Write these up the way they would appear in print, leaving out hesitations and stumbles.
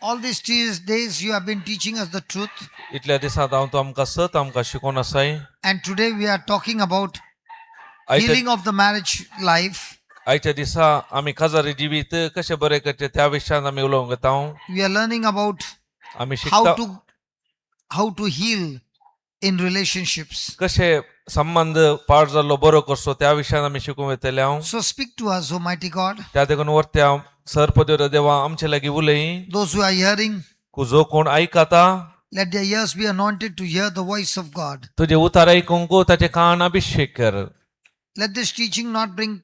all these days you have been teaching us the truth. इतल्या दिसांत हांव तुमकां सत आमकां शिकोवन आसाय. And today we are talking about आयच्या healing of the marriage life. आयच्या दिसा आमी काजारी जिवीत कशें बरें करचें त्या विशयान आमी उलोवंक येता. We are learning about आमी शिकता how to heal in relationships. कशें संबंध पाड जाल्लो बरो करचो त्या विशयान आमी शिकूंक येतले. हांव So speak to us, Almighty God. त्या देखून वरते हांव सरपदेव देवा आमचे लागीं उलय. Those who are hearing, जो कोण आयकता let their ears be anointed to hear the voice of God. तुझे उतार आयकूंक ताचे कान अभिषेक कर. Let this teaching not bring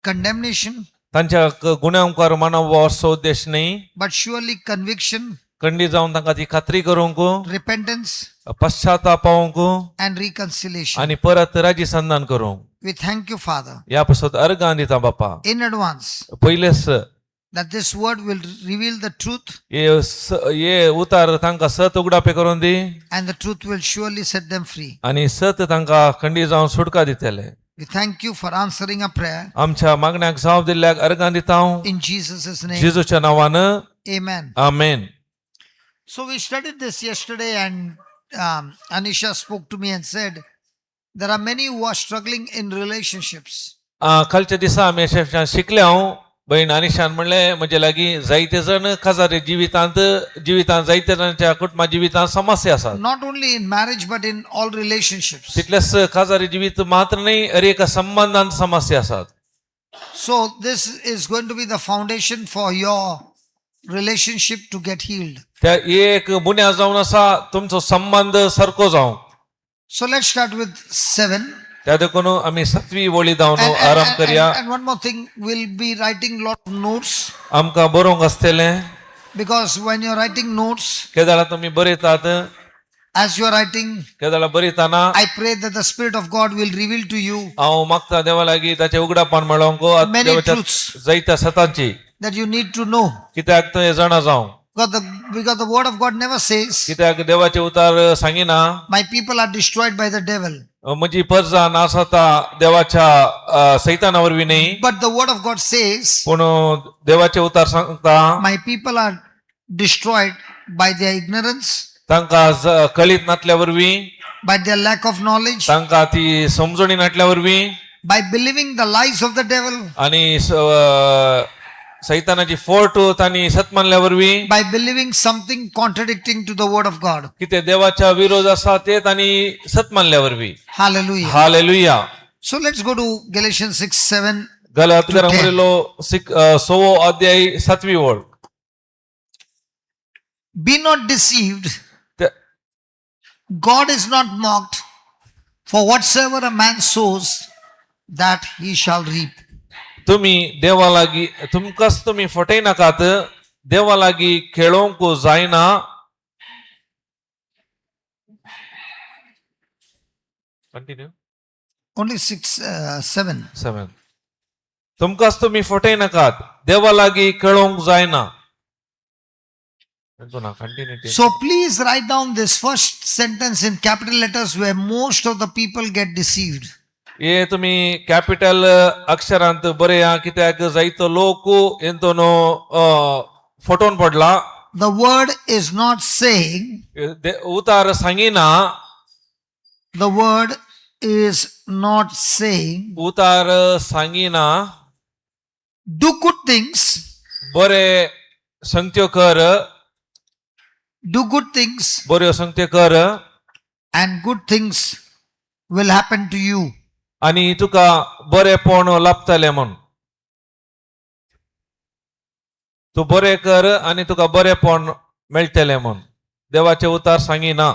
condemnation, तांच्या गुन्यांवकार मानव असो उद्देश न्ही, but surely conviction, खंडी जावन तांकां ती खात्री करूंक, repentance, पश्चाताप पावूंक and reconciliation. आनी परत राजी संधान करूंक. We thank you, Father, ह्या पासत अर्गां दिता बापा. in advance, पयलेच that this word will reveal the truth, हे उतार तांकां सत उगडापे करून दी and the truth will surely set them free. आनी सत तांकां खंडी जावन सुटका दितले. We thank you for answering a prayer. आमच्या मागण्याक जाप दिल्ल्याक अर्गां दिता हांव In Jesus' name, जेजूच्या नांवान. amen. Amen. So we studied this yesterday, and Anisha spoke to me and said, there are many who are struggling in relationships. कालच्या दिसा आमी अशें शिकले. हांव बहीण आनिशान म्हणलें म्हजे लागीं जायते जण काजारी जिवितांत जायते जणांच्या कुटुंबा जिवितांत समस्या आसात. Not only in marriage, but in all relationships. तितलेच काजारी जिवीत मात्र न्ही, हर एका संबंधांत समस्या आसात. So this is going to be the foundation for your relationship to get healed. त्या एक बुन्याद जावन आसा तुमचो संबंध सारको जावंक. So let's start with 7. त्या देखून आमी 7वी वळी जावन आरंभ करया. And one more thing, we'll be writing lot of notes, आमकां बरोवंक आसतलें. because when you're writing notes, केदाळा तुमी बरयतात, as you're writing, केदाळा बरयतना I pray that the Spirit of God will reveal to you हांव मागता देवा लागीं ताचें उगडापण मेळोवंक Many देवाच्या truths. जायत्या सतांची, that you need to know. कित्याक तें जाणा जावं. Because the word of God never says, कित्याक देवाचे उतार सांगिना my people are destroyed by the devil. म्हजी प्रजा नाश जाता देवाच्या सैताना वरवीं न्ही, But the word of God says, पूण देवाचे उतार सांगता my people are destroyed by their ignorance, तांकां कळीत नासल्या वरवीं, by their lack of knowledge, तांकां ती समजणी नासल्या वरवीं, by believing the lies of the devil, आनी सैतानाची फोट तांणी सत मानल्या वरवीं, by believing something contradicting to the word of God. कितें देवाच्या विरोध आसा ते तांणी सत मानल्या वरवीं. Hallelujah. Hallelujah. So let's go to Galatians 6:7. गलातियरांक बरयलो 6वो अध्याय 7वी ओळ. Be not deceived, ते- God is not mocked, for whatsoever a man sows, that he shall reap. तुम्ही देवा लागीं तुमकांच तुम्ही फटय नाकात, देवा लागीं खेळोवंक जायना. कंटिन्यू. Only 7. 7. तुमकांच तुम्ही फटय नाकात, देवा लागीं खेळोवंक जायना. Continue. So please write down this first sentence in capital letters where most of the people get deceived. हे तुम्ही कॅपिटल अक्षरांत बरया, कित्याक जायतो लोक हेंतून फटोवन पडला. The word is not saying, उतार सांगिना, the word is not saying, उतार सांगिना, do good things, बरे संगत्यो कर, do good things, बऱ्यो संगत्यो कर, and good things will happen to you. आनी तुका बरेपण लाभतलें म्हूण. तूं बरें कर आनी तुका बरेपण मेळटलें म्हूण देवाचे उतार सांगिना.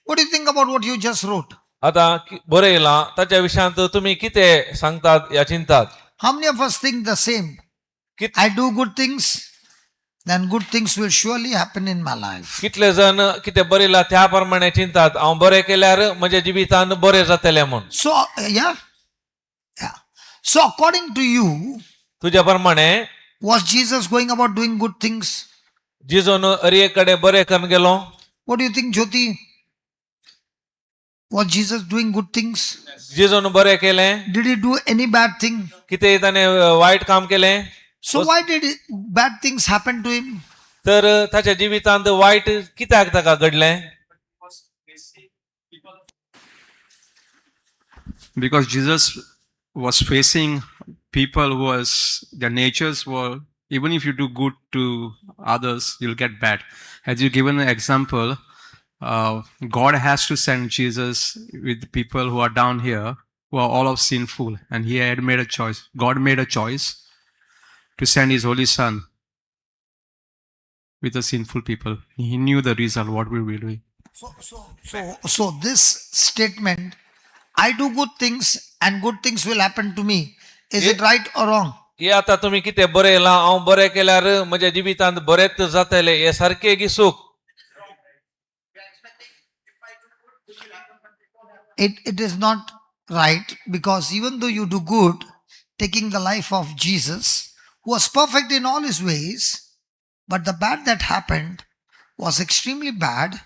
What do you think about what you just wrote? आतां बरयलां ताच्या विशयांत तुमी कितें सांगतात या चिंतात. How many of us think the same? कित- I do good things, then good things will surely happen in my life. कितले जण कितें बरयलां त्या प्रमाणे चिंतात, हांव बरें केल्यार म्हज्या जिवितांत बरें जातलें म्हूण. So, yeah. So according to you, तुज्या प्रमाणे was Jesus going about doing good things? जिजून हर एक कडेन बरें करून गेलो. What do you think, Jyoti? Was Jesus doing good things? जेजून बरें केलें Did he do any bad thing? कितें ताणें वायट काम केलें So why did bad things happen to him? तर ताच्या जिवितांत वायट कित्याक ताका घडलें Because Jesus was facing people who was their natures were, even if you do good to others, you'll get bad. As you given an example, God has to send Jesus with people who are down here, who are all of sinful, and He had made a choice. God made a choice to send His Holy Son with the sinful people. He knew the result, what we will do. So this statement, I do good things and good things will happen to me. Is it right or wrong? हे आतां तुमी कितें बरें केलां हांव बरें केल्यार म्हज्या जिवितांत बरेंच जातलें हे सारकें की सूख It is not right, because even though you do good, taking the life of Jesus, who was perfect in all his ways, but the bad that happened was extremely bad.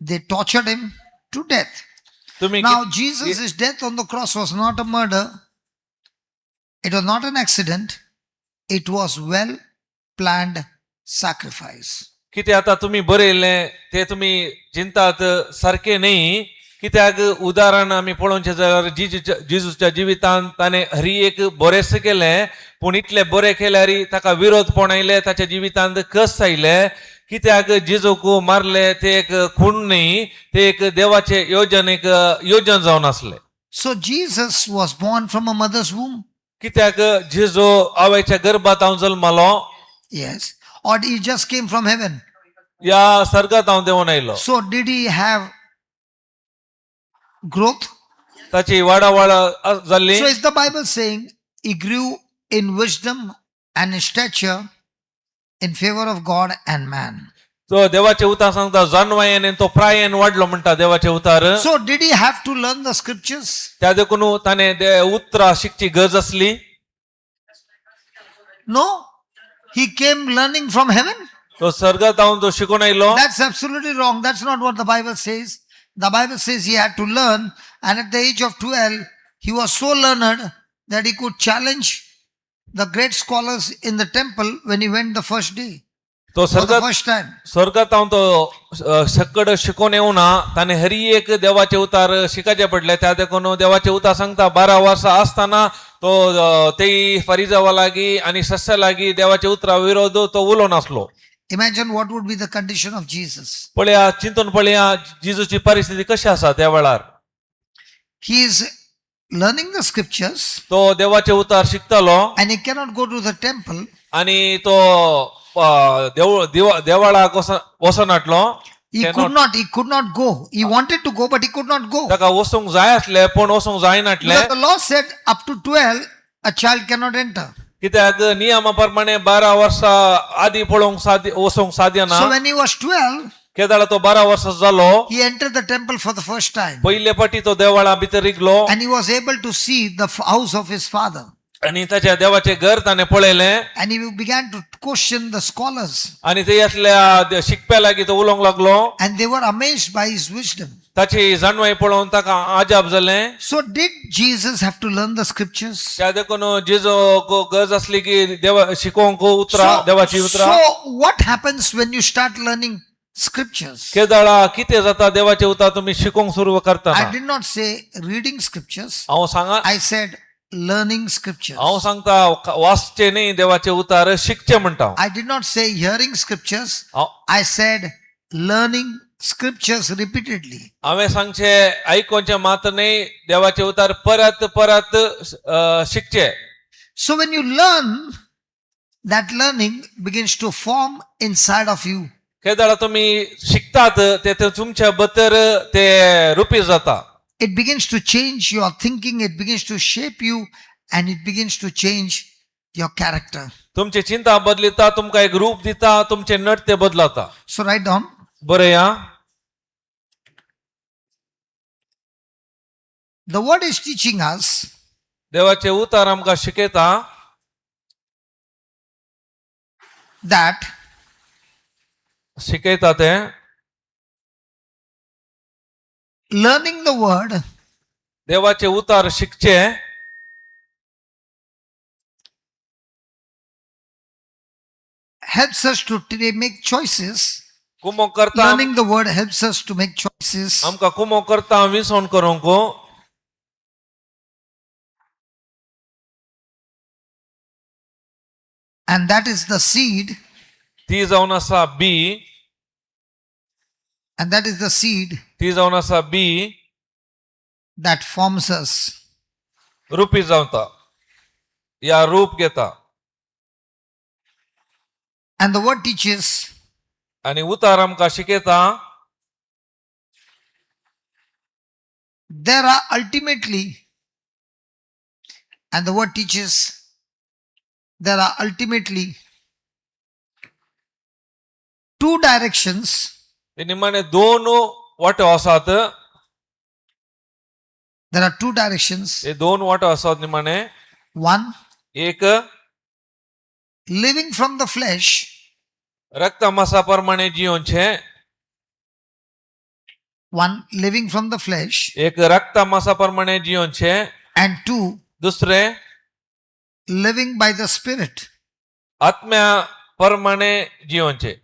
They tortured him to death. तुम्ही Now, Jesus' death on the cross was not a murder. It was not an accident. It was well planned sacrifice. कितें आतां तुमी बरयलें तें तुमी चिंतात सारकें न्ही कित्याक उदाहरण आमी पळोवचें जाल्यार जिजूच्या जिवितांत ताणें हरी एक बरेंच केलें पूण इतलें बरें केल्यार ताका विरोध पण आयले ताच्या जिवितांत कस आयले कित्याक जिजूक मारले ते एक खून न्ही ते एक देवाचे योजन जावन आसलें So, Jesus was born from a mother's womb. कित्याक जिजू आवयच्या गर्भांत हांव जल्मालो Yes. Or he just came from heaven. या सर्गांत हांव देंवन आयलो So, did he have growth? ताची वाडावळ जाल्ली So, is the Bible saying he grew in wisdom and in stature in favor of God and man? तो देवाचे उतार सांगता जाणवायेन आनी तो प्रायेन वाडलो म्हणटा देवाचे उतार So, did he have to learn the scriptures? त्या देखून ताणें उतरां शिकची गरज आसली No. He came learning from heaven. तो सर्गांत हांव तो शिकून आयलो That's absolutely wrong. That's not what the Bible says. The Bible says he had to learn, and at the age of 12, he was so learned that he could challenge the great scholars in the temple when he went the first day, तो for the सर्गांत first time. स्वर्गात हांव तो सकड शिकून येवना ताणें हरी एक देवाचे उतार शिकायचे पडले त्या देखून देवाचे उतार सांगता 12 वर्सां आसतना तो तेई फरिजावा लागीं आनी सस्या लागीं देवाचे उतरा विरोध तो उलोव नासलो Imagine what would be the condition of Jesus. पळया चिंतून पळया जिजूची परिस्थिती कशी आसा त्या वेळार He is learning the scriptures तो देवाचे उतार शिकतालो and he cannot go to the temple. आनी तो देवाळाक वचनाटलो He could not go. He wanted to go, but he could not go. ताका वचूंक जाय आसले पूण वचूंक जायनाटले Because the law said up to 12, a child cannot enter. कित्याक नियमा प्रमाणे 12 वर्सां आदी पळोवंक वचूंक साध्य ना So when he was 12, केदाळ तो 12 वर्सां जालो he entered the temple for the first time. पयले पाटी तो देवाळा भितर रिगलो And he was able to see the house of his father. आनी ताच्या देवाचे घर ताणें पळयलें And he began to question the scholars. आनी थंय शिकप्या लागीं तो उलोवंक लागलो And they were amazed by his wisdom. ताची जाणवाई पळोवन ताका आजाप जालें So did Jesus have to learn the scriptures? त्या देखून जेजूक गरज आसली की देवा शिकोवंक उतरां देवाची उतरां So what happens when you start learning scriptures? केदाळा कितें जाता देवाचे उतार तुमी शिकोवंक सुरू करता I did not say reading scriptures. हांव सांगा I said learning scriptures. हांव सांगता वाचचे न्ही देवाचे उतार शिकचे म्हणटा I did not say hearing scriptures. हांव I said learning scriptures repeatedly. हांवें सांगचे आयकोवचे मात न्ही देवाचे उतार परत परत शिकचे So when you learn, that learning begins to form inside of you. केदाळ तुमी शिकतात ते तुमच्या भितर ते रुपी जाता It begins to change your thinking, it begins to shape you, and it begins to change your character. तुमची चिंता बदलिता तुमकां एक रूप दिता तुमचे नृत्य बदलता So write down. बरें या The word is teaching us देवाचे उतार आमकां शिकयता that शिकयता ते learning the word देवाचे उतार शिकचे helps us to today make choices. कुमो करता Learning the word helps us to make choices. आमका कुमो करता विसोन करूंको And that is the seed. ती जावन आसा बी And that is the seed ती जावन आसा बी that forms us. रुपी जावता या रूप घेता And the word teaches आणि उतार आमका शिकयता there are ultimately, and the word teaches there are ultimately two directions. निमाणे दोन वाटो आसात There are two directions. हे दोन वाटो आसात निमाणे One, एक living from the flesh, रक्त मासा प्रमाणे जीवन छे one, living from the flesh, एक रक्त मासा प्रमाणे जीवन छे and two, दुसरे living by the Spirit. आत्म्या प्रमाणे जीवन छे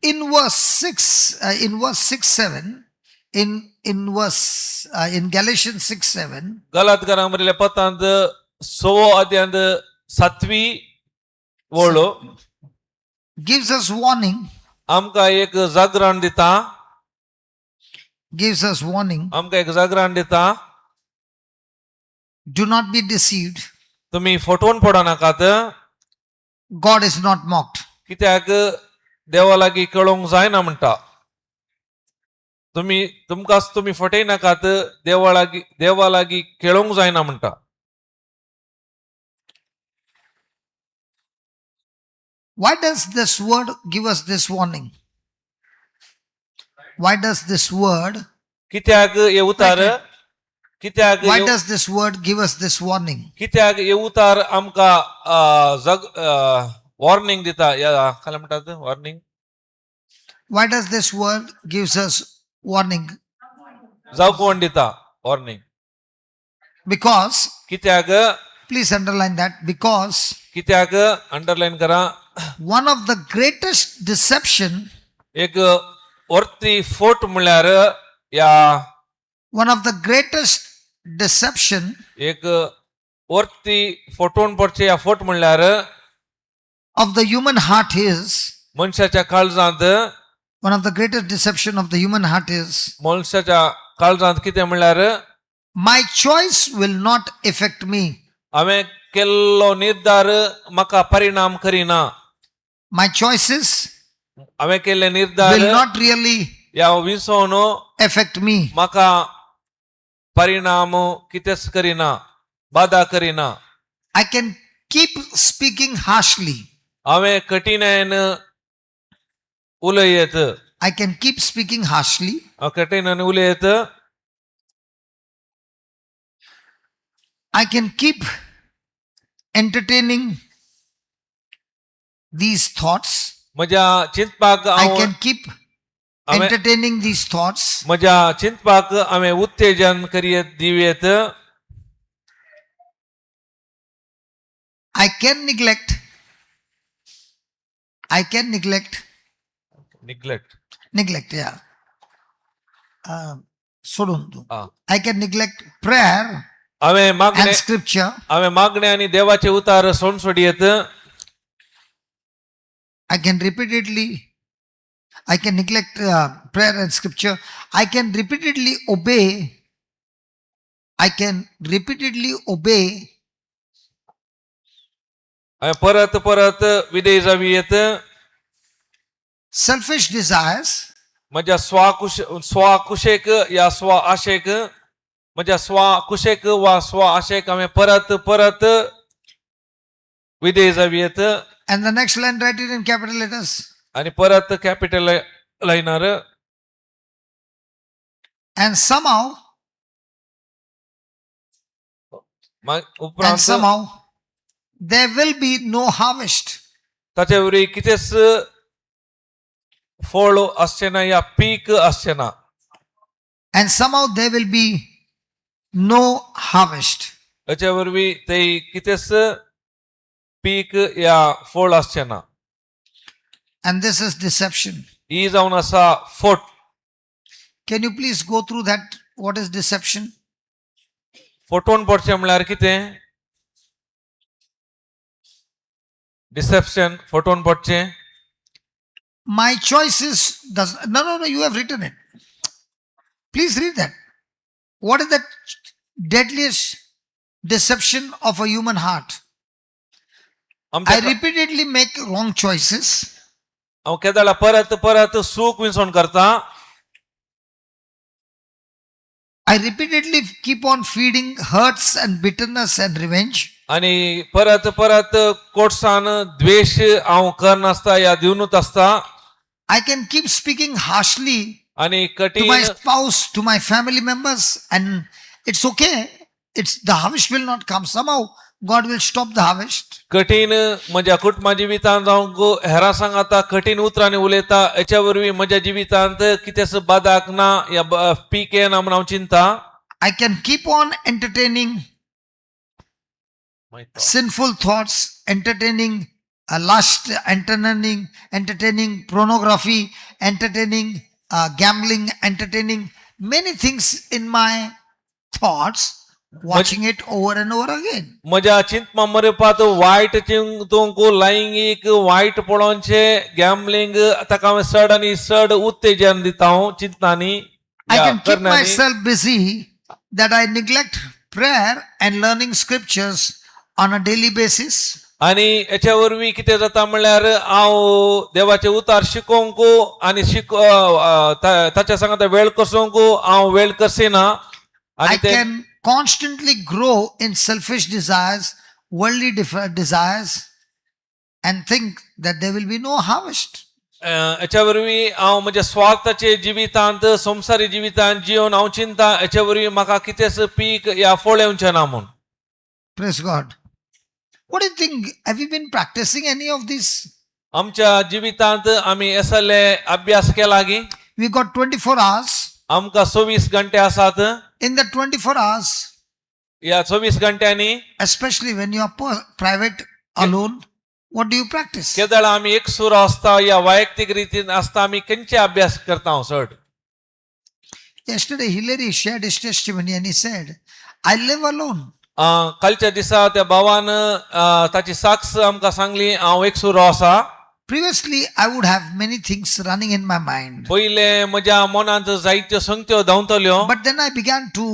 In verse 6, in Galatians 6, 7, गलत गरामरीले पतांद 6 अध्याय 7वी वळो gives us warning, आमका एक जागरण दिता gives us warning. आमका एक जागरण दिता Do not be deceived. तुम्ही फटवून पडा नाकात God is not mocked. कित्याक देवा लागी कळोंक जायना म्हणटा तुमकां तुम्ही फटय नाकात देवा लागी केळोंक जायना म्हणटा Why does this word give us this warning? Why does this word, कित्याक हे उतार कित्याक why does this word give us this warning? कित्याक हे उतार आमका वॉर्निंग दिता या काय म्हणतात warning Why does this word gives us warning? जावकोण दिता वॉर्निंग Because, कित्याक please underline that, because कित्याक अंडरलाइन करा one of the greatest deception, एक वरती फोट म्हळ्यार या one of the greatest deception एक वरती फोटोन पडचे या फोट म्हळ्यार of the human heart is, मनशाच्या काळजांत one of the greatest deception of the human heart is, मनशाच्या काळजांत कितें म्हळ्यार my choice will not affect me. हांवें केल्लो निर्धार म्हाका परिणाम करिना My choices हांवें केल्ले निर्धार will not really या विसोन affect me. म्हाका परिणाम कितेंच करिना बाधा करिना I can keep speaking harshly. हांवें कठिणायेन उलयत I can keep speaking harshly. हांव कठिणायेन उलयत I can keep entertaining these thoughts. म्हज्या चिंतपाक I हांव can keep हांवें entertaining these thoughts. म्हज्या चिंतपाक हांवें उत्तेजन करीत दिवयत I can neglect. I can neglect. Neglect Yeah. सोडून दू. Ah. I can neglect prayer हांवें मागणे and scripture. हांवें मागणे आनी देवाचे उतार सोड सोडयत I can neglect prayer and scripture. I can repeatedly obey. हांवें परत परत विधेय जावयत Selfish desires. म्हज्या स्वाकुशेक या स्व आशेक म्हज्या स्वाकुशेक वा स्व आशेक हांवें परत परत विधेय जावयत And the next line, write it in capital letters. आनी परत कॅपिटल लायनार And somehow, उपरांत there will be no harvest. ताचे वरी कितेंच फळ आसचें ना या पीक आसचें ना. And somehow there will be no harvest. हेचे वरवीं ते कितेंच पीक या फळ आसचें ना. And this is deception. ही जावन आसा फोट. Can you please go through that? What is deception? फोटोवन पडचें म्हळ्यार कितें? डिसेप्शन फोटोवन पडचें. My choices does no, you have written it. Please read that. What is that deadliest deception of a human heart? I आमच्या repeatedly make wrong choices. हांव केदाळा परत परत सूक विसवण करता. I repeatedly keep on feeding hurts and bitterness and revenge. आणि परत परत कोटसान द्वेष हांव करनासता या दिवनूच आसता. I can keep speaking harshly आणि to my कठीण spouse, to my family members, and it's okay. It's the harvest will not come. Somehow God will stop the harvest. कठीण म्हज्या कुटुंबा जिवितांत जावं हेरां सांगाता कठीण उतरांनी उलयता. हेच्या वरवीं म्हज्या जिवितांत कितेंच बादाक ना या पीक येना म्हूण हांव चिंता. I can keep on entertaining sinful thoughts, entertaining lust, entertaining pornography, entertaining gambling, entertaining many things in my thoughts, watching it over and over again. म्हज्या चिंतमा मरेपात वायट चिंतूंक लैंगीक वायट पळोवनचे गॅम्बलिंग ताका हांवें चड आनी चड उत्तेजन दिता हांव चिंतनांनी I या can keep करण्यांनी. myself busy that I neglect prayer and learning scriptures on a daily basis. आणि हेच्या वरवीं कितें जाता म्हळ्यार हांव देवाचे उतार शिकोवंक आनी ताच्या सांगात वेळ कसोवंक हांव वेळ करसिना. I आनी ते can constantly grow in selfish desires, worldly desires, and think that there will be no harvest. हेच्या वरवीं हांव म्हज्या स्वार्थाचे जिवितांत संवसारी जिवितांत जिवन हांव चिंता हेच्या वरवीं म्हाका कितेंच पीक या फळ येवचें ना म्हूण. Praise God. What do you think? Have you been practicing any of this? आमच्या जिवितांत आमी असले अभ्यास केला की We got 24 hours. आमकां 24 घंटे आसात. In the 24 hours, या 24 घंट्यांनी especially when you are private, alone, what do you practice? केदळ आमी एकसूर आसता या वैयक्तीक रितीन आसता आमी खंयचे अभ्यास करता हांव चड. Yesterday, Hillary shared his testimony and he said, I live alone. कालच्या दिसा त्या भावान ताची साक्ष आमकां सांगली हांव एकसूर आसा. Previously, I would have many things running in my mind. पयले म्हज्या मनांत जायत्यो संगत्यो धांवतल्यो. But then I began to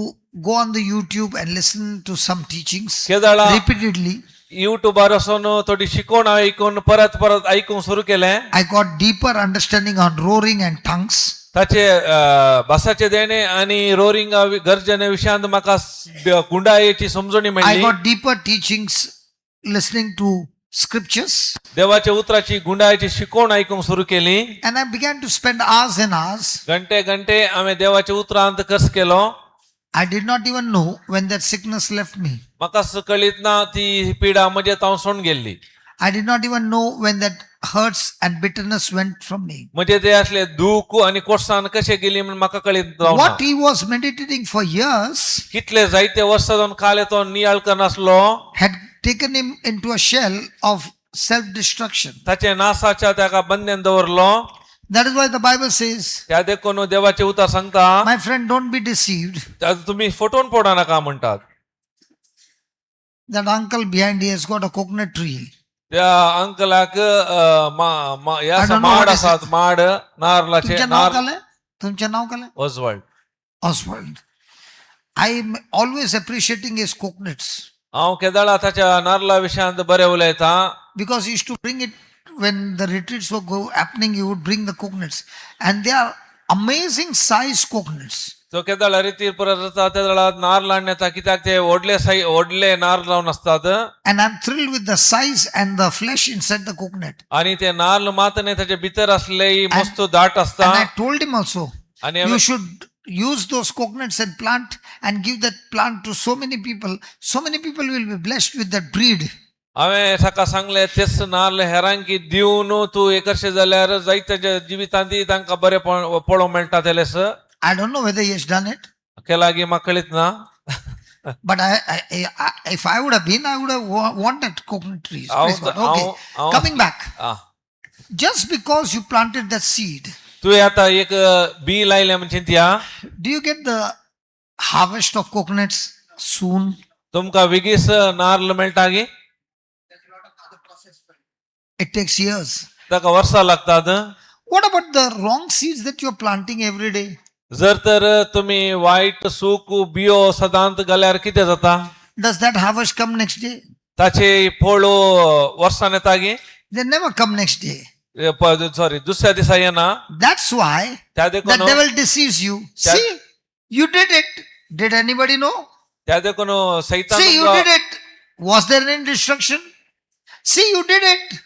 go on the YouTube and listen to some teachings केदळा repeatedly. युट्यूबार वचून थोडी शिकोवन आयकून परत परत आयकूंक सुरू केलें. I got deeper understanding on roaring and tongues. ताचे भासाचे देणे आणि रोरिंग गर्जने विशयांत म्हाका गुंडायेची समजणी I मेळ्ळी. got deeper teachings listening to scriptures. देवाच्या उतराची गुंडायेची शिकोवण आयकूंक सुरू केली. And I began to spend hours and hours. घंटे घंटे हांवें देवाच्या उतरांत खर्च केलो. I did not even know when that sickness left me. म्हाका कळीत ना ती पिडा म्हजे तावन सोडून गेल्ली. I did not even know when that hurts and bitterness went from me. म्हणजे ते असले दूख आणि कोर्सान कशे गेली म्हणून म्हाका कळीत जावना. What he was meditating for years कितले जायते वर्सां जावन काले तो नियाळ करनासलो. had taken him into a shell of self-destruction. ताचे नासाच्या ताका बंधन दवरलो. That is why the Bible says, त्या देखून देवाचे उतार सांगता my friend, don't be deceived. तुम्ही फटोवन पडा नाका म्हणटात. That uncle behind he has got a coconut tree. त्या अंकलाक I don't know माड what is आसात माड नारळाचे तुमचे नाव काय? तुमचे नाव काय? ओजवाल्ड. Oswald. I am always appreciating his coconuts हांव केदाळा ताच्या नारळा विशयांत बरें उलयता. because he used to bring it when the retreats were happening. He would bring the coconuts, and they are amazing size coconuts. तो केदाळा रितीर परत जाता त्या नारळ नेता कित्याक ते व्हडले नारळ लावन आसतात. And I'm thrilled with the size and the flesh inside the coconut. आणि ते नारळ मातने ताचे भितर असले मस्त दाट आसता. And I told him also, आणि you should use those coconuts and plant and give that plant to so many people. So many people will be blessed with that breed. हांवें ताका सांगलें तेच नाल्ल हेरांकी दिवन तूं एक वर्ष जाल्यार जायत्या जिवितांती तांकां बरें पळोवंक मेळटा तेलेस I don't know whether he has done it, के लागीं म्हाका कळीत ना. but if I would have been, I would have wanted coconut trees. Praise God. I'll- Okay, coming back. आं. Just because you planted that seed, तुवें आतां एक B लायलें म्हणचे त्या do you get the harvest of coconuts soon? तुमकां बेगीस नाल्ल मेळटा गी It takes years. ताका वर्सां लागतात. What about the wrong seeds that you're planting every day? जर तर तुम्ही वायट सूक बियो सदांत घाल्यार कितें जाता? Does that harvest come next day? ताचे फळ वर्सान येता गी They never come next day. Sorry दुसऱ्या दिसा येना. That's why त्या the देखून devil deceives you. See, you did it. Did anybody know? त्या देखून सैतान See, you did it. Was there any destruction? See, you did it.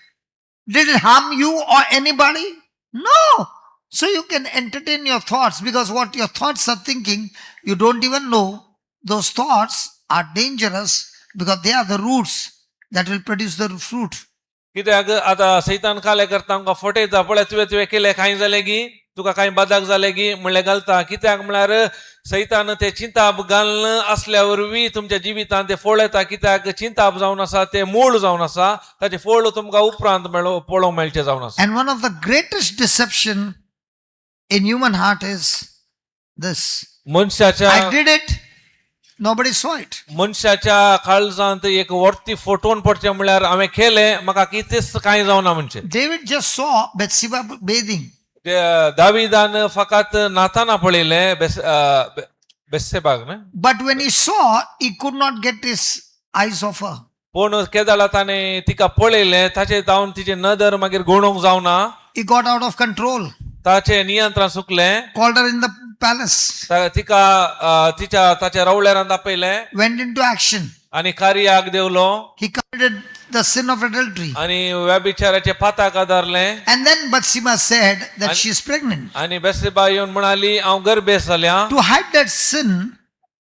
Did it harm you or anybody? No. So you can entertain your thoughts because what your thoughts are thinking, you don't even know. Those thoughts are dangerous because they are the roots that will produce the fruit. कित्याक आता सैतान काले करता आमकां फटयता पळय तुवें केलें कांय जालें गी तुका कांय बदाक जालें गी म्हणलें घालता. कित्याक म्हळ्यार सैतान ते चिंताप घालन आसल्या वरवीं तुमच्या जिवितांत ते फळ येता. कित्याक चिंताप जावन आसा ते मूळ जावन आसा ताचे फळ तुमकां उपरांत पळोवंक मेळचें जावन आसा. And one of the greatest deception in human heart is this. मनशाच्या I did it. Nobody saw it. मनशाच्या काळजांत एक वर्ती फटोवन पडचें म्हळ्यार हांवें केलें म्हाका कितेंच कांय जावना म्हणचें. David just saw Bathsheba bathing. दाविदान फकत नाताना पळयलें बेसेबाग न्हय. But when he saw, he could not get his eyes off her. पूण केदाला ताणें तिका पळयलें ताचे जावन तिचे नदर मागीर घोवणूक जावना. He got out of control. ताचे नियंत्रण सुकलें. Called her in the palace. तिका ताच्या रवळ्यारांत आपयलें Went into action. आनी कार्याक देवलो He committed the sin of adultery. आनी व्यभिचाराचे पाताक आदारलें. And then Bathsheba said that she is pregnant. आनी बेसेबा येवन म्हणाली हांव गर्भेस जाल्या. To hide that sin,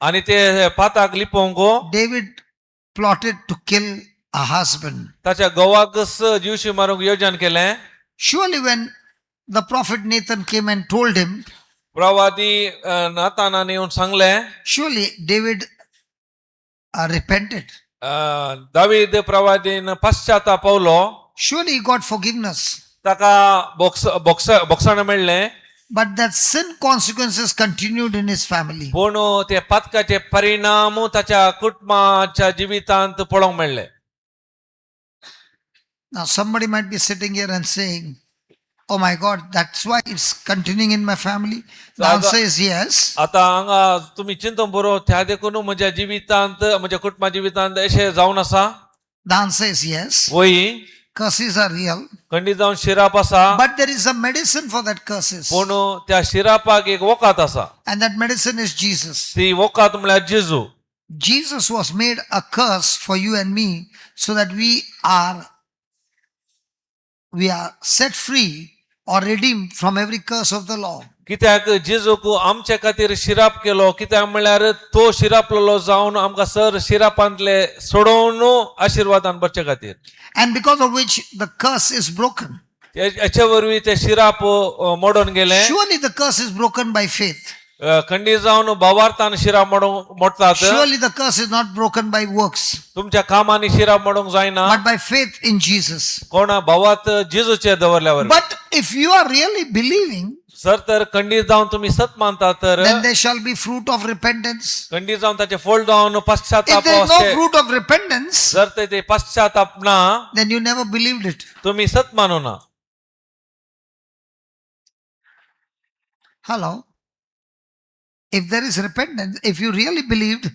आनी ते पाताक लिपोवंक David plotted to kill a husband. ताच्या घोवाकच जीवशी मारूंक येवजन केलें. Surely when the prophet Nathan came and told him, प्रवादी नातानान येवन सांगलें. surely David repented. दावीद प्रवादीन पश्चाताप Paulo. Surely he got forgiveness. ताका बोगसण मेळ्ळें. But that sin consequences continued in his family. पूण ते पातकाचे परिणाम ताच्या कुटुंबाच्या जिवितांत पळोवंक मेळ्ळे. Now somebody might be sitting here and saying, oh my God, that's why it's continuing in my family. The answer is yes. आता हांगा तुमी चिंतून बरो त्या देखून म्हज्या जिवितांत म्हज्या कुटुंबा जिवितांत अशें जावन आसा. The answer is yes. वय Curses are real. खंडीत जावन शिराप आसा. But there is a medicine for that curses. पूण त्या शिरापाक एक वखद आसा. And that medicine is Jesus. ती वखद म्हळ्यार जेजू. Jesus was made a curse for you and me so that we are set free or redeemed from every curse of the law. कित्याक जेजूक आमचे खातीर शिराप केलो. कित्याक म्हळ्यार तो शिरापलेलो जावन आमकां सर शिरापांतले सोडोवन आशिर्वादान भरचे खातीर. And because of which the curse is broken. हेचे वरवीं ते शिराप मोडून गेले. Surely the curse is broken by faith. खंडीत जावन भावार्थान शिराप मोडतात. Surely the curse is not broken by works, तुमच्या कामांनी शिराप मोडूंक जायना. but by faith in Jesus. कोणा भावात जेजूचे दवरल्यावर. But if you are really believing, sir तर खंडीत जावन तुम्ही सत मानता तर then there shall be fruit of repentance. खंडीत जावन ताचे फळ जावन If पश्चाताप there is no असते. fruit of repentance, जर ते पश्चाताप ना then you never believed it. तुम्ही सत मानू ना. Hello? If there is repentance, if you really believed,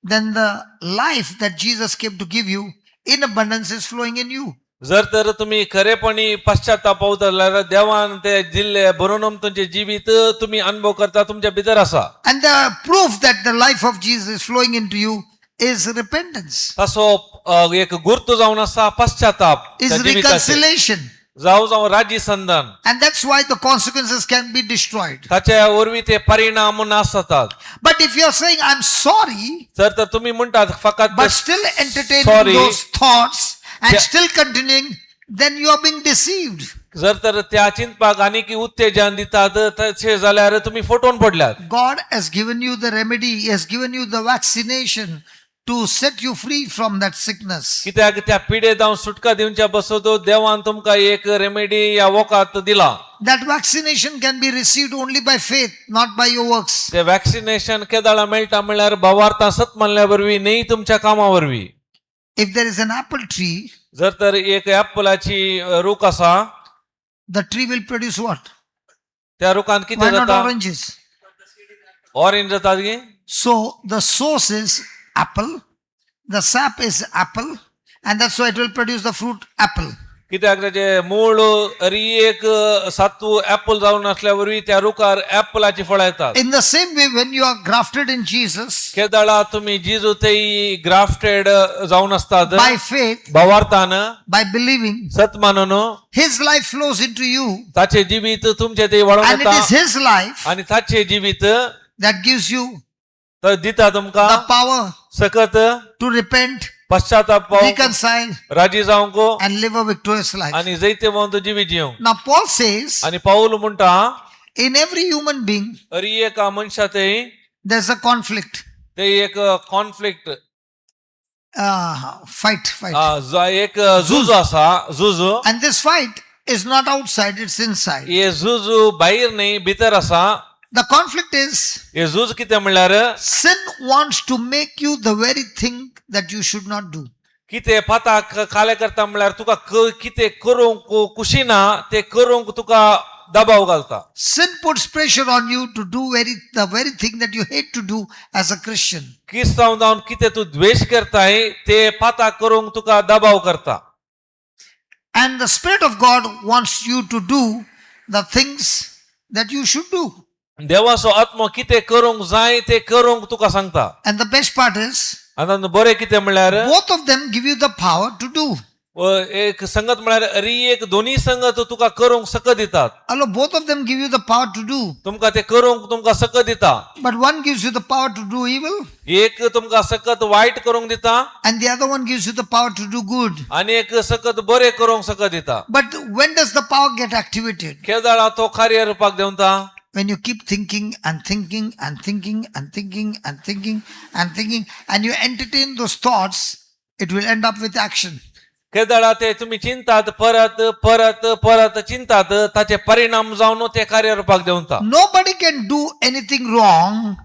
then the life that Jesus came to give you in abundance is flowing in you. जर तर तुम्ही खरेपणी पश्चाताप जाल्यार देवान ते दिल्ले भरून तुमचे जिवीत तुम्ही अनुभव करता तुमच्या भितर आसा. And the proof that the life of Jesus is flowing into you is repentance, तसो एक गुर्त जावन आसा पश्चाताप is त्या जिविताचे. reconciliation. जाऊ जाऊ राजी संधान. And that's why the consequences can be destroyed. ताच्या वरवीं ते परिणाम नासतात. But if you're saying, I'm sorry, जर तर तुम्ही म्हणतात फकत but still entertaining Sorry. those thoughts and still continuing, then you are being deceived. जर तर त्या चिंतपाक आनीक उत्तेजन दितात तशें जाल्यार तुमी फटोवन पडल्यात. God has given you the remedy, He has given you the vaccination to set you free from that sickness. कित्याक त्या पिडे जावन सुटका दिवच्या बसत देवान तुमकां एक रेमेडी ह्या वोकात दिला. That vaccination can be received only by faith, not by your works. ते वॅक्सिनेशन केदाळा मेळटा म्हणल्यार भावार्था सत म्हणल्या वरवीं न्ही तुमच्या कामा वरवीं. If there is an apple tree, जर तर एक ऍपलाची रूख आसा, the tree will produce what? त्या रुखांत कितें Why not जाता? oranges? ऑरेंज जातात गे. So the source is apple, the sap is apple, and that's why it will produce the fruit apple. कित्याक तेजे मूळ एक सातू ऍपल जावन आसल्या वरवीं त्या रुखार ऍपलाची फळां येतात. In the same way, when you are grafted in Jesus केदाळा तुमी जिजू थंय ग्राफ्टेड जावन असतात by faith, भावार्थान by believing, सत मानून His life flows into you, ताचे जिवीत तुमचे थंय वळून and it येता is His life आनी ताचे जिवीत that gives you दिता तुमकां the power सकत to repent, पश्चाताप पावूंक, reconcile, राजी जावंक and live a victorious life. आनी जैते वंत जिवीत जिवंक. Now, Paul says, आनी पाऊल म्हणटा in every human being, हर एका मनशा थंय there's a conflict, ते एक कॉन्फ्लिक्ट fight. एक झूज आसा. झूज And this fight is not outside, it's inside. हे झूज भायर न्ही भितर आसा. The conflict is हे झूज कितें म्हणल्यार sin wants to make you the very thing that you should not do. कितें पाताक काले करता म्हणल्यार तुका कितें करूंक कुशीना ते करूंक तुका दबाव घालता. Sin puts pressure on you to do the very thing that you hate to do as a Christian. क्रिस्तांव जावन कितें तूं द्वेष करताय ते पाताक करूंक तुका दबाव करता. And the Spirit of God wants you to do the things that you should do. देवाचो आत्मो कितें करूंक जाय ते करूंक तुका सांगता. And the best part is, आतां बरें कितें म्हणल्यार both of them give you the power to do. एक संगत म्हळ्यार एक दोन्ही संगत तुका करूंक सकत दितात. Although both of them give you the power to do, तुमकां ते करूंक तुमकां सकत दिता. but one gives you the power to do evil, एक तुमकां सकत वायट करूंक दिता and the other one gives you the power to do good. आनी एक सकत बरें करूंक सकत दिता. But when does the power get activated? केदाळा तो कार्य रुपाक देंवता When you keep thinking and thinking and thinking and thinking and thinking and thinking, and you entertain those thoughts, it will end up with action. केदाळा ते तुम्ही चिंतात परत परत परत चिंतात ताचे परिणाम जावन ते कार्य रुपाक देंवता. Nobody can do anything wrong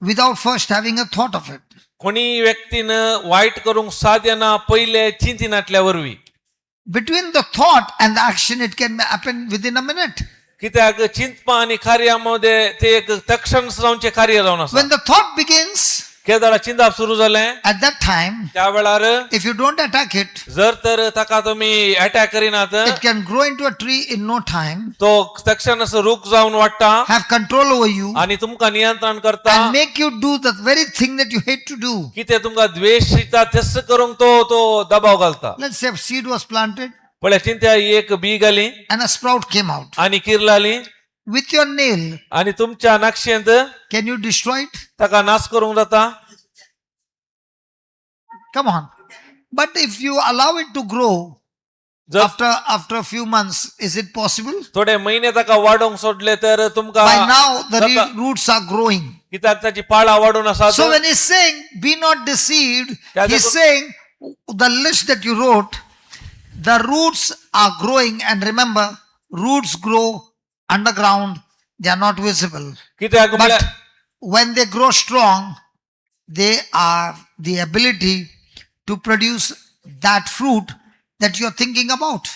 without first having a thought of it. कोणी व्यक्तीन वाईट करूंक साध्य ना पहिले चिंतिनातल्या वरवीं. Between the thought and the action, it can happen within a minute. कित्याक चिंतपा आनी कार्यामध्ये ते एक तक्षण जावचे कार्य जावन आसा. When the thought begins, केदाळा चिंताप सुरू जालें at that time, त्या वेळार if you don't attack it, जर तर ताका तुम्ही अटॅक करिनात it can grow into a tree in no time, तो तक्षण असं रूख जावन वाडटा have control over you, आणि तुमकां नियंत्रण करता and make you do the very thing that you hate to do. कितें तुमकां द्वेष दिता तेच करूंक तो दबाव घालता. Let's say a seed was planted पळय चिंत्या एक बी घाली and a sprout came out. आनी किरलाली With your nail, आनी तुमच्या नाक्षेंत can you destroy it? ताका नाश करूंक जाता. Come on. But if you allow it to grow जर after a few months, is it possible? थोडे महिने ताका वाडोवंक सोडले तर तुमकां By now, the जाता. roots are growing. कित्याक ताची पाळां वाडून आसात. So when he's saying, be not deceived, Yeah, he's that's- saying, the list that you wrote, the roots are growing, and remember, roots grow underground, they are not visible. कित्याक But म्हळ्यार when they grow strong, they are the ability to produce that fruit that you are thinking about.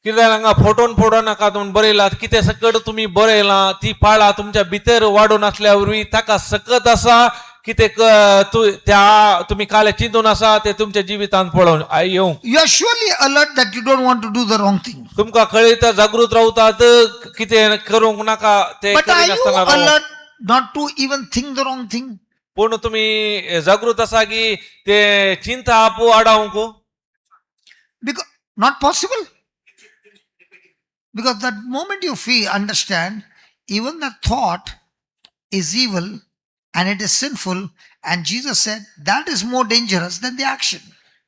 कित्याक हांगा photon नाका तुम्ही बरयलात कितें सकट तुम्ही बरयला ती पाळां तुमच्या भितर वाडून आसल्या वरवीं ताका सकत आसा कितें त्या तुम्ही काले चिंतून आसा ते तुमच्या जिवितांत पळोवन येवंक. You are surely alert that you don't want to do the wrong thing. तुमकां कळयता जागृत रावतात कितें करूंक नाका ते But are you करिनासतना रावंक. alert not to even think the wrong thing? पूण तुम्ही जागृत आसा की ते चिंता आपू आडावंक. Because not possible. Because the moment you understand, even the thought is evil and it is sinful, and Jesus said that is more dangerous than the action.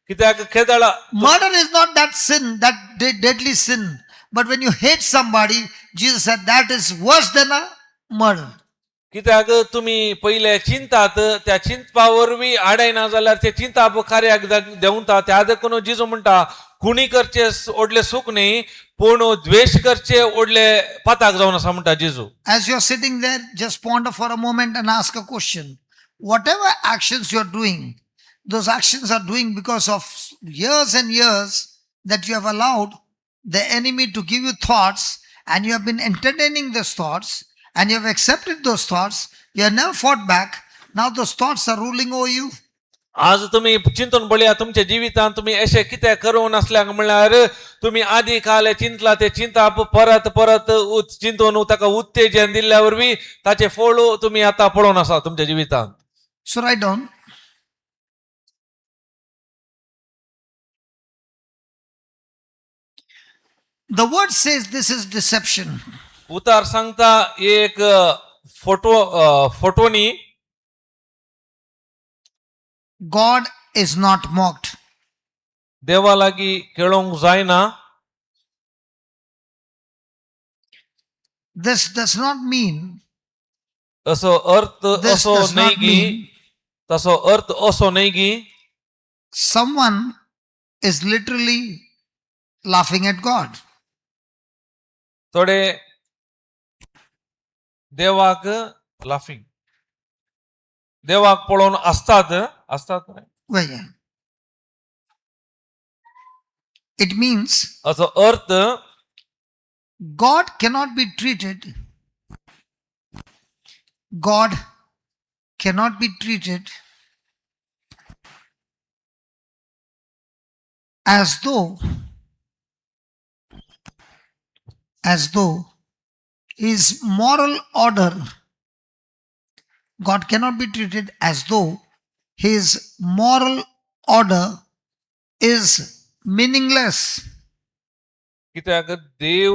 कित्याक खेदाळा Murder is not that sin, that deadly sin. But when you hate somebody, Jesus said that is worse than a murder. कित्याक तुम्ही पहिले चिंतात त्या चिंतपावरवी आडायना जाल्यार ते चिंताप कार्याक देंवता त्या देखून जिजू म्हणटा कुणी करचे ओडले सुख न्ही पूण द्वेष करचे ओडले पाताक जावन आसा म्हणटा जिजू. As you're sitting there, just ponder for a moment and ask a question. Whatever actions you're doing, those actions are doing because of years and years that you have allowed the enemy to give you thoughts, and you have been entertaining those thoughts, and you have accepted those thoughts. You have never fought back. Now those thoughts are ruling over you. आज तुम्ही चिंतून पळया तुमच्या जिवितांत तुम्ही अशें कितें करूं नासल्याक म्हणल्यार तुम्ही आदी काल चिंतला ते चिंताप परत परत चिंतून ताका उत्तेजन दिल्ल्या वरवीं ताचे फळ तुम्ही आता पळोवन आसा तुमच्या जिवितांत. So write down. The word says this is deception. उतार सांगता एक फोटोनी God is not mocked. देवा लागीं केळोवंक जायना. This does not mean, असो अर्थ this असो does न्हय not की mean तसो अर्थ असो न्हय की someone is literally laughing at God. थोडे देवाक लाफिंग देवाक पळोवन असतात Well, yeah. It means असो अर्थ God cannot be treated. God cannot be treated as though his moral order, God cannot be treated as though his moral order is meaningless. कित्याक देव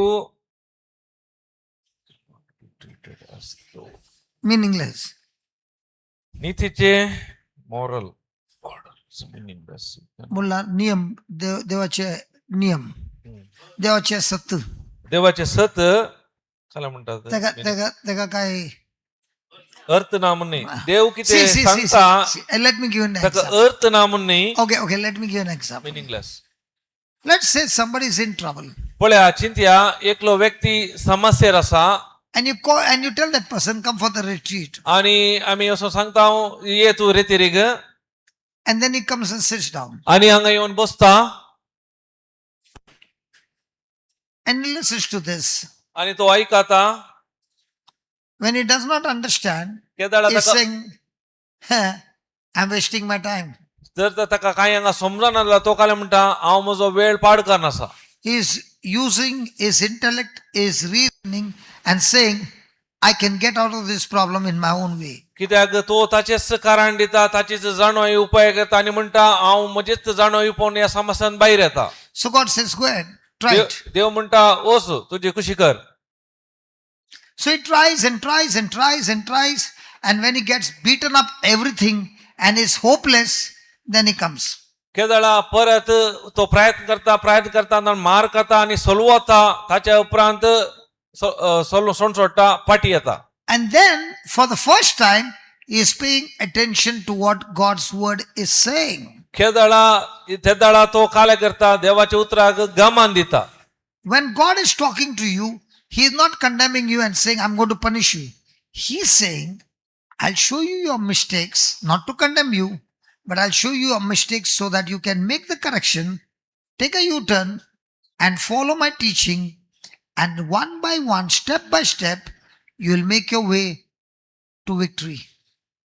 Meaningless. नीतीचे moral order बोलला नियम देवाचे नियम देवाचे सत्य देवाचे सत काय म्हणतात तेका काय अर्थ ना म्हणणे देव किती सांगता let me give you an ताका example. अर्थ ना म्हणणे Okay, let me give you an example. Meaningless. Let's say somebody is in trouble पळया चिंत्या एकलो व्यक्ती समस्येर आसा and you call and you tell that person come for the retreat, आणि आम्ही असो सांगता ये तू रेतीरीग and then he comes and sits down आणि हांगा येवन बसता and he listens to this. आणि तो ऐकाता. When he does not understand, केदाळा he's ताका saying, I'm wasting my time. जर ताका कांय हांगा समजना जाल्यार तो काय म्हणटा हांव म्हजो वेळ पाड करनासा. He is using his intellect, his reasoning, and saying, I can get out of this problem in my own way. कित्याक तो ताचेच कारण दिता ताचीच जाणवी उपाय करता आणि म्हणटा हांव म्हजेच जाणवी पावन ह्या समस्यान भायर येता. So God says, go ahead, try it. देव म्हणटा वच तुजी खुशी कर. So he tries and tries and tries and tries, and when he gets beaten up everything and is hopeless, then he comes. केदाळा परत तो प्रयत्न करता मार खाता आणि सोलवता ताच्या उपरांत सोडून सोडटा फाटी येता. And then for the first time he is paying attention to what God's word is saying. केदाळा तो काय करता देवाच्या उतराक गमान दिता. When God is talking to you, he is not condemning you and saying, I'm going to punish you. He is saying, I'll show you your mistakes, not to condemn you, but I'll show you your mistakes so that you can make the correction, take a U-turn, and follow my teaching. And one by one, step by step, you will make your way to victory.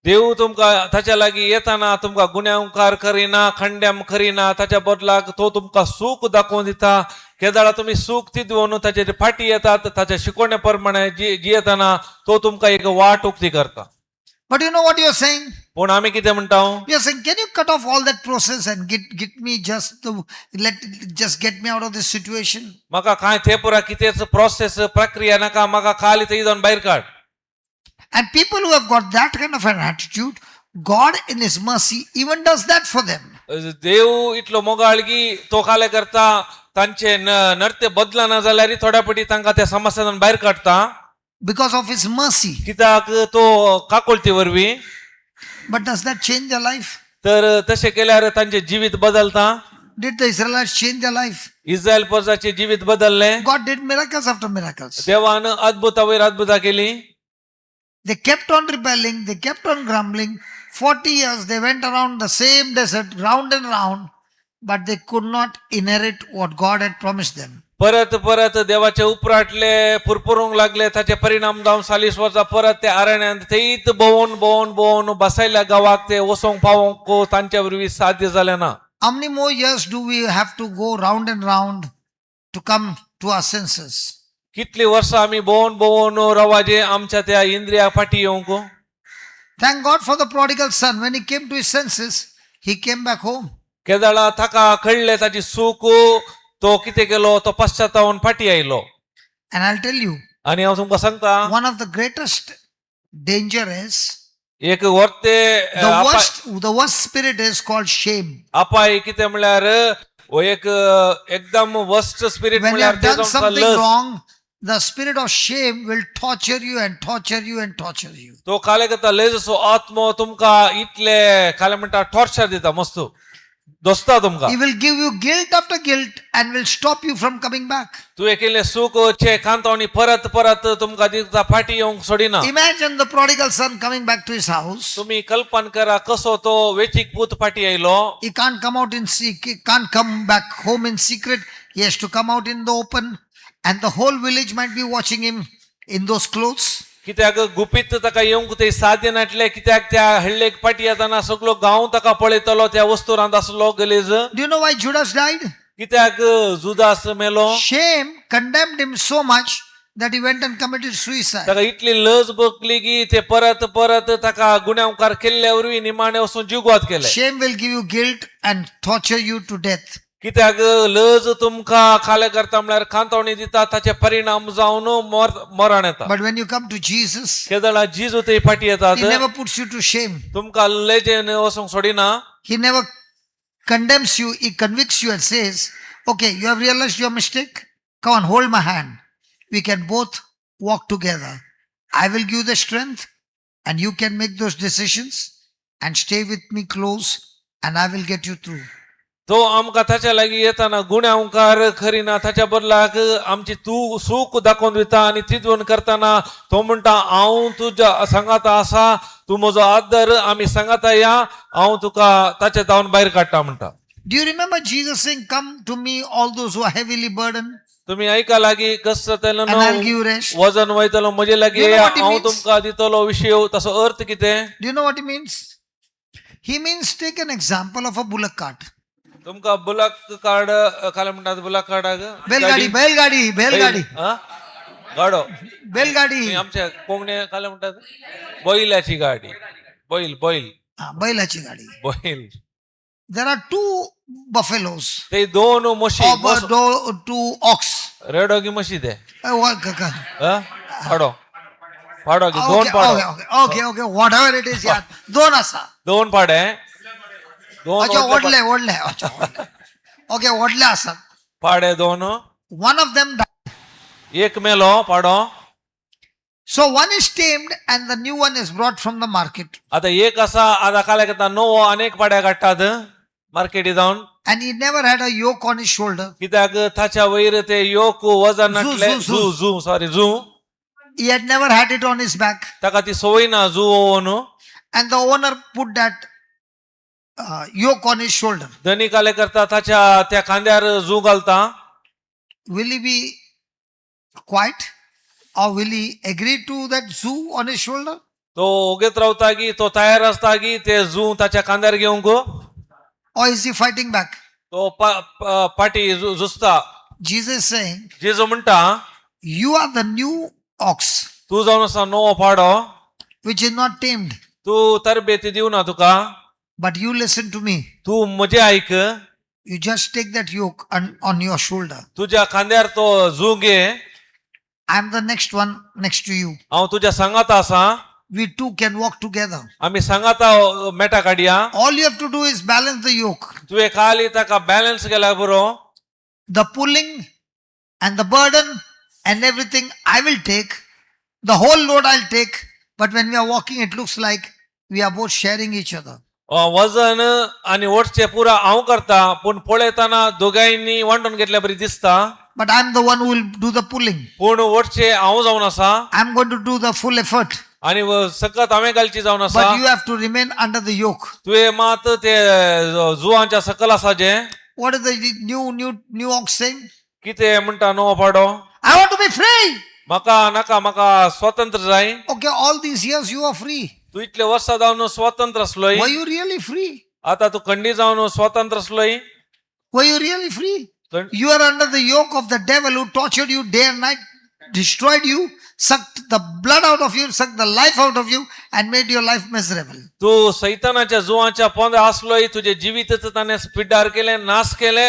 देव तुमका ताच्या लागीं येताना तुमका गुन्यांवकार करिना खंडेम करिना ताच्या बदलाक तो तुमका सूख दाखोवन दिता. केदाळा तुम्ही सूख तिदवून ताचे फाटी येतात ताच्या शिकवण्या प्रमाणे जियेताना तो तुमका एक वाट उक्ती करता. But you know what you're saying? पण आम्ही कितें म्हणटा You're saying, can you cut off all that process and get me just get me out of this situation? म्हाका कांय ते पुरा कितेंच प्रोसेस प्रक्रिया नाका म्हाका खाली थंय जावन भायर काड. And people who have got that kind of an attitude, God in his mercy even does that for them. देव इतलो मोगाळ की तो काले करता तांचे नर्ते बदलना जाल्यार थोड्या पटी तांकां त्या समस्यांतून भायर काडता because of his mercy. कित्याक तो काकोळती वरवीं. But does that change their life? तर तशें केल्यार तांचे जिवीत बदलता. Did the Israelites change their life? Israel प्रजाचे जिवीत बदलले. God did miracles after miracles. देवान अद्भुतावयर अद्भुता केली. They kept on rebelling, they kept on grumbling. 40 years they went around the same desert, round and round, but they could not inherit what God had promised them. परत परत देवाचे उपराटले पुरपुरूंक लागले. ताचे परिणाम जावन 40 वर्सां परत ते अरण्यात थंयच भोंवून भोंवून भोंवून बसयल्या गांवाक ते वचोंक पावोंक तांच्या वरवीं साध्य जालें ना. How many more years do we have to go round and round to come to our senses? कितली वर्सां आमी भोंवून भोंवून रवाजे आमच्या त्या इंद्रिया फाटी येवंक. Thank God for the prodigal son. When he came to his senses, he came back home. केदाळा ताका कळ्ळें ताची चूक. तो कितें केलो तो पश्चातावन फाटी आयलो. And I'll tell you, आनी हांव तुमकां सांगता one of the greatest danger is, एक व्हरते the worst spirit is called shame. अपाय कितें म्हळ्यार हो एक एकदम वर्स्ट स्पिरिट When you म्हळ्यार have ते done जावन something लस. wrong, the spirit of shame will torture you and torture you and torture you. तो काले करता लेजसो आत्मो तुमकां इतले काले म्हणटा टॉर्चर दिता मस्त दोस्ता तुमकां. He will give you guilt after guilt and will stop you from coming back. तुवें केल्ले सूक चे कांतवणी परत परत तुमकां दिता फाटी येवंक सोडिना. Imagine the prodigal son coming back to his house. तुम्ही कल्पना करा कसो तो वेचीक पूत फाटी आयलो. He can't come out in secret, he can't come back home in secret. He has to come out in the open, and the whole village might be watching him in those clothes. कित्याक गुपीत ताका येवंक ते साध्य नाटले. कित्याक त्या हळ्ळेक फाटी येताना सगळो गांव ताका पळयतलो त्या वस्तुरांत आसलो गलीज. Do you know why Judas died? कित्याक जुदास मेलो. Shame condemned him so much that he went and committed suicide. ताका इतली लज बकली की ते परत परत ताका गुन्यांवकार केल्ल्या वरवीं निमाणे वचून जीवघात केले. Shame will give you guilt and torture you to death. कित्याक लज तुमकां खाले करता म्हळ्यार कांतवणी दिता ताचे परिणाम जावन मरण येता. But when you come to Jesus, केदळा जिजू ते फाटी येतात. he never puts you to shame. तुमकां लेजेन वचूंक सोडिना. He never condemns you, he convicts you and says, okay, you have realized your mistake? Come on, hold my hand. We can both walk together. I will give you the strength and you can make those decisions and stay with me close and I will get you through. तो आमकां ताच्या लागीं येताना गुन्यांवकार करिना. ताच्या बदलाक आमची तू सूख दाखोवन दिता आनी चिंतवण करताना तो म्हणटा हांव तुज्या सांगाता आसा, तू म्हजो आदर, आमी सांगाता या, हांव तुका ताचे तावन भायर काडटा म्हणटा. Do you remember Jesus saying, come to me all those who are heavily burdened तुम्ही ऐका लागीं कस जातलो and I'll give you rest? वजन वयतलो म्हजे लागीं You know what he हांव means? तुमकां दितलो विशय. ताचो अर्थ कितें? Do you know what he means? He means take an example of a bullock cart. तुमकां बुलक कार्ड काय म्हणतात बुलक कार्डाक Belgadi, belgadi. गाडो Belgadi. आमच्या कोंकणी काय म्हणतात बैलाची गाडी. बैल बैलाची गाडी. बैल. There are two buffaloes. ते दोन म्हशी Or two ox. रेडो की म्हशी ते पाडो पाडो की दोन पाडो. Okay, whatever it is, yeah. दोन असा. दोन पाडे. अच्छा, ओढले. Okay, ओढले असतात. पाडे दोन. One of them died. एक मेलो पाडो. So one is tamed and the new one is brought from the market. आता एक असा आता काय करता नवो अनेक पाड्या काडटात मार्केटी जावन. And he never had a yoke on his shoulder. कित्याक ताच्या वयर ते योक वजन नाटले. झू He had never had it on his back. ताका ती सवय ना झू oven. And the owner put that yoke on his shoulder. धनी काले करता ताच्या त्या खांद्यार झू घालता. Will he be quiet or will he agree to that zoo on his shoulder? तो ओगेत रावता की तो तयार असता की ते झू ताच्या खांद्यार घेवंक. Or is he fighting back? तो पाटी झुजता. Jesus is saying, जेजू म्हणटा you are the new ox तू जावन असा नवो पाडो. which is not tamed. तू तरबेती दिव ना तुका. But you listen to me. तू म्हजे ऐक. You just take that yoke on your shoulder. तुझ्या खांद्यार तो झू घे. I am the next one next to you. हांव तुज्या सांगात आसा. we two can walk together. आम्ही सांगाता Meta काढया All you have to do is balance the yoke. तुवें खाली ताका बॅलन्स केला बरो The pulling and the burden and everything I will take. The whole load I'll take. But when we are walking, it looks like we are both sharing each other. वजन आणि ओटचे पुरा हांव करता पूण पळयतना दोगांयनी वांटून घेतल्या बरी दिसता But I'm the one who will do the pulling. पूण ओटचे हांव जावन आसा I'm going to do the full effort. आणि सकत हांवें घालची जावन आसा But you have to remain under the yoke. तुवें मात ते जुवांच्या सकल आसा जे What is the new ox saying? कितें म्हणटा नो पाडो I want to be free. म्हाका स्वतंत्र जाय Okay, all these years you are free. तू इतले वर्सां जावन स्वतंत्र असलोय Were you really free? आता तू खंडी जावन स्वतंत्र असलोय Were you really free? You are under the yoke of the devil who tortured you day and night, destroyed you, sucked the blood out of you, sucked the life out of you, and made your life miserable. तू सैतानाच्या जुवांच्या पोंदा असलोय तुझे जिवीतच ताने पिड्डार केले नाश केले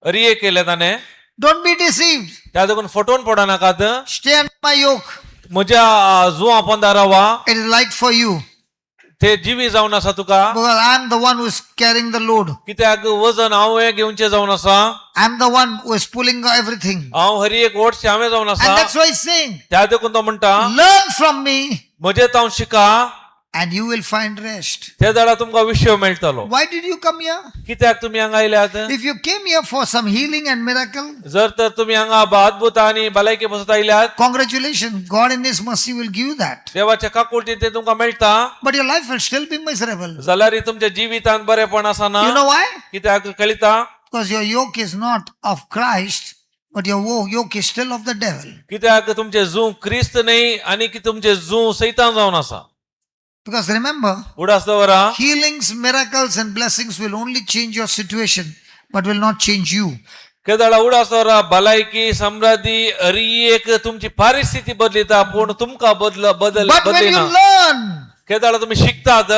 रिये केले ताने Don't be deceived. त्या देखून फटोवन पडा नाकात Stay under my yoke. म्हज्या जुवा पोंदा रावा It is light for you. ते जिवी जावन आसा तुका Because I am the one who is carrying the load. कित्याक वजन हांव घेवनचे जावन आसा I am the one who is pulling everything. हांव हरी एक ओटशे हांवें जावन And आसा that's why he's saying, त्या देखून तो म्हणटा learn from me म्हजे तावन शिका and you will find rest. त्या दाडा तुमकां विश्व मेळटलो Why did you come here? कित्याक तुमी हांगा आयल्यात If you came here for some healing and miracle, जर तर तुमी हांगा अद्भुत आणि भलायकी बसत आयल्यात congratulations. God in His mercy will give you that. देवाच्या काकुळटीन ते तुमकां मेळटा But your life will still be miserable. जाल्यार तुमच्या जिवितांत बरेपण आसना You know why? कित्याक कळिता Because your yoke is not of Christ, but your yoke is still of the devil. कित्याक तुमचे जू क्रिस्त न्ही आणि की तुमचे जू सैतान जावन आसा Because remember, उडास दवरा healings, miracles, and blessings will only change your situation, but will not change you. केदाळा उडास दवरा भलायकी समृद्धी हरी एक तुमची परिस्थिती बदलिता पूण तुमकां But when you बदलिना learn, केदाळा तुम्ही शिकतात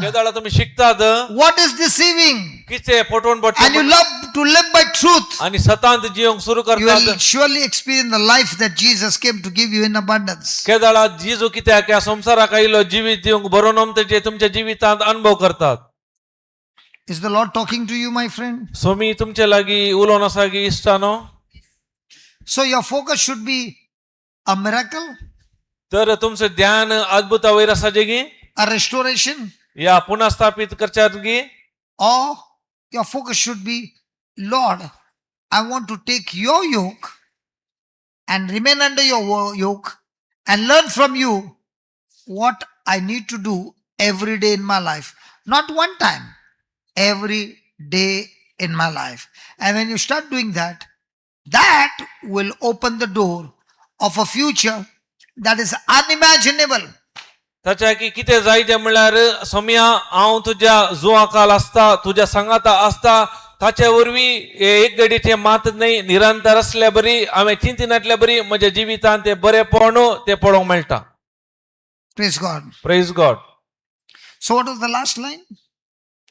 केदाळा तुम्ही शिकतात what is deceiving, किचे फटवून and you पडटा love to live by truth, आणि सतांत जीवंक सुरू you will करतात surely experience the life that Jesus came to give you in abundance. केदाळा जिजू कित्याक ह्या संसाराक आयलो जिवीत दिवंक बरो नमतेचे तुमच्या जिवितांत अनुभव करतात Is the Lord talking to you, my friend? सो मी तुमचे लागीं उलोवन आसा की इश्टानो So your focus should be a miracle, तर तुमचं ध्यान अद्भुता वयर आसा जेगी a restoration, या पुनर्स्थापित करच्यात गी or your focus should be, Lord, I want to take your yoke and remain under your yoke and learn from you what I need to do every day in my life. Not one time, every day in my life. And when you start doing that, that will open the door of a future that is unimaginable. ताच्या की कितें जायचें म्हणल्यार सोम्या हांव तुज्या जुवाकाल आसता तुज्या सांगाता आसता ताचे वरवीं एक घडीचे मात न्ही निरंतर असल्या बरी हांवें चिंतिनातल्या बरी म्हज्या जिवितांत ते बरेपण ते पळोवंक मेळटा Praise God. Praise God So what was the last line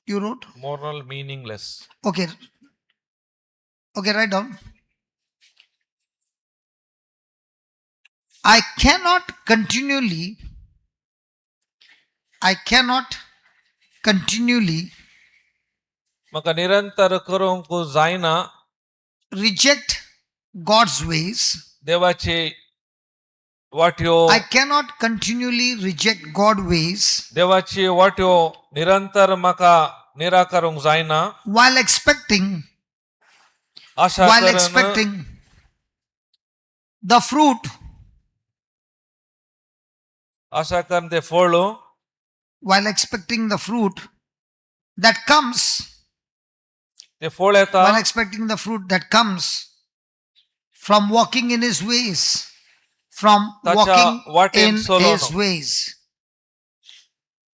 you wrote? Moral meaningless Okay. Okay, write down. I cannot continually म्हाका निरंतर करूंक जायना reject God's ways. देवाचे वाट्यो I cannot continually reject God's ways देवाची वाट्यो निरंतर म्हाका निराकारूंक जायना while expecting आशा करून the fruit, आशा करून ते फळ while expecting the fruit that comes, ते फळ येता while expecting the fruit that comes from walking in His ways, from ताच्या walking वाटेन in चलोन. His ways.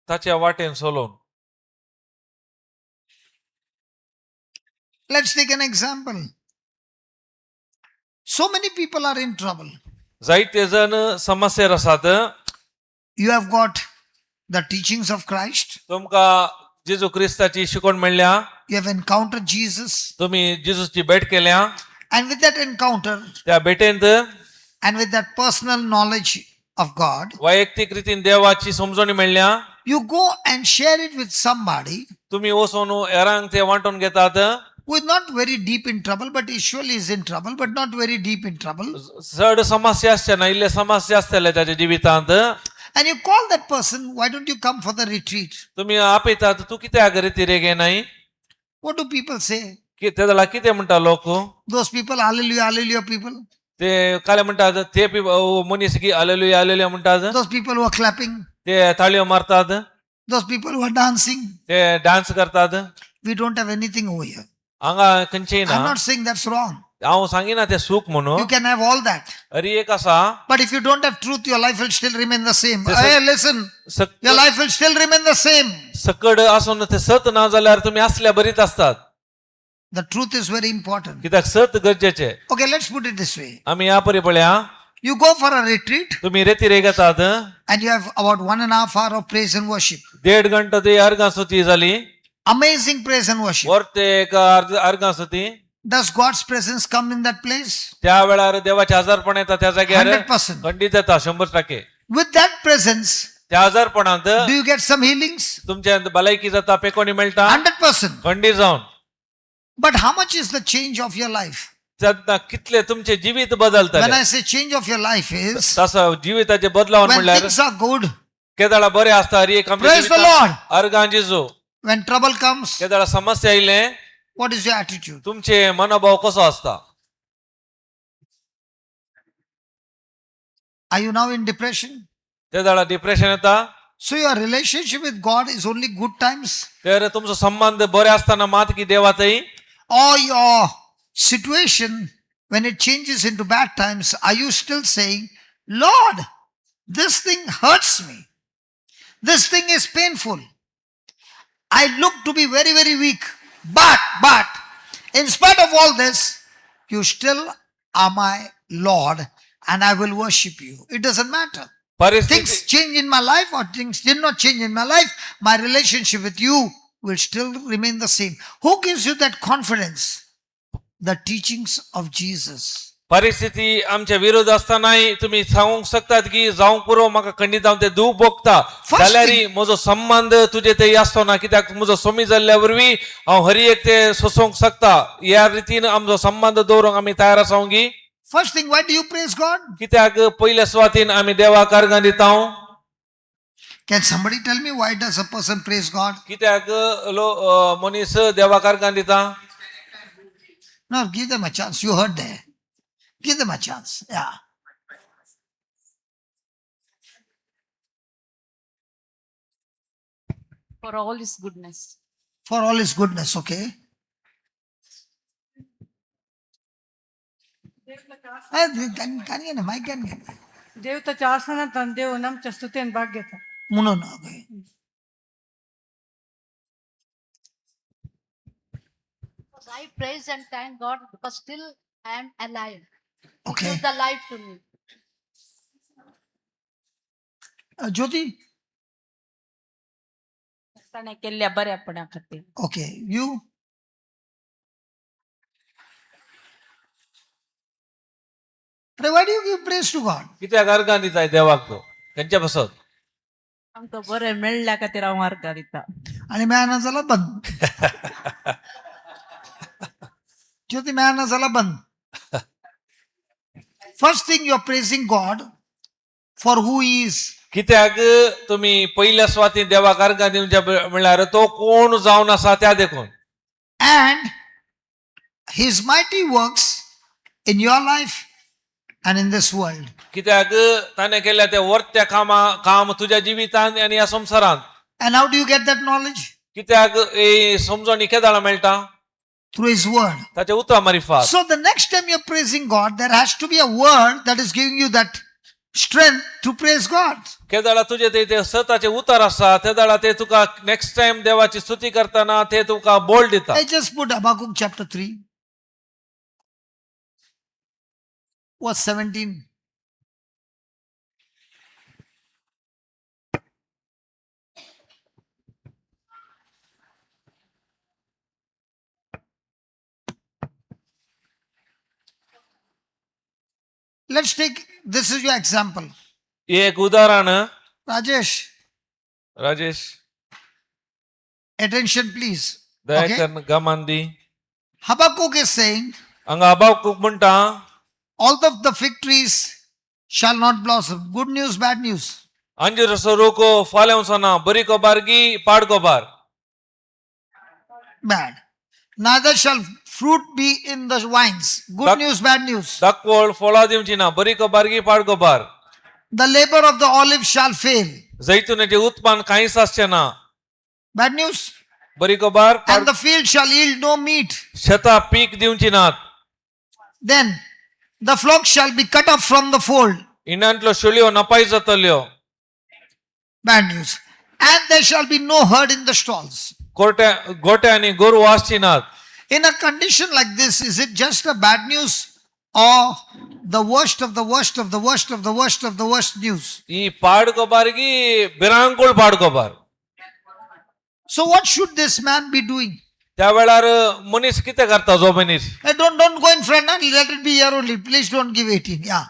ताच्या वाटेन चलोवन Let's take an example. So many people are in trouble. जायते जण समस्येर आसात You have got the teachings of Christ. तुमकां जेजू क्रिस्ताची शिकवण मेळ्ळ्या You have encountered Jesus. तुम्ही जेजूची भेट केल्या And with that encounter त्या भेटेंत and with that personal knowledge of God, वैयक्तिक रीतीन देवाची समजणी मेळ्ळ्या you go and share it with somebody तुम्ही वचून हेरांक ते वांटून घेतात who is not very deep in trouble, but usually is in trouble, but not very deep in trouble. चड समस्या आसचे इल्ले समस्या आसतले ताच्या जिवितांत And you call that person, why don't you come for the retreat? तुम्ही आपयतात तू कित्याक रितीरे घेनाय What do people say? ते जाल्यार कितें म्हणटा लोक Those people, hallelujah, hallelujah people. ते काले म्हणतात ते मनीस की हालेलुया हालेलुया म्हणतात Those people who are clapping. ते ताळयो मारतात Those people who are dancing. ते डान्स करतात We don't have anything over here. हांगा खंयचेय ना I'm not saying that's wrong. हांव सांगिना ते सुख You म्हणून can have all that. अरे एक आसा But if you don't have truth, your life will still remain the same. Yes, sir. Hey, listen. Your life will still remain the same. सकड आसून ते सत ना जाल्यार तुम्ही असल्या बरीत असतात The truth is very important. कित्याक सत गरजेचे Okay, let's put it this way. आम्ही या परी पळया You go for a retreat तुम्ही रेती घेतात and you have about 1.5 hours of praise and worship. 1.5 घंटा ती अर्घा स्तुती झाली Amazing praise and worship. वर ते एक अर्घा स्तुती Does God's presence come in that place? त्या वेळार देवाचे आजारपण येता त्या जाग्यार 100%. खंडित येता 100%. With that presence, त्या आजारपणांत do you get some healings? तुमच्या भलायकी जाता पेकोणी मेळटा 100%. खंडी जावन But how much is the change of your life? तेन्ना कितले तुमचे जिवीत When बदलतले I say change of your life is तसं जिविताचे बदलावन when म्हणल्यार things are good, केदाळा बरे असता हरी एक praise the Lord. अर्घां जिजू When trouble comes, केदाळा समस्या आयले what is your attitude? तुमचे मनोभाव कसो असता Are you now in depression? केदाळा डिप्रेशन येता So your relationship with God is only good times? तर तुमचो संबंध बरे असताना मात की देवातही Or your situation, when it changes into bad times, are you still saying, Lord, this thing hurts me. This thing is painful. I look to be very, very weak. But, in spite of all this, you still are my Lord and I will worship you. It doesn't matter. परिस्थिती Things change in my life or things did not change in my life. My relationship with you will still remain the same. Who gives you that confidence? The teachings of Jesus. परिस्थिती आमच्या विरोध असतानाही तुम्ही सांगूंक शकतात की जावंक पुरो म्हाका खंडीत जावन ते दूख भोगता जाल्यारय म्हजो संबंध तुजे थंय आसतो ना कित्याक म्हजो स्वामी जाल्ल्या वरवीं हांव हरी एक ते सोसूंक शकता ह्या रितीन आमचो संबंध दवरूंक आमी तयार आसांव की First thing, why do you praise God? कित्याक पयल्या सुवातीन आमी देवाक अर्घां दिता Can somebody tell me why does a person praise God? कित्याक मनीस देवाक अर्घां दिता No, give them a chance. You heard there. Give them a chance. Yeah. For all his goodness. For all his goodness, okay? ದೇವತಾಚ ಆಸನ ತಂದೆವು ನಮ್ಮ ಚಸ್ತುತೇನ್ ಭಾಗ್ಯತ I praise and thank God because still I am alive. Okay. He gives the life to me. Jyoti? ಕೆಲ್ಲಿ ಅಬ್ಬರಿ ಅಪ್ಪಣೆ ಆಕತಿ Okay. You? Why do you give praise to God? कित्याक अर्घां दिताय देवाक तो खंयच्या बसत आमकां बरें मेळ्ळ्या खातीर हांव मार्गा दिता आणि मेळना जाल्यार बंद ज्योती मेळना जाल्यार बंद first thing you are praising God for who is कित्याक तुम्ही पहिल्या स्वातीन देवाक अर्घां दिवच्या म्हणल्यार तो कोण जावन आसा त्या देखून and his mighty works in your life and in this world. कित्याक ताणें केल्या ते वर्त्या काम तुज्या जिवितांत आनी ह्या संवसारांत And how do you get that knowledge? कित्याक ही समजणी केदाळा मेळटा Through his word. ताचे उतरां मारिफात So the next time you're praising God, there has to be a word that is giving you that strength to praise God. केदाळा तुजे ते सताचे उतार आसा त्या दाळा ते तुका नेक्स्ट टाइम देवाची स्तुती करतना ते तुका बोल दिता I just put Habakkuk chapter 3. Verse 17. Let's take, this is your example. हे एक उदाहरण Rajesh, Rajesh attention please. Daya Okay. कर गमान दी Habakkuk is saying, हांगा हबाकुक म्हणटा all of the fig trees shall not blossom. Good news, bad news. अंजीर स्वरूको फाले सना बरी को बारगी पाड को बार Bad. Neither shall fruit be in the vines. Good Dak- news, bad news. दक्कोळ फळा दिवची ना बरी को बारगी पाड को बार The labor of the olive shall fail. जैतुनाचे उत्पन्न काहीच असचे ना Bad news. बरी को बार And the field shall yield no meat. शेता पीक दिवची नात Then the flock shall be cut off from the fold. इनांतलो शुलियो नपाई जातल्यो Bad news. And there shall be no herd in the stalls. गोटे आणि गोरू वासची नात In a condition like this, is it just a bad news or the worst of the worst of the worst of the worst of the worst news? ಈ पाड को बारगी बिरांकुळ पाड को बार So what should this man be doing? त्या वेळार मनीस कितें करता जो मनीस Hey, don't go in front and let it be here only. Please don't give 18. Yeah.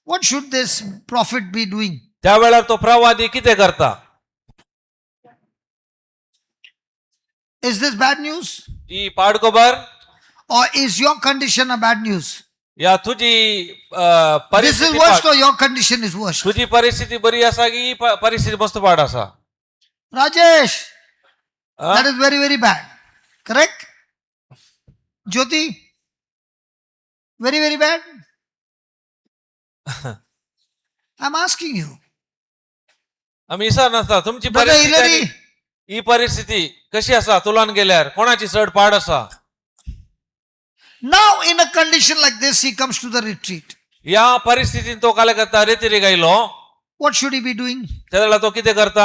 What should this prophet be doing? त्या वेळार तो प्रवादी कितें करता Is this bad news? ही पाड को बार Or is your condition a bad news? या तुझी This is परिस्थिती worst पाड- or your condition is worst? तुझी परिस्थिती बरी असा की ही परिस्थिती मस्त पाड असा Rajesh, हा? that is very, very bad. Correct? Jyoti, very, very bad. I'm asking you. आम्ही इसा नसता तुमची Brother परिस्थिती Hillary, आणि ही परिस्थिती कशी असा तुलान गेल्यार कोणाची चड पाड असा now in a condition like this, he comes to the retreat. या परिस्थितीन तो काय करता रेती गायलो What should he be doing? त्याला तो किती करता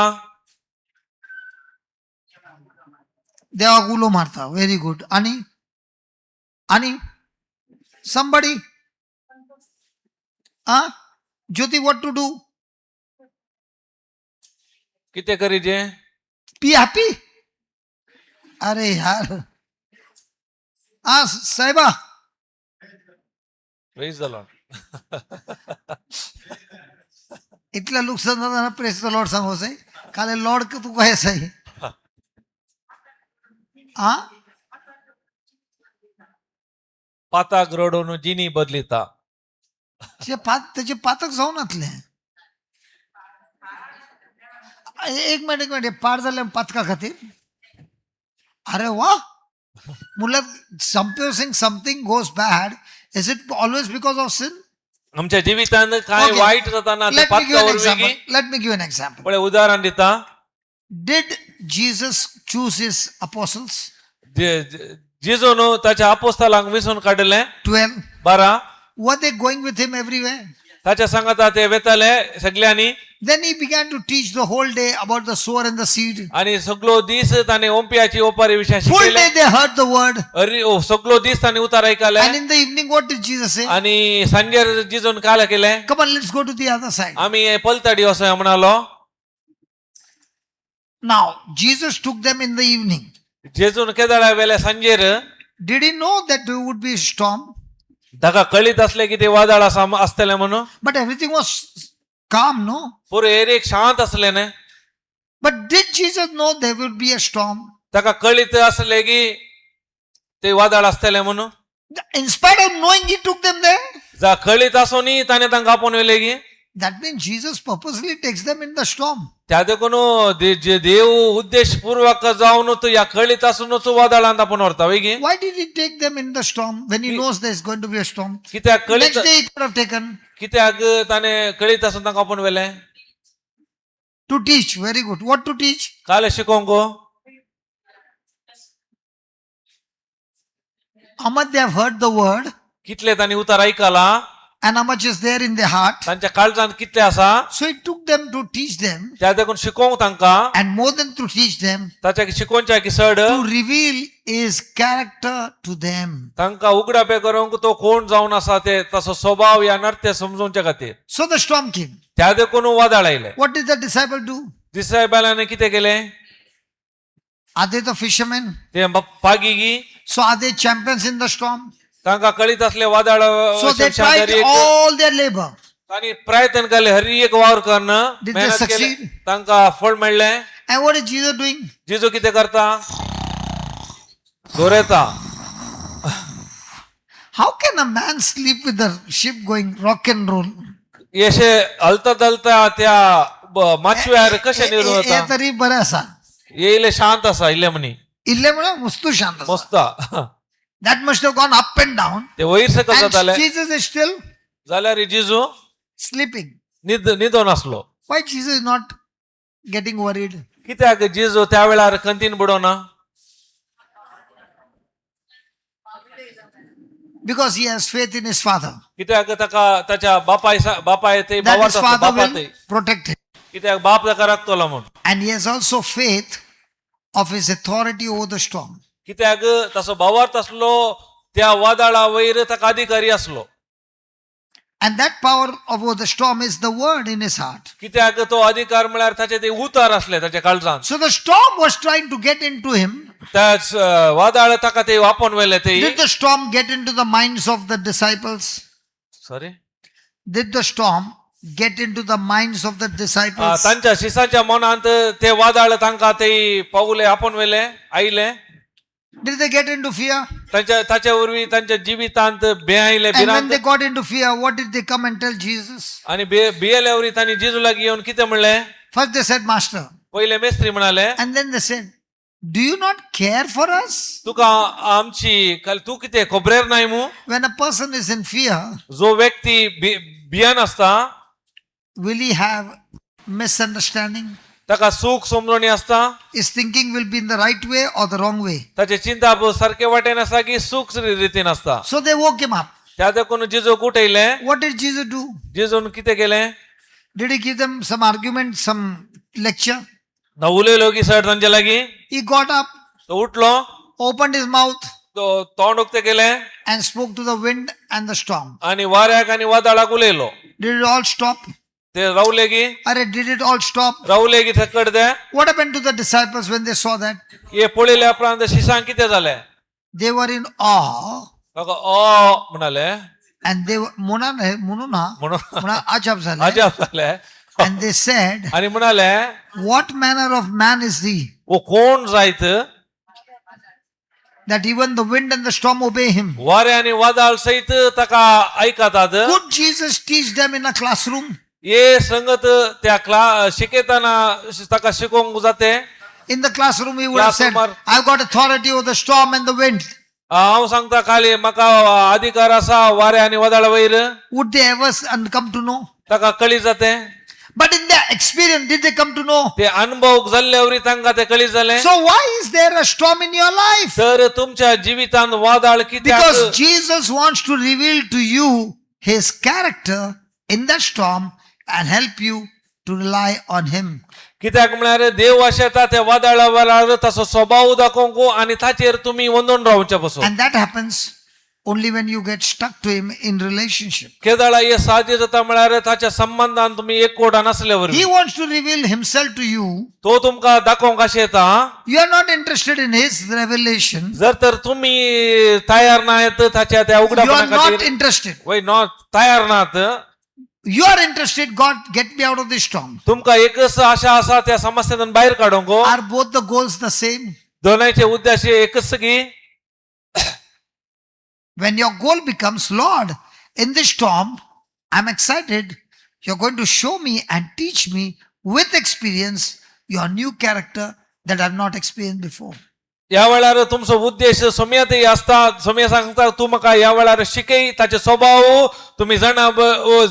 देवा गुलो मारता. Very good. Ani, somebody? Jyoti, what to do? किती करीजे Be happy? अरे यार. साहेबा. प्रेज द लॉर्ड इतल्या लोक सांगताना प्रेस द लॉर्ड सांगो साई काले लॉर्ड का तू काय साई पाताक रडून जिनी बदलिता त्याचे पातक जाऊन आतले एक मिनिट पार झाले पातका खातीर अरे वा मुला something goes bad is it always because of sin आमच्या जिवितान काय Okay. वाईट जाताना ते लेट मी गिव्ह एन पातकावर एक्झाम्पल वेगळी let me give an example पळे उदाहरण दिता did Jesus choose his apostles जिजून त्याच्या अपोस्तलांक विसून काढले 12 12 were they going with him everywhere? त्याच्या सांगता ते वेताले सगळ्यांनी Then he began to teach the whole day about the sower and the seed. आणि सगळो दीस ताने ओंपियाची ओपारी विषय Full शिकले day they heard the word. अरे ओ सगळो दीस ताने उतार ऐकले And in the evening, what did Jesus say? आणि सांजेर जिजून काय केले Come on, let's go to the other side. आम्ही पलतडी असं म्हणालो Now, Jesus took them in the evening. जेजून केदळा वेले सांजेर Did he know that there would be a storm? ताका कळीत असले की ते वादळ असतले म्हणून But everything was calm, no? पुरे एरिक शांत असले ने But did Jesus know there would be a storm? ताका कळीत असले की ते वादळ असतले म्हणून In spite of knowing, he took them there. जा कळीत असोनी ताने तांका आपण वेले की That means Jesus purposely takes them in the storm. त्या देखून जे देव उद्देश पूर्वक जाऊन तो या कळीत असूनच वादळांत आपण व्हरता वय की Why did he take them in the storm when he knows there's going to be a storm? कित्याक Next कळीत day he could have taken कित्याक ताने कळीत असून तांका आपण वेले to teach. Very good. What to teach? काल शिकोंक How much they have heard the word कितले तांनी उतार ऐकला and how much is there in their heart. तांच्या काळजांत कितले आसा So he took them to teach them, त्या देखून शिकोंक तांका and more than to teach them, ताच्या शिकोवच्या की सड to reveal his character to them. तांका उगडापे करूंक तो कोण जावन आसा ते तसो स्वभाव या नर्त्य समजूंच्या खातीर So the storm came. त्या देखून वादळ आयले What did the disciple do? दिसायबालाने कितें केले Are they the fishermen? ते पागी गी So are they champions in the storm? तांका कळीत असले वादळ So they tried all their labor. तांणी प्रयत्न केले हर एक वावर करणं Did they मेहनत केले succeed? तांकां फळ मेळ्ळें. And what is Jesus doing? जेजू कितें करता? गौरयता. How can a man sleep with the ship going rock and roll? येशे हलता दलता त्या माचव्यार कशें निर्णय हे होता? तरी बरें आसा. येयले शांत आसा इल्ले म्हणी इल्ले म्हणून वस्तू शांत आसा. मस्त. That must have gone up and down. ते वयर सकल जाताले And Jesus is still जाल्यार जेजू sleeping. न्हिदोन आसलो. Why Jesus is not getting worried? कित्याक जेजू त्या वेळार कंतीन बुडोना? Because he has faith in his father. कित्याक ताका ताच्या बापाय ते That बाबार his father बापात will protect him. कित्याक बाप ताका राखतलो म्हूण. And he has also faith of his authority over the storm. कित्याक ताचो भावार्थ आसलो त्या वादळा वयर ताका अधिकारी आसलो. And that power over the storm is the word in his heart. कित्याक तो अधिकार म्हळ्यार ताचे ते उतार असले ताच्या काळजांत. So the storm was trying to get into him. त्याच वादळ ताका ते वापोवन व्हेले ते. Did the storm get into the minds of the disciples? Sorry. Did the storm get into the minds of the disciples? तांच्या शिसाच्या मनांत ते वादळ तांकां ते पावले आपोवन व्हेले आयले. Did they get into fear? ताच्या वरवीं तांच्या जिवितांत भियायले And when भिरांत. they got into fear, what did they come and tell Jesus? आनी भियेल्या वरवीं तांणी जेजू लागीं येवन कितें म्हणलें? First they said, Master. पहिले मेस्त्री म्हणाले, And then they said, do you not care for us? तुका आमची तू कितें खबरेर नाय मू? When a person is in fear, जो व्यक्ती भियान आसता will he have misunderstanding? ताका सूख समजणी आसता. His thinking will be in the right way or the wrong way. ताचे चिंता सारके वाटेन आसता की सूख रितीन आसता. So they woke him up. त्या देखून जेजूक उठयले. What did Jesus do? जेजून कितें केलें? Did he give them some argument, some lecture? ना उलयलो की सर तांचे लागीं. He got up, तो उठलो, opened his mouth, तो तोंड उक्तें केलें and spoke to the wind and the storm. आनी वाऱ्याक आनी वादळाक उलयलो. Did it all stop? ते रावले की Did it all stop? रावले की थकड दे. What happened to the disciples when they saw that? हे पळयल्या उपरांत शिसांक कितें जालें? They were in awe. ताका म्हणाले And they were म्हणून ajab zale. अजाप जाले. And they said, आनी म्हणाले what manner of man is he वो कोण जायत that even the wind and the storm obey him? वारे आनी वादळ सहित ताका ऐकतात. Could Jesus teach them in a classroom? हे संगत त्या शिकयताना ताका शिकोवंक जाते. In the classroom, he would have said, Classroom I've got authority over the storm and the wind. हांव सांगता खाली म्हाका अधिकार आसा वारे आनी वादळा वयर. Would they ever come to know? ताका कळी जाते. But in their experience, did they come to know? ते अनुभव जाल्ले वरी तांकां ते कळी जालें. So why is there a storm in your life? तर तुमच्या जिवितांत वादळ कित्याक? Because Jesus wants to reveal to you his character in that storm and help you to rely on him. कित्याक म्हळ्यार देव अशें येता त्या वादळा वेळार ताचो स्वभाव दाखोवंक आनी ताचेर तुमी वंदून रावचे पसून. And that happens only when you get stuck to him in relationship. केदळा हे साध्य जाता म्हळ्यार ताच्या संबंधान तुमी एकवटान आसले वरवीं. He wants to reveal himself to you. तो तुमकां दाखोवंक अशें येता. You are not interested in his revelation. जर तर तुमी तयार नायत ताच्या त्या You are उगडापणा not खातीर interested. वय नॉट तयार नात. You are interested, God, get me out of this storm. तुमकां एकच आशा आसा त्या समस्येतून भायर काडूंक. Are both the goals the same? दोनांचे उद्देश एकच की When your goal becomes, Lord, in this storm, I'm excited. You're going to show me and teach me with experience your new character that I've not experienced before. या वेळार तुमचो उद्देश सोम्यातही असता. सोम्या सांगता तू म्हाका ह्या वेळार शिकय ताचे स्वभाव तुम्ही जाणा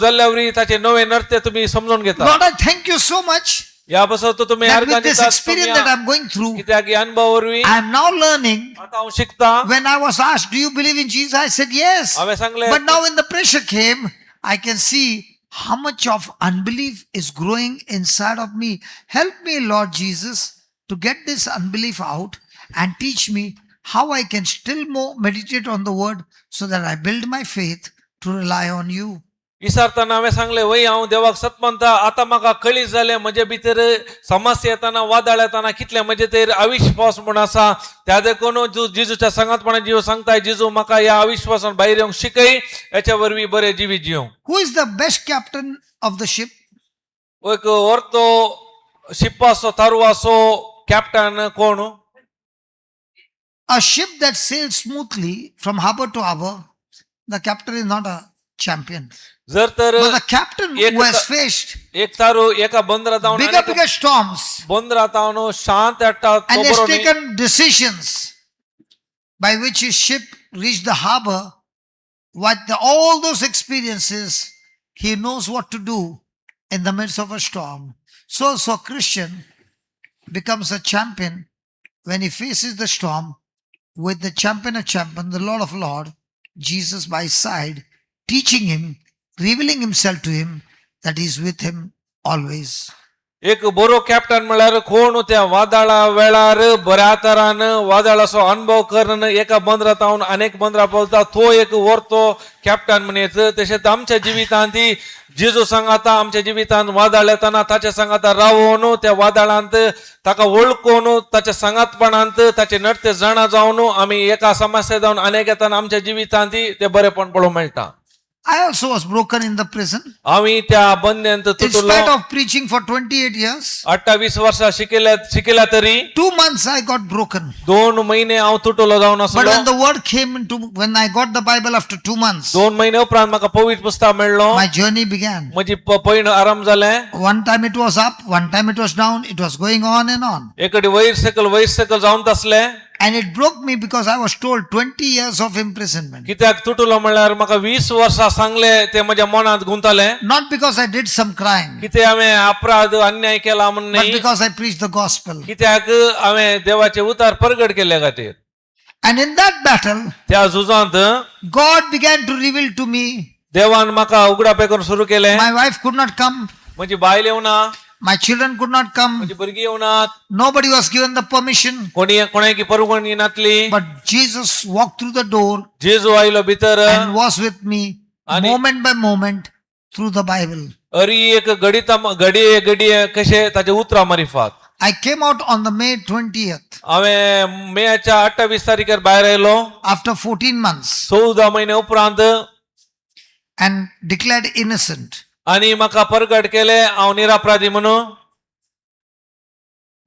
जाल्ल्यावरी ताचे नवे नृत्य तुम्ही समजून घेता. Lord, I thank you so much या बसत तुम्ही that with this experience that I'm going through, कित्याक ह्या अनुभवावरवी I'm now learning. आता हांव शिकता. When I was asked, do you believe in Jesus? I said yes. हांवें सांगले But now when the pressure came, I can see how much of unbelief is growing inside of me. Help me, Lord Jesus, to get this unbelief out and teach me how I can still more meditate on the word so that I build my faith to rely on you. इसरताना हांवें सांगलें वय हांव देवाक सत म्हणटा आतां म्हाका कळीत जालें म्हजे भितर समस्या येताना वादळ येताना कितलें म्हजे तर अविश्वास म्हूण आसा त्या देखून जेजूच्या संगतपणान जीव सांगताय जेजू म्हाका ह्या अविश्वासान भायर येवंक शिकय हेच्या वरवीं बरें जिवीत जिवंक. Who is the best captain of the ship? एक व्हरतो शिप्पाचो तारुवाचो कॅप्टन कोण? A ship that sails smoothly from harbor to harbor, the captain is not a champion. जर तर But the captain एक who has faced एक तारू एका बंदरात जावन bigger storms बंदरात जावन शांत येता तो and has बरो न्ही. taken decisions by which his ship reached the harbor, all those experiences, he knows what to do in the midst of a storm. So Christian becomes a champion when he faces the storm with the champion of champions, the Lord of Lords, Jesus by his side, teaching him, revealing himself to him that he is with him always. एक बरो captain म्हळ्यार कोण त्या वादळा वेळार बऱ्या तरान वादळाचो अनुभव करून एका बंदरात जावन अनेक बंदरा पळता तो एक व्हरतो कॅप्टन म्हणयत. तशेंच आमच्या जिवितांत जेजू सांगाता आमच्या जिवितांत वादळ येताना ताच्या सांगाता रावून त्या वादळांत ताका वळखून ताच्या सांगातपणांत ताचे नडते जाणा जावन आमी एका समस्या जावन अनेक येताना आमच्या जिवितांत ते बरेपण पळोवंक मेळटा. I also was broken in the prison. आम्ही त्या बंद्यांत In तुटलो. spite of preaching for 28 years, 28 वर्षा शिकला तरी 2 months I got broken. 2 महिने हांव तुटलो जावन But आसलो. when the word came when I got the Bible after 2 months, 2 महिने उपरांत म्हाका पवित्र पुस्तक मेळ्ळो. my journey began. म्हजी पैण आराम जालें. One time it was up, one time it was down, it was going on and on. एकडी वयर सकल जावन तसलें. And it broke me because I was told 20 years of imprisonment. कित्याक तुटलो म्हणल्यार म्हाका 20 वर्सां सांगले ते म्हज्या मनांत गुंतले. Not because I did some crime, कितें हांवें अपराध अन्याय केला म्हण but न्ही, because I preached the gospel. कित्याक हांवें देवाचे उतार प्रगट केले खातीर. And in that battle, त्या झुजांत God began to reveal to me. देवान म्हाका उगडापे करून सुरू केलें. My wife could not come, म्हजी बायल येवना, my children could not come, म्हजी भुरगीं येवनात, nobody was given the permission. कोणाकी परवानगी नासली. But Jesus walked through the door जेजू आयलो भितर and was with me moment by moment through the Bible. अरी एक घडये कशे ताचे उतरां मारिफात. I came out on the May 20th हांवें मेच्या 28 तारीखेर भायर आयलो after 14 months 14 महिने उपरांत and declared innocent. आणि म्हाका प्रगट केले हांव निरपराधी म्हणून.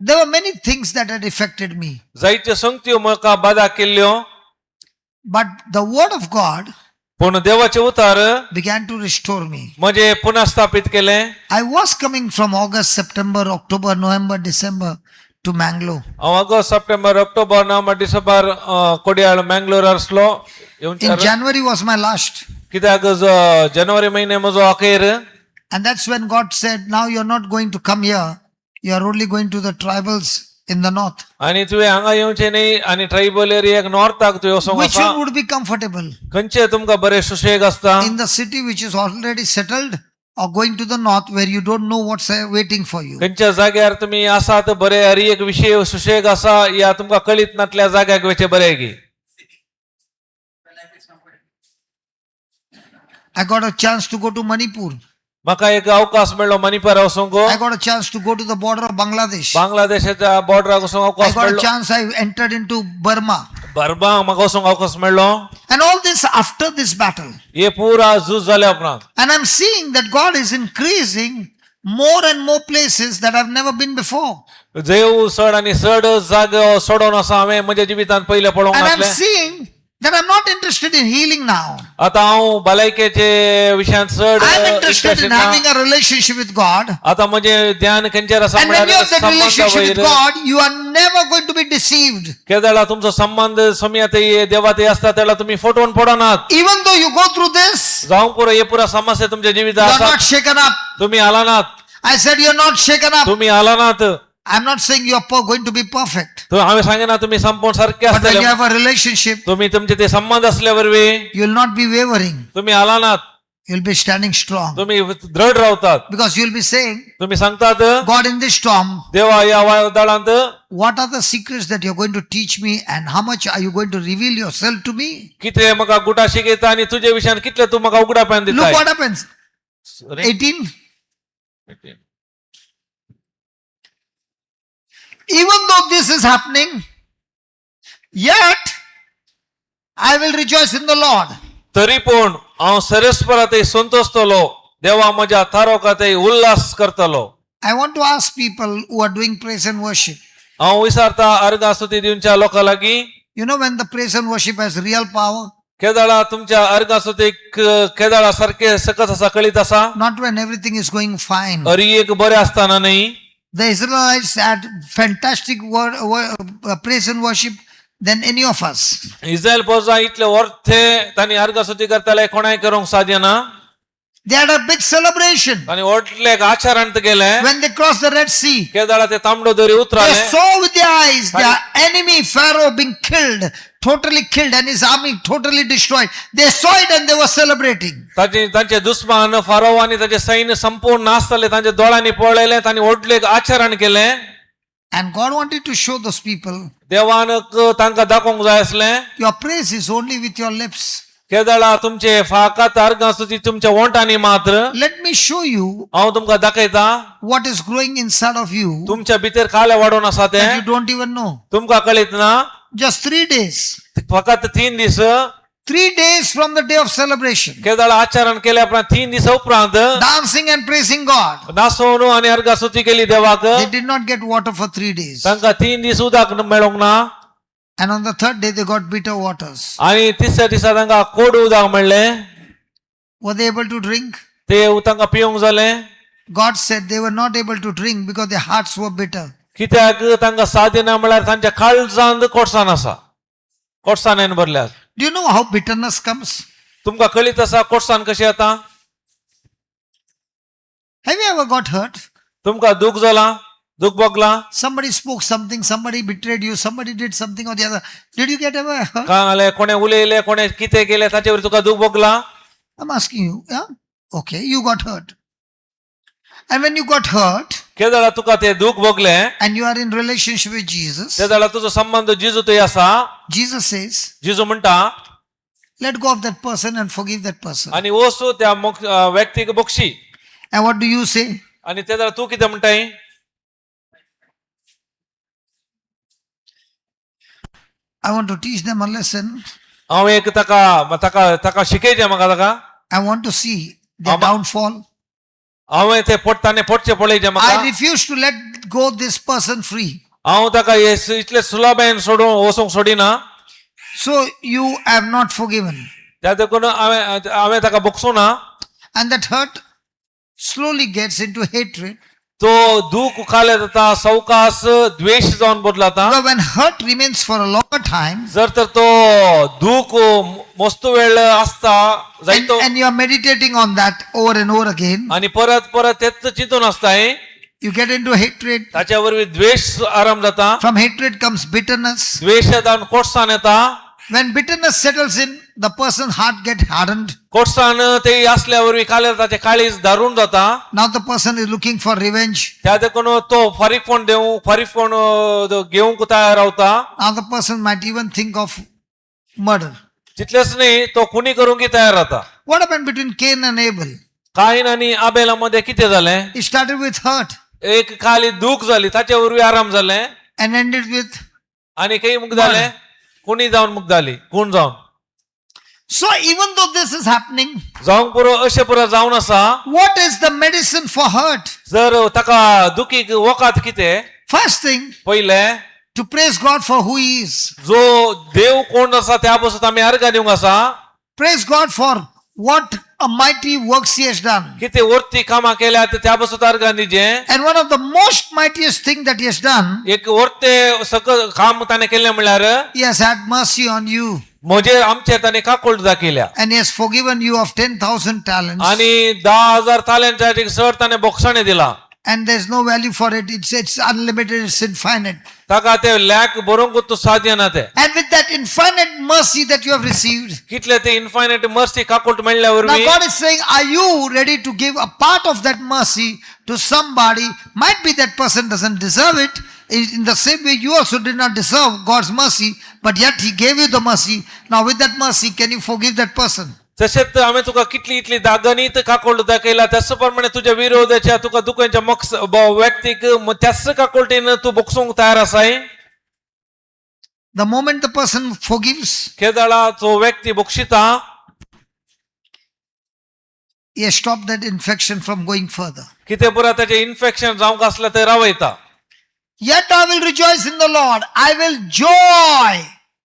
There were many things that had affected me, जायत्यो संगत्यो म्हाका बाधा केल्ल्यो, but the word of God पूण देवाचे उतार began to restore me. म्हजे पुनर्स्थापित केले. I was coming from August, September, October, November, December to Mangalore. हांव August September October November December Kodial Mangalore आसलो. In January was my last. कित्याक जानेवारी महिने म्हजो अखेर. And that's when God said, now you're not going to come here. You're only going to the tribals in the north. आणि तुवें हांगा येवचें न्ही आनी ट्रायबल एरियाक नॉर्थाक तुवें वचोंक Which आसा. one would be comfortable? खंयचे तुमकां बरें सुशेग आसता? In the city which is already settled, or going to the north where you don't know what's waiting for you? खंयच्या जाग्यार तुमी आसात बरे हरी एक विशय सुशेग आसा या तुमकां कळीत नातल्या जाग्याक वचचें बरें की? I got a chance to go to Manipur. म्हाका एक अवकाश मेळ्ळो मणिपूर वचोंक. I got a chance to go to the border of Bangladesh. बांगलादेशाच्या बॉर्डराक वचोंक I अवकाश got a मेळ्ळो. chance, I entered into Burma. Burma म्हाका वचोंक अवकाश मेळ्ळो. And all this after this battle. हे पुरा झूज जाल्या उपरांत. And I'm seeing that God is increasing more and more places that I've never been before. देव चड आनी चड जागो सोडून आसा हांवें म्हज्या जिवितांत पयले पळोवंक And I'm नासलें. seeing that I'm not interested in healing now. आतां हांव भलायकेचे विशयांत चड I'm interested in ना. having a relationship with God. आतां म्हजें ध्यान खंयचेर आसा And when you म्हळ्यार have that relationship with संबंदा वयर. God, you are never going to be deceived. केदाळा तुमचो संबंध सोम्यात देवात आसता तेन्ना तुमी फटवून पडनात. Even though you go through this, जावं पुरो हे पुरा समस्या तुमच्या you जिवितांत are आसा. not shaken up. तुम्ही आलानात. I said you're not shaken up. तुम्ही आलानात. I'm not saying you're going to be perfect. हांवें सांगना तुम्ही संपूर्ण सारखे But when आसतले. you have a relationship, तुम्ही तुमचे ते संबंध असल्या वरवीं you'll not be wavering. तुम्ही आलानात. You'll be standing strong. तुम्ही दृढ रावतात. Because you'll be saying, तुम्ही सांगतात God, in this storm, देवा या वादळांत what are the secrets that you're going to teach me and how much are you going to reveal yourself to me? कितें म्हाका गुटा शिकयता आनी तुजे विशयान कितले तूं म्हाका उगडाप्यान Look दिता. what happens. Sorry? 18. Even though this is happening, yet I will rejoice in the Lord. तरी पण हांव सरस्परातय संतोषतलो, देवा म्हज्या थारोकातय उल्हास करतलो. I want to ask people who are doing praise and worship. हांव विचारता अर्गा स्तुती दिवच्या लोकां लागीं, You know when the praise and worship has real power? केदाळा तुमच्या अर्गा स्तुतीक केदाळा सारखे सकत आसा, कळीत आसा, Not when everything is going fine. हरी एक बरें आसतना न्ही. The Israelites had fantastic praise and worship than any of us. Israel पोजा इतले वर्थे तांणी अर्गा स्तुती करताले, कोणाय करूंक साध्य ना. They had a big celebration. तांणी व्हडले एक आचरण केले. When they crossed the Red Sea, केदाळा ते तांबडो दोरी they उतराले. saw with their eyes their enemy Pharaoh being killed, totally killed, and his army totally destroyed. They saw it and they were celebrating. तांचे दुश्मन फारो आनी तांचे सैन्य संपूर्ण नासताले, तांच्या दोळ्यांनी पळयले, तांणी व्हडले एक आचरण केले. And God wanted to show those people, देवान तांकां दाखोवंक जाय आसलें, your praise is only with your lips. केदाळा तुमचे फाकात अर्गां स्तुती तुमच्या वोंटांनी मात्र. Let me show you हांव तुमकां दाखयता what is growing inside of you तुमच्या भितर काले वाडून आसा ते, that you don't even know. तुमकां कळीत ना. Just 3 days. फकत 3 दीस 3 days from the day of celebration. केदाळा आचरण केले उपरांत 3 दीस उपरांत Dancing and praising God. नाचोवन आनी अर्गां स्तुती केली देवाक. They did not get water for 3 days. तांकां 3 दीस उदक मेळोंक ना. And on the 3rd day, they got bitter waters. आनी तिसऱ्या दिसा तांकां कोड उदक मेळ्ळें. Were they able to drink? ते तांकां पिवंक जालें. God said they were not able to drink because their hearts were bitter. कित्याक तांकां साध्य ना म्हळ्यार तांच्या काळजांत कोडसाण आसा, कोडसाणेन भरल्यात. Do you know how bitterness comes? तुमकां कळीत आसा कोडसाण कशी येता? Have you ever got hurt? तुमकां दूख जाला, दूख भोगला, Somebody spoke something, somebody betrayed you, somebody did something or the other. Did you get ever hurt? Kangle कोणे उलयले, कोणे कितें केलें ताचे वयर तुका दूख भोगला. I'm asking you. Yeah? Okay, you got hurt. And when you got hurt केदाळा तुका ते दूख भोगलें, and you are in relationship with Jesus, केदाळा तुजो संबंध जिजू थंय आसा. Jesus says, जिजू म्हणटा let go of that person and forgive that person. आनी वचू त्या व्यक्तीक Bakshi. And what do you say? आनी तेदाळा तूं कितें म्हणटाय? I want to teach them a lesson. हांव एक ताका शिकयचें म्हाका ताका. I want to see their downfall. हांवें ते ताणें पडचें पळयचें I म्हाका. refuse to let go this person free. हांव ताका इतले सुलभेन सोडून वचूंक सोडिना. So you have not forgiven. त्या देखून हांवें ताका बक्षूं ना. And that hurt slowly gets into hatred. तो दूख खाले जाता, सवकास द्वेष जावन बदलाता. Because when hurt remains for a longer time, जर तर तो दूख मस्त वेळ आसता जायतो and you are meditating on that over and over again, आणि परत परत तेच चिंतून आसताय, you get into hatred. ताच्या वरवीं द्वेष आरंभ जाता. From hatred comes bitterness. द्वेष जावन कोटसाण येता. When bitterness settles in, the person's heart gets hardened. कोटसाण ते आसल्या वरवीं काले ताचे काळीज दारूण जाता. Now the person is looking for revenge. त्या देखून तो फारीकपण घेवंक तयार रावता. Now the person might even think of murder. तितलेंच न्ही, तो खुनी करूंक तयार जाता. What happened between Cain and Abel? काईन आनी आबेला मध्ये कितें जालें? It started with hurt एक खाली दूख जाली, ताचे वरवीं आराम जालें. and ended with. आणि काही मुक्त जालें, खुनी जावन मुक्त जाली, खून जावन. So even though this is happening, जावंक पुरो अशें पुरो जावन आसा. what is the medicine for hurt? जर ताका दुखीक वकात कितें? First thing, पयलें to praise God for who He is. जो देव कोण आसा त्या पासून आमी अर्घ दिवंक आसा. Praise God for what a mighty works He has done. कितें वर्ती कामां केल्यात त्या पासून अर्घ दिजें. And one of the most mightiest thing that He has done, एक वर्ते सकल काम ताणें केलें म्हळ्यार He has had mercy on you. म्हजे आमचेर ताणें काकोळ दाखयल्या. And He has forgiven you of 10,000 talents. आनी 10,000 ताल्यांच्या सर ताणें बोक्षाणें दिला. And there's no value for it. It's unlimited, it's infinite. ताका ते लॅक बरोवंकूच साध्य ना ते. And with that infinite mercy that you have received, कितले ते इन्फायनाइट मर्सी काकोट मेळ्ळ्या now वरवीं God is saying, are you ready to give a part of that mercy to somebody? Might be that person doesn't deserve it. In the same way, you also did not deserve God's mercy, but yet He gave you the mercy. Now with that mercy, can you forgive that person? तशेंच हांवें तुका कितली इतली गणित काकोल्ट दाखयला त्याच प्रमाणे तुज्या विरोधाच्या तुका दुखांच्या व्यक्तीक त्याच काकोल्टीन तू बोगसूंक तयार आसाय. The moment the person forgives, केदळा तो व्यक्ती बोगशिता he has stopped that infection from going further. कितें पुरा ताचें इन्फेक्शन जावंक आसलें थंय रावयता. Yet I will rejoice in the Lord. I will joy.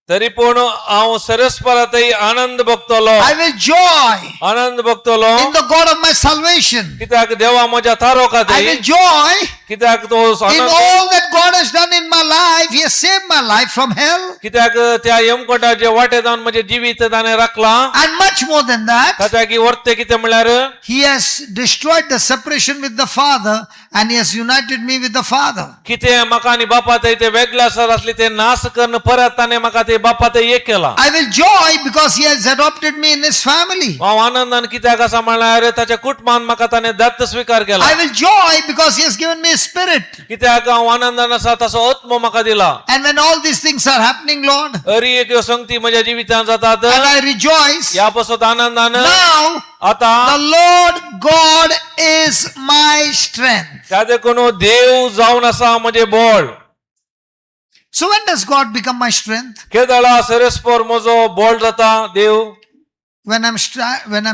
तरी पूण हांव सरस्परातय आनंद भोगतलो. I will joy Anand भोगतलो in the God of my salvation. कित्याक देवा म्हज्या तारो I खातीर will joy कित्याक तो in all that God has done in my life. He has saved my life from hell. कित्याक त्या यमकोटाचे वाटे जावन म्हजें जिवीत ताणें राखलां. And much more than that, ताच्या वर्ते कितें म्हळ्यार He has destroyed the separation with the Father and He has united me with the Father. कितें म्हाका आनी बापा थंय ते वेगळे आसत आसली ते नाश करून परत ताणें म्हाका ते बापा थंय एक केला. I will joy because He has adopted me in His family. हांव आनंदान कित्याक आसा म्हळ्यार ताच्या कुटुंबान म्हाका ताणें दत्त स्वीकार केला. I will joy because He has given me a spirit. कित्याक हांव आनंदान आसा तसो आत्मो म्हाका दिला. And when all these things are happening, Lord, हरी एक संगती म्हज्या जिवितांत जातात and I rejoice, ह्या पासून आनंदान now आता the Lord God is my strength. त्या देखून देव जावन आसा म्हजें बळ. So when does God become my strength? केदळा सरस्पर म्हजो बळ जाता देव. When I'm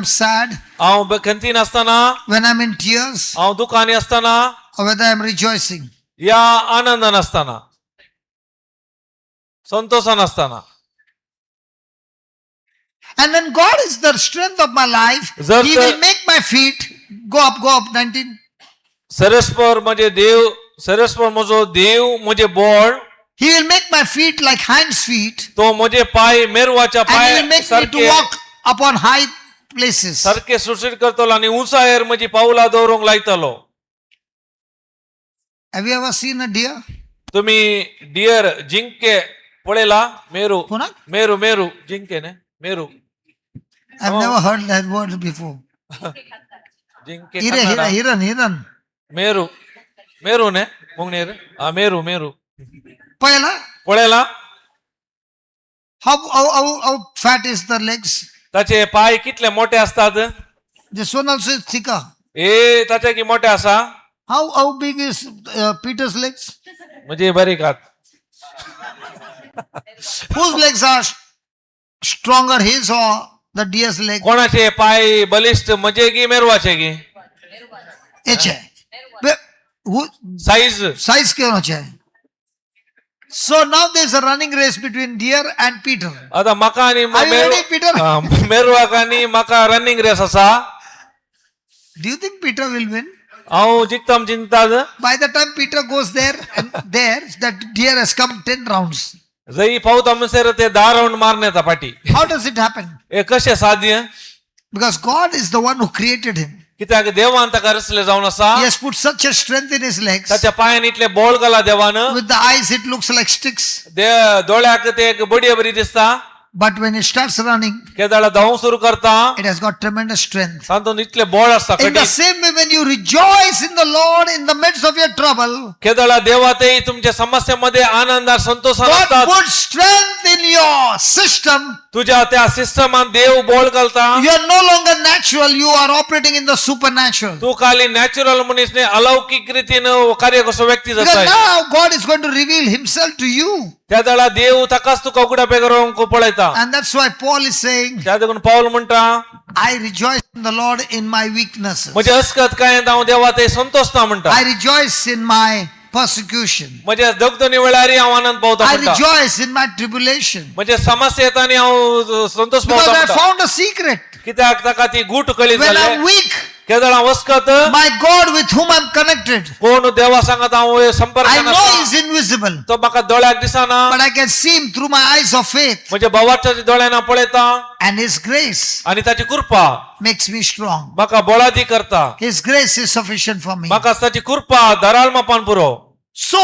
sad, हांव खंतीन आसतना, when I'm in tears, हांव दुखांनी आसतना, or whether I'm rejoicing. या आनंदान आसतना, संतोषान आसतना. And when God is the strength of my life, Jar He ta- will make my feet go up, 19. सरस्पर म्हजे देव, सरस्पर म्हजो देव म्हजें बळ. He will make my feet like hinds feet, तो म्हजे पाय मेरवाच्या and He pi will make me to सारखे walk upon high places. सारखे सुशील करतलो आनी उंचायेर म्हजी पावलां दवरूंक लायतलो. Have you ever seen a deer? तुम्ही डियर जिंके पळयला? मेरू कोणाक? मेरू मेरू जिंके ने Meru I've Oh. never heard that word before. जिंके Hiran, Kannada. hiran, hiran. Meru Meru ने मुंगनेर मेरू मेरू Payala? पळयला? How fat is the legs? ताचे पाय कितले मोठे असतात? This one also is thicker. ए ताचे की मोठे असा? How big is Peter's legs? म्हणजे बारीक आहात. Whose legs are stronger, his or the deer's leg? कोणाचे पाय बलिष्ठ म्हणजे की मेरवाचे की? H. Who साईज size के होना चाहिए? So now there's a running race between deer and Peter. आता म्हाका आनी Are you ready, Peter? मेरवाक आनी म्हाका रनिंग रेस असा. Do you think Peter will win? हांव जिखता चिंतात. By the time Peter goes there and there, that deer has come 10 rounds. जई पावता म्हणसर ते 10 राउंड मारन येता फाटी. How does it happen? हे कशें साध्य? Because God is the one who created him. कित्याक देवान ताका रचले जावन आसा. He has put such a strength in his legs. ताच्या पायान इतले बळ घाला देवान. With the eyes, it looks like sticks. दोळ्याक ते एक बडी बरी दिसता. But when it starts running, केदाळा धांवूंक सुरू करता. it has got tremendous strength. तातूंत इतले बळ आसता In the कडी. same way, when you rejoice in the Lord in the midst of your trouble, केदाळा देवातही तुमच्या समस्येमध्ये आनंदात संतोषान God असतात. puts strength in your system. तुझ्या त्या सिस्टमात देव बळ घालता. You are no longer natural, you are operating in the supernatural. तू खाली natural मनीसने अलौकिक रीतीनं कार्य कसो व्यक्ती Because जाता. now God is going to reveal Himself to you. त्या दळा देव ताकाच तुका उगड्या पेगरोवंक पळयता. And that's why Paul is saying, त्या देखून पाऊल म्हणटा I rejoice in the Lord in my weaknesses. म्हणजे हसकत काय हांव देवात संतोषता म्हणटा. I rejoice in my persecution. म्हणजे दगदनी वेळार हांव आनंद पावता I म्हणटा. rejoice in my tribulation. म्हणजे समस्या येतानी हांव संतोष Because पावता I म्हणटा. found a secret. कित्याक ताका ती गूट कळी When जाले. I'm weak, केदळा वस्कत my God with whom I'm connected, कोण देवा सांगत हांव I संपर्कान know आसा. He's invisible, तो म्हाका दोळ्याक दिसना. but I can see Him through my eyes of faith. म्हणजे भावाच्या दोळ्यान पळयता And His grace आणि ताची कृपा makes me strong. म्हाका बळादी करता. His grace is sufficient for me. म्हाका ताची कृपा धराळमापान पुरो. So,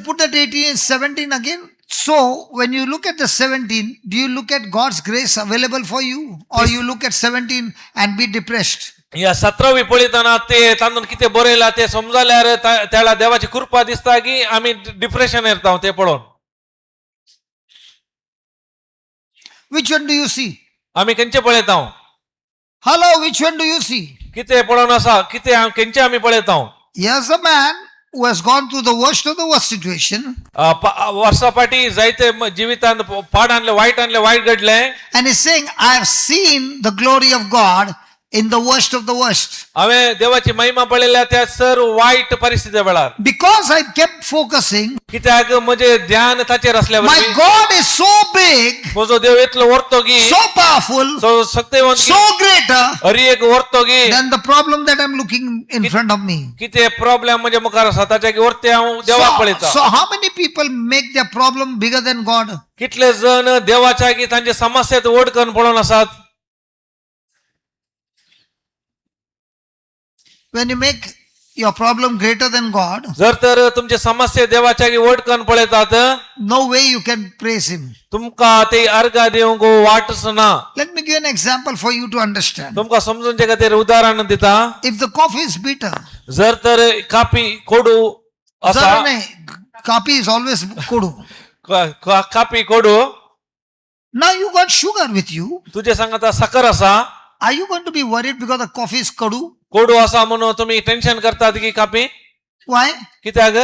put that 18, 17 again. So, when you look at the 17, do you look at God's grace available for you? Or you look at 17 and be depressed? या 17वी पळयतना ते तांदून कितें बरयला ते समजल्यार त्याला देवाची कृपा दिसता की आमी डिप्रेशन येता ते पळोवन. Which one do you see? आमी खंयचे पळयता Hello, which one do you see? कितें पळोवन आसा कितें खंयचे आमी पळयता Here's a man who has gone through the worst of the worst situation, वर्सा फाटी जायते जिवितांत पाड आणले वायट घडले and he's saying, I have seen the glory of God in the worst of the worst. हांवें देवाची महिमा पळयल्या त्या सर्व वायट परिस्थिती वेळार Because I kept focusing, कित्याक म्हजे ध्यान ताचेर असल्या my God is so big, म्हजो देव इतलो व्हरतो की so powerful, सत्यवंत so greater हरी एक व्हरतो की than the problem that I'm looking in front of me. कितें प्रॉब्लेम म्हणजे मुखार आसा ताच्या की व्हरते हांव देवाक पळयता So how many people make their problem bigger than God? कितले जण देवाच्या की तांचे समस्येत व्हड करून पळोवन आसात When you make your problem greater than God, जर तर तुमचे समस्या देवाच्या की व्हड करून पळयतात no way you can praise Him. तुमकां ते अर्घा दिवंक वाटच ना Let me give an example for you to understand. तुमकां समजूनचे खातीर उदाहरण दिता If the coffee is bitter, जर तर कापी कोडू असा Zara nahi, coffee is always kodu. Copy कोडू Now you got sugar with you. तुझे सांगता साखर असा Are you going to be worried because the coffee is kodu? कोडू असा म्हणून तुम्ही टेन्शन करतात की कापी Why? कित्याक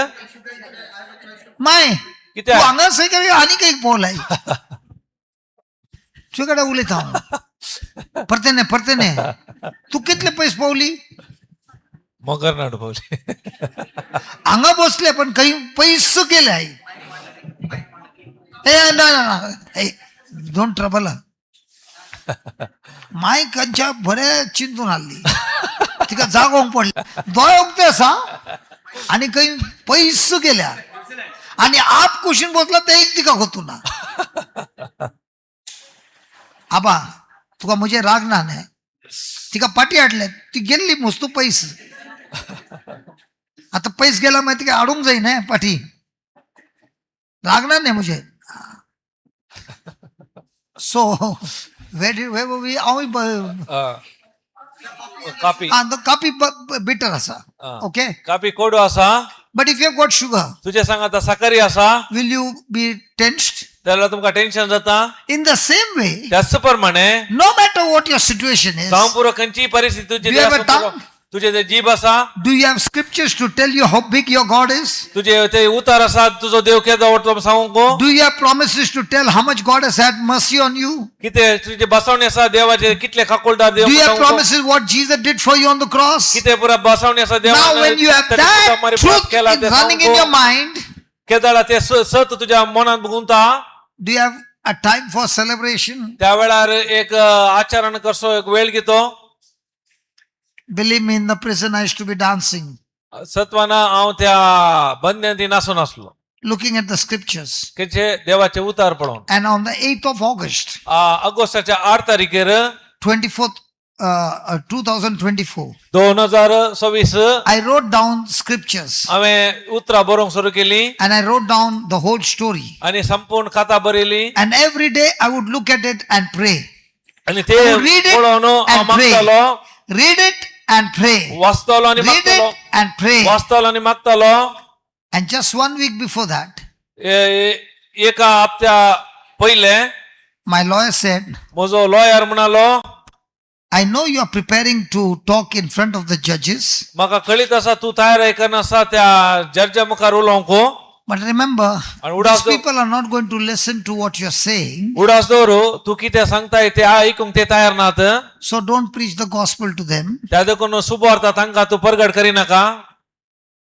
माय तू कित्याक हांगा सही करे आनी काही पोवलाय तुझ्याकडे उलयता हांव परतेने तू कितले पयस पावली मगर नाड पावली हांगा बसले पण काही पयस गेले आई ए ना डोंट ट्रबल माय कंच्या बरे चिंतून हाडली तिका जागोवंक पडले दोय उगते असा आणि काही पयस गेल्या आणि आप कुशीन बसला ते एक तिका होतो ना आबा तुका म्हजे राग ना न्ही तिका पाटी हाडले ती गेल्ली मस्त पयस आता पयस गेला मागीर तिका हाडूंक जाय न्ही पाटी राग ना न्ही म्हजे सो कापी कापी बिटर असा ओके कापी कोडू असा but if you got sugar तुझे सांगता साखरी असा विल यू बी टेन्स्ड त्याला तुमका टेन्शन जाता इन द सेम वे त्याच प्रमाणे no matter what your situation is जावं पुरो खंयची परिस्थिती तुझी Do you have a tongue? तुझे ते जीभ असा do you have scriptures to tell you how big your God is तुझे ते उतार असा तुझो देव केदो आवडतो सांगू do you have promises to tell how much God has had mercy on you किते तुझे बसवणे असा देवाचे कितले खाकोलदार देव do you have promises what Jesus did for you on the cross किते पुरा बसवणे असा now when you have that truth running in your mind केदाळा ते सत तुझ्या मनात गुंता do you have a time for celebration त्या वेळार एक आचरण करसो एक वेळ घेतो Believe me, in the prison I used to be dancing, सत्वाना हांव त्या बंद्यांती नासून आसलो looking at the scriptures. केचे देवाचे उतार पळोवन And on the 8th of August, ऑगस्टाच्या 8 तारखेर 24th, 2024, 2026 I wrote down scriptures हांवें उतरां बरोवंक सुरू केली and I wrote down the whole story. आणि संपूर्ण कथा बरयली And every day I would look at it and pray. आणि ते Read it पळोवन हांव and pray. मागतालो Read it and pray. वाचतालो आणि Read मागतालो it and pray. वाचतालो आणि मागतालो And just 1 week before that, एका हप्त्या पयले my lawyer said, म्हजो लॉयर म्हणालो I know you are preparing to talk in front of the judges, म्हाका कळीत आसा तूं तयार करना आसा त्या जड्जा मुखार उलोवंक but remember, And udas these people are not going to listen to what you're saying. उडास दवरू तू कितें सांगताय ते आयकूंक ते तयार नात So don't preach the gospel to them. त्या देखून सुबोर्थ तांकां तू परगट करिनाका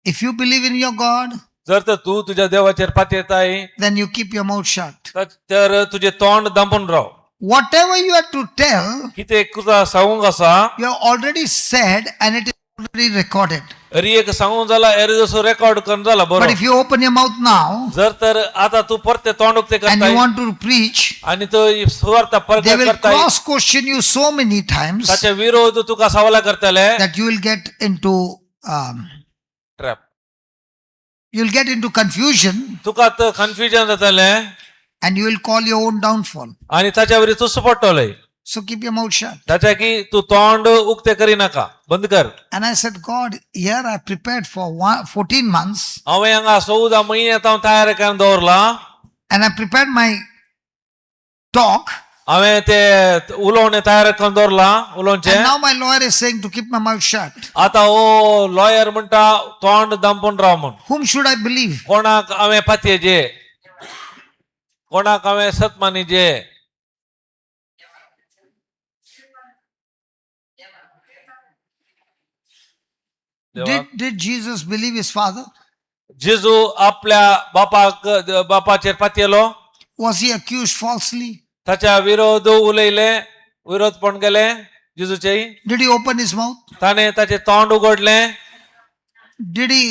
If you believe in your God, जर तर तू तुझ्या देवाचेर पातयेताय then you keep your mouth shut. तर तुझे तोंड दांपून Rao Whatever you have to tell, कितें तुका सांगूंक आसा you have already said and it is already recorded. अरी एक सांगूंक जाला एरजसो रेकॉर्ड करून जाला But बरो if you open your mouth now जर तर आता तू परते तोंड उक्ते and you करताय want to preach, आणि तो सुवार्थ they परगट will करताय cross question you so many times ताच्या विरोध तुका सवाला करतले that you will get into trap you'll get into confusion तुका कन्फ्युजन जातले and you will call your own downfall. आणि ताच्या वरी तुस पडटले So keep your mouth shut. ताच्या की तू तोंड उक्ते करिनाका बंद कर And I said, God, here I prepared for 14 months हांवें हांगा 14 म्हयने हांव तयार करून दवरला and I prepared my talk हांवें ते उलोवणे तयार करून दवरला उलोवचे. And now my lawyer is saying to keep my mouth shut. आता हो लॉयर म्हणटा तोंड दांपून राव म्हण. Whom should I believe? कोणाक हांवें पातयेचे, कोणाक हांवें सत मानीचे. Did Jesus believe his father? जेजू आपल्या बापाचेर पातयेलो. Was he accused falsely? ताच्या विरोध उलयले, विरोध पण केले जेजूचे. Did he open his mouth? ताणे ताचे तोंड उगडले. Did he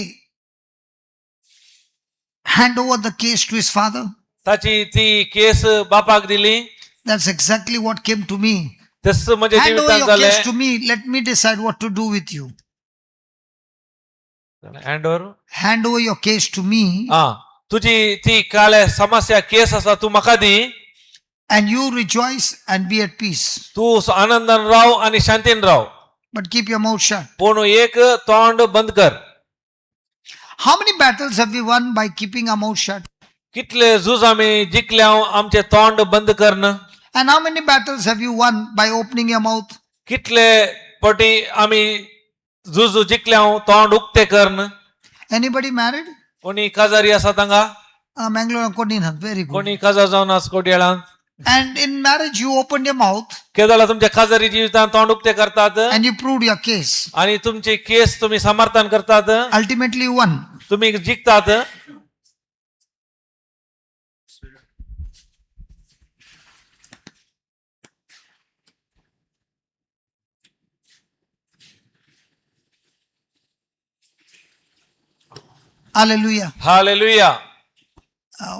hand over the case to his father? ताची ती केस बापाक दिली. That's exactly what came to me. तस म्हणजे Hand over जिवितांत your जाले. case to me. Let me decide what to do with you. Hand over your case to me. तुझी ती काळे समस्या केस असा तू म्हाका दी. And you rejoice and be at peace. तू आनंदान राव आणि शांतीन Rao. But keep your mouth shut. पण एक तोंड बंद कर. How many battles have we won by keeping our mouth shut? कितले झूज आम्ही जिंकल्या आमचे तोंड बंद करण. And how many battles have you won by opening your mouth? कितले पटी आम्ही झूज जिंकल्या तोंड उक्ते करण. Anybody married? कोणी काजारी असा तांगा. Mangalore Kodinhan. Very good. कोणी काजार जावन आज कोडयाळान. And in marriage you opened your mouth केदाला तुमच्या काजारी जिवितांत तोंड उक्ते करतात and you proved your case. आणि तुमचे केस तुम्ही समर्थन करतात. Ultimately you won. तुम्ही जिंकतात. Hallelujah. Hallelujah.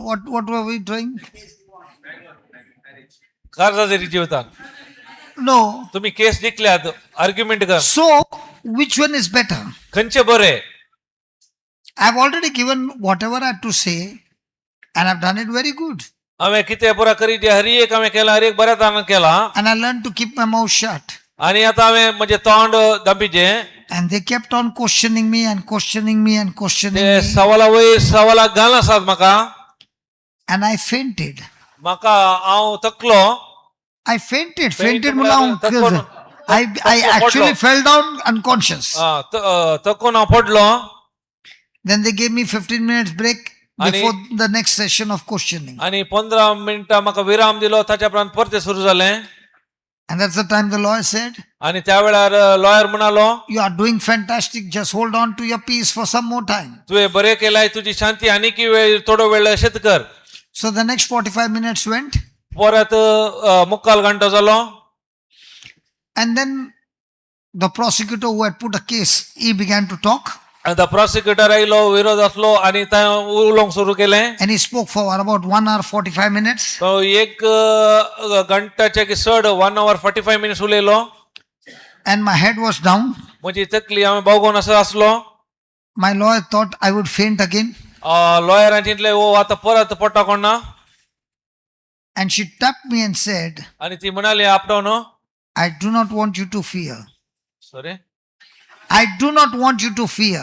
What were we doing? काजारी जिवितांत No. तुम्ही केस जिंकल्यात. आर्ग्युमेंट कर. So which one is better? खंयचे बरे. I've already given whatever I had to say and I've done it very good. हांवें कितें पुरा करी जे हर एक हांवें केला, हर एक बऱ्या तरान केला. And I learned to keep my mouth shut. आणि आता हांवें म्हणजे तोंड दांपीचे. And they kept on questioning me and questioning me and questioning ते me. सवाला वयर सवालाक घाल आसात म्हाका. And I fainted. म्हाका हांव थकलो. I fainted. Fainted म्हळ्यार थकून- I actually fell down unconscious. थकून हांव पडलो. Then they gave me 15 minutes break आणि- before the next session of questioning. आणि 15 मिनिटां म्हाका विराम दिलो. ताच्या उपरांत परते सुरू जालें. And that's the time the lawyer said, आणि त्या वेळार लॉयर म्हणालो you are doing fantastic. Just hold on to your peace for some more time. तुवें बरें केलाय. तुजी शांती आनीक वेळ थोडो वेळ अशेंच कर. So the next 45 minutes went. परत मुक्काल घंटो जालो. And then the prosecutor who had put a case, he began to talk. आता प्रॉसिक्युटर आयलो, विरोध असलो आणि थंय उलोवंक सुरू केलें. And he spoke for about 1 hour 45 minutes. तो एक घंटाचे की चड 1 hour 45 minutes उलयलो. And my head was down. म्हजी तकली हांवें बावगोन असो आसलो. My lawyer thought I would faint again. लॉयरान चिंतलें ओ आतां परत पडटा कोण ना. And she tapped me and said, आणि ती म्हणाली आपटोन I do not want you to fear. Sorry I do not want you to fear.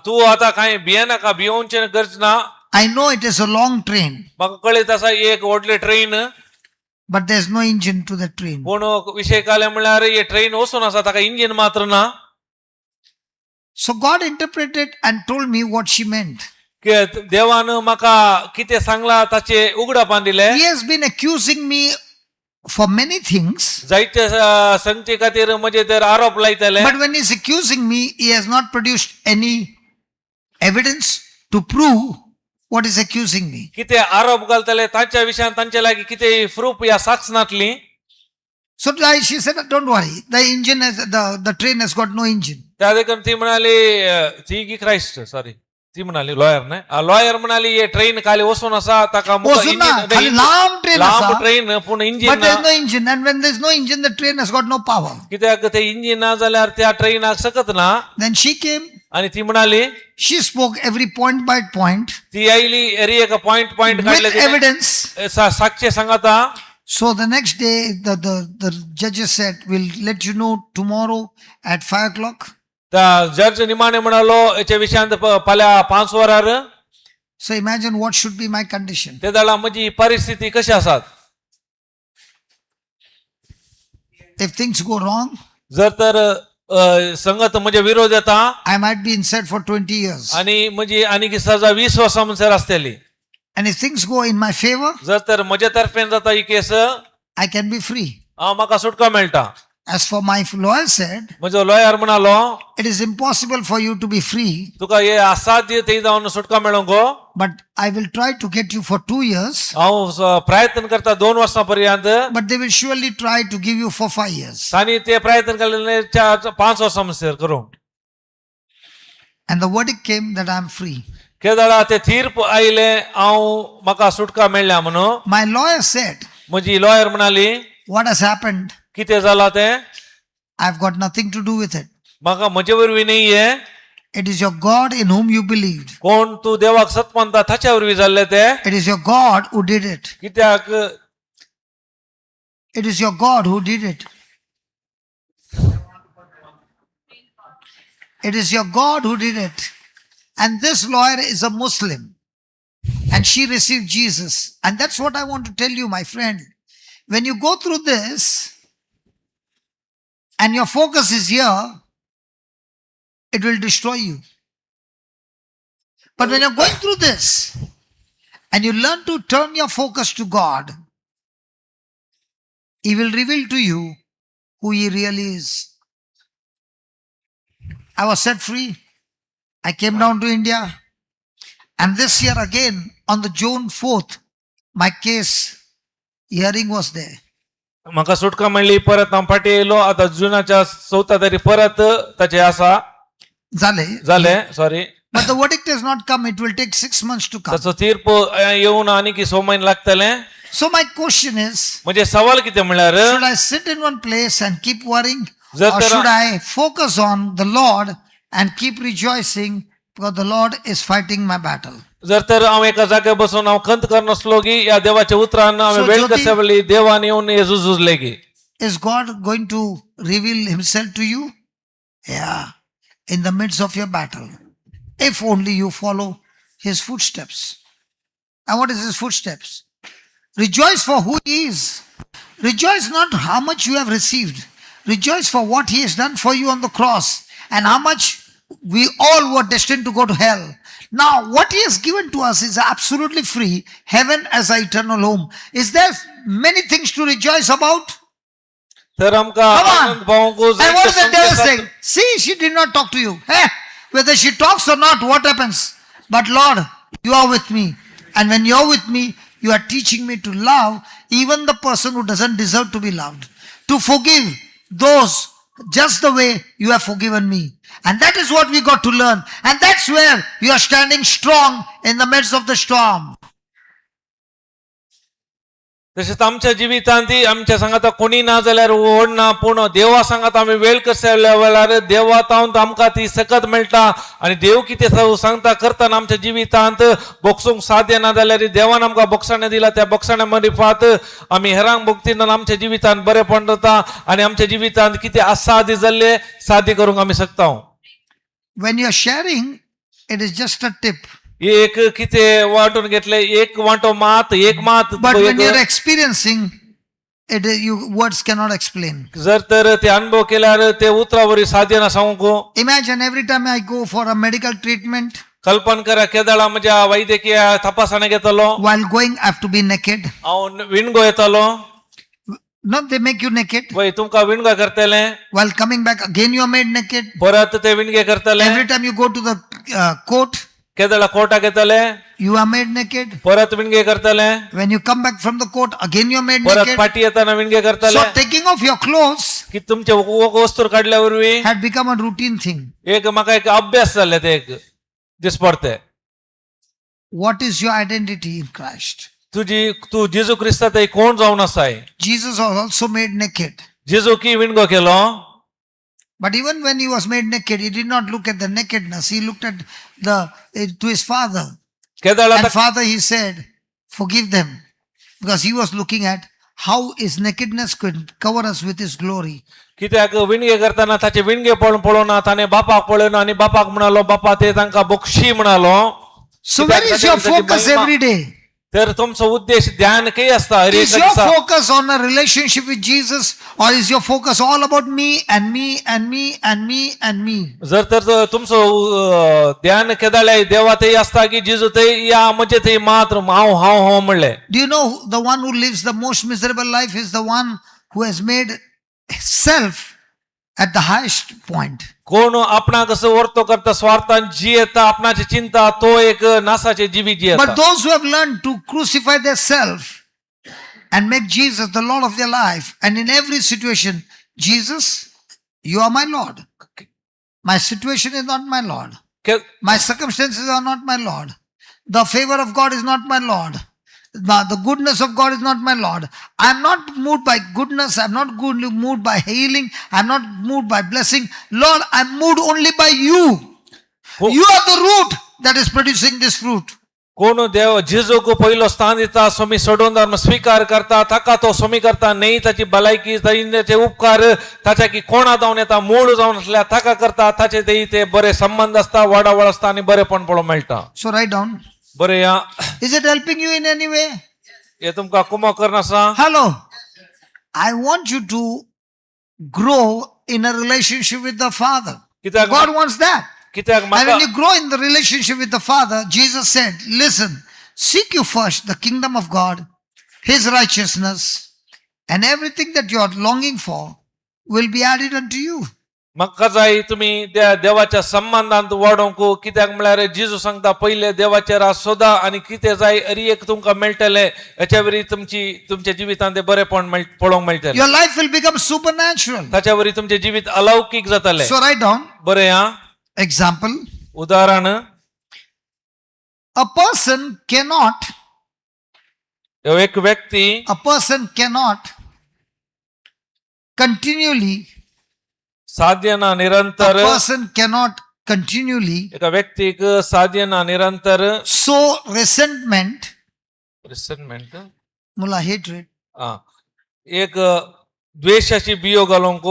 तू आता काय भियेनाका, भिवोवचें गरज ना. I know it is a long train, म्हाका कळीत आसा एक व्हडली train. but there's no engine to the train. पूण विशय काय म्हळ्यार ही ट्रेन वचून आसा ताका इंजिन मात्र ना. So God interpreted and told me what she meant. देवान म्हाका कितें सांगला ताचे उगडापान दिले. He has been accusing me for many things, जायते संगती खातीर म्हजे तर आरोप लायताले. but when he's accusing me, he has not produced any evidence to prove what is accusing me. कितें आरोप घालतले तांच्या विशयान तांचे लागीं कितें प्रूफ या साक्ष नासली. So she said, don't worry, the engine has, the train has got no engine. त्या देखून ती म्हणाली ती की क्राइस्ट सॉरी ती म्हणाली लॉयर ने लॉयर म्हणाली हे ट्रेन खाली वचून आसा ताका वचून ना, खाली लांब train लांब आसा. ट्रेन पूण इंजिन But ना. there's no engine, and when there's no engine, the train has got no power. कित्याक ते इंजिन ना जाल्यार त्या ट्रेनाक सकत ना. Then she came, आणि ती म्हणाली she spoke every point by point ती आयली एरी एक पॉइंट पॉइंट with काढले evidence. साक्षी सांगता. So the next day, the judges said, we'll let you know tomorrow at 5 o'clock. जज निमाणे म्हणालो याच्या विशयान फाल्यां 5 वरार. So imagine what should be my condition. ते जाल्यार म्हजी परिस्थिती कशी आसात. If things go wrong, जर तर संगत म्हणजे विरोध येता I might be inside for 20 years. आणि म्हणजे आणि सजा 20 वर्सां म्हणसर असतली. And if things go in my favor, जर तर म्हजे तर्फेन जाता ही case I can be free. म्हाका सुटका मेळटा. As for my lawyer said, म्हजो लॉयर म्हणालो it is impossible for you to be free, तुका हे असाध्य थंय जावन सुटका मेळोंक गो. but I will try to get you for 2 years, हांव प्रयत्न करता 2 वर्सां पर्यंत but they will surely try to give you for 5 years. आणि ते प्रयत्न केलेले 5 वर्सां म्हणसर करूंक. And the verdict came that I am free. केदळा ते तीर्प आयले हांव म्हाका सुटका मेळ्ळ्या म्हणून. My lawyer said, म्हजी लॉयर म्हणाली what has happened? कितें जाला ते I've got nothing to do with it. म्हाका म्हजे वरवीं नाहीये. It is your God in whom you believed. कोण तू देवाक सत म्हणटा ताच्या वरवीं जाल्ले ते. It is your God who did it. कित्याक It is your God who did it. It is your God who did it. And this lawyer is a Muslim. And she received Jesus. And that's what I want to tell you, my friend. When you go through this, and your focus is here, it will destroy you. But when you're going through this, and you learn to turn your focus to God, He will reveal to you who He really is. I was set free. I came down to India. And this year again, on the June 4th, my case hearing was there. म्हाका सुटका मेळ्ळी. परत हांव फाटी येयलो. आता जुनाच्या 4 तारीख परत ताचे आसा जाले sorry. But the verdict has not come. It will take 6 months to come. ताचो तीर्प येवन आनी 6 म्हयने लागतले. So my question is, म्हणजे सवाल कितें म्हणल्यार should I sit in one place and keep worrying? जर Or तर- should I focus on the Lord and keep rejoicing because the Lord is fighting my battle? जर तर हांव एका जाग्यार बसून हांव खंत करनासलो की या देवाच्या उतरान हांवें So, वेळ Jyoti- कशा वेळी देवान येवन हे झुजले की. Is God going to reveal Himself to you? Yeah, in the midst of your battle. If only you follow His footsteps. And what is His footsteps? Rejoice for who He is. Rejoice not how much you have received. Rejoice for what He has done for you on the cross and how much we all were destined to go to hell. Now, what He has given to us is absolutely free. Heaven as our eternal home. Is there many things to rejoice about? तर आमकां Come on. आनंद पावंक And what is the devil saying? See, she did not talk to you. Whether she talks or not, what happens? But Lord, you are with me. And when you're with me, you are teaching me to love even the person who doesn't deserve to be loved. To forgive those just the way you have forgiven me. And that is what we got to learn. And that's where you are standing strong in the midst of the storm. तशेंच आमच्या जिवितांत आमच्या सांगात कोणी ना जाल्यार ओडना पूण देवा सांगात आमी वेळ कसल्या वेळार देवा तावन आमकां ती सकत मेळटा आनी देव कितें सांगता करतना आमच्या जिवितांत बोगसूंक साध्य ना जाल्यार देवान आमकां बोगसाणें दिला त्या बोगसाण्या मरिफात आमी हेरांक बोगतीन आमच्या जिवितांत बरेपण जाता आनी आमच्या जिवितांत कितें असाध्य जाल्ले साध्य करूंक आमी शकता. When you are sharing, it is just a tip. एक कितें वांटून घेतले एक वांटो मात एक मात. But when you're experiencing, words cannot explain. जर तर ते अनुभव केल्यार ते उतरावरी साध्य ना सांगूंक. Imagine every time I go for a medical treatment, कल्पना करा केदळा म्हज्या वैद्यकीय तपासण्या घेतलो while going I have to be naked. हांव विणगो येतलो. No, they make you naked. वय तुमकां विणगो करतले. While coming back again you are made naked. परत ते विणगे करतले. Every time you go to the court, केदळा कोर्टाक येतले. you are made naked. परत विणगे करतले. When you come back from the court, again you are made परत naked. पाटी येताना विणगे करतले. So taking off your clothes की तुमचे वस्तूर काढल्या वरवीं had become a routine thing. एक म्हाका एक अभ्यास जाल्ले ते एक दिसपडते. What is your identity in Christ? तू जेजू क्रिस्तांत कोण जावन आसाय. Jesus was also made naked. जेजू की विणगो केलो. But even when he was made naked, he did not look at the nakedness. He looked at to his father. केदळा And Father, he said, forgive them. Because he was looking at how his nakedness could cover us with his glory. कित्याक विणगे करताना ताचे विणगे पळोवन ताणे बापाक पळयलो आनी बापाक म्हणालो बापा ते तांकां बक्षी म्हणालो. So where is your focus every day? तर तुमचा उद्देश ध्यान काही असता हर Is एका your दिसा focus on a relationship with Jesus, or is your focus all about me and me and me and me and me? जर तर तुमचं ध्यान केदाळ्या देवातही असता की जिजू ते या म्हणजे ते मात्र हाव हाव हाव म्हणले. Do you know the one who lives the most miserable life is the one who has made self at the highest point. कोण आपणा कसं वर्तो करता स्वार्थान जी येता आपणाची चिंता तो एक नासाचे जीवी जी But येता. those who have learned to crucify their self and make Jesus the Lord of their life, and in every situation, Jesus, you are my Lord. My situation is not my Lord. के- My circumstances are not my Lord. The favor of God is not my Lord. The goodness of God is not my Lord. I'm not moved by goodness. I'm not moved by healing. I'm not moved by blessing. Lord, I'm moved only by you. हो. You are the root that is producing this fruit. कोण देव जिजू को पहिलो स्थान देता स्वामी सोडून धर्म स्वीकार करता थका तो स्वामी करता नाही त्याची भलायकी त्याचे उपकार त्याच्या की कोणा जाऊन येता मूळ जाऊन असल्या थका करता त्याचे ते बरे संबंध असता वाडावळ असता आणि बरे पण पळो मेळटा. So write down. बरे या Is it helping you in any way? हे तुमका कुमा करनासा. Hello. I want you to grow in a relationship with the Father. कित्याक God wants that. कित्याक And म्हाका when you grow in the relationship with the Father, Jesus said, listen, seek you first the kingdom of God, His righteousness, and everything that you are longing for will be added unto you. म्हाका जाय तुम्ही त्या देवाच्या संबंधांत वाडोवंक कित्याक म्हळ्यार जिजू सांगता पहिले देवाचे राज सोदा आणि कितें जाय हर एक तुमकां मेळटले हेच्या वरी तुमच्या जिवितांत ते बरेपण पळोवंक मेळटले. Your life will become supernatural. ताच्या वरी तुमचे जिवीत अलौकिक जातले. So write down. बरे या Example. उदाहरण. A person cannot एक व्यक्ती continually, साध्य ना निरंतर एका व्यक्तीक साध्य ना निरंतर sow resentment, resentment mula hatred, एक द्वेषाची बियो घालूंक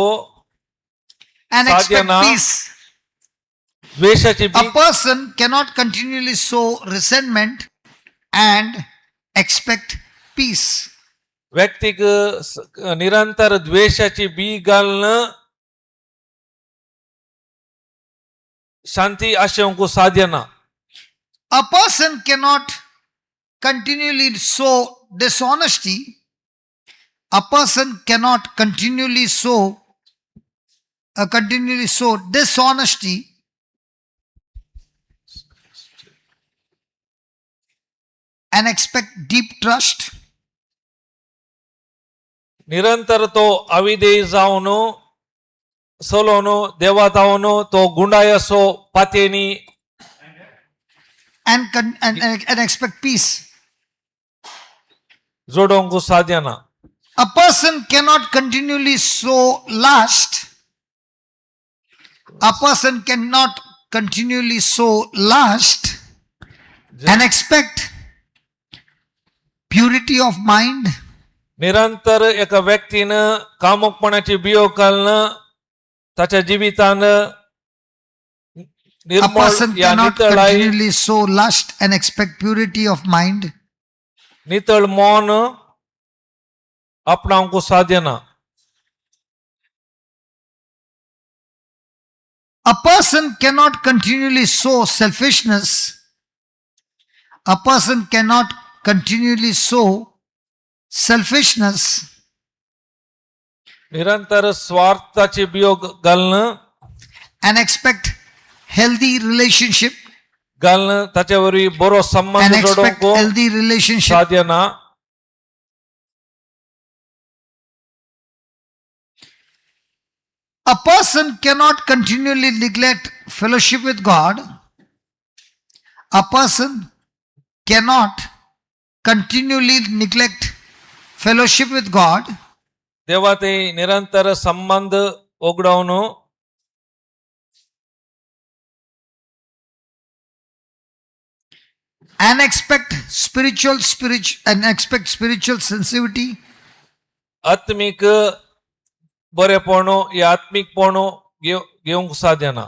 and साध्य expect ना peace. द्वेषाची A बी person cannot continually sow resentment and expect peace. व्यक्तीक निरंतर द्वेषाची बी घालणं शांती आशेवंक साध्य ना. A person cannot continually sow dishonesty. A person cannot continually sow dishonesty and expect deep trust. निरंतर तो अविधेय जावन सोलोन देवा जावन तो गुंडाय असो पातेनी and expect peace. जोडोंक साध्य ना. A person cannot continually sow lust. A person cannot continually sow lust and expect purity of mind. निरंतर एका व्यक्तीनं कामुकपणाची बियो घालणं त्याच्या जिवितान A निर्मळ person या cannot नितळाई continually sow lust and expect purity of mind. नितळ मौन अपनावंक साध्य ना. A person cannot continually sow selfishness. A person cannot continually sow selfishness निरंतर स्वार्थाची बियो घालणं and expect healthy relationship घालणं त्याच्यावरी बरो and संबंध expect जोडोंक healthy relationship. साध्य ना. A person cannot continually neglect fellowship with God. A person cannot continually neglect fellowship with God देवा ते निरंतर संबंध ओगडावन and expect spiritual sensitivity. आत्मिक बरेपण या आत्मिकपण घेवंक साध्य ना.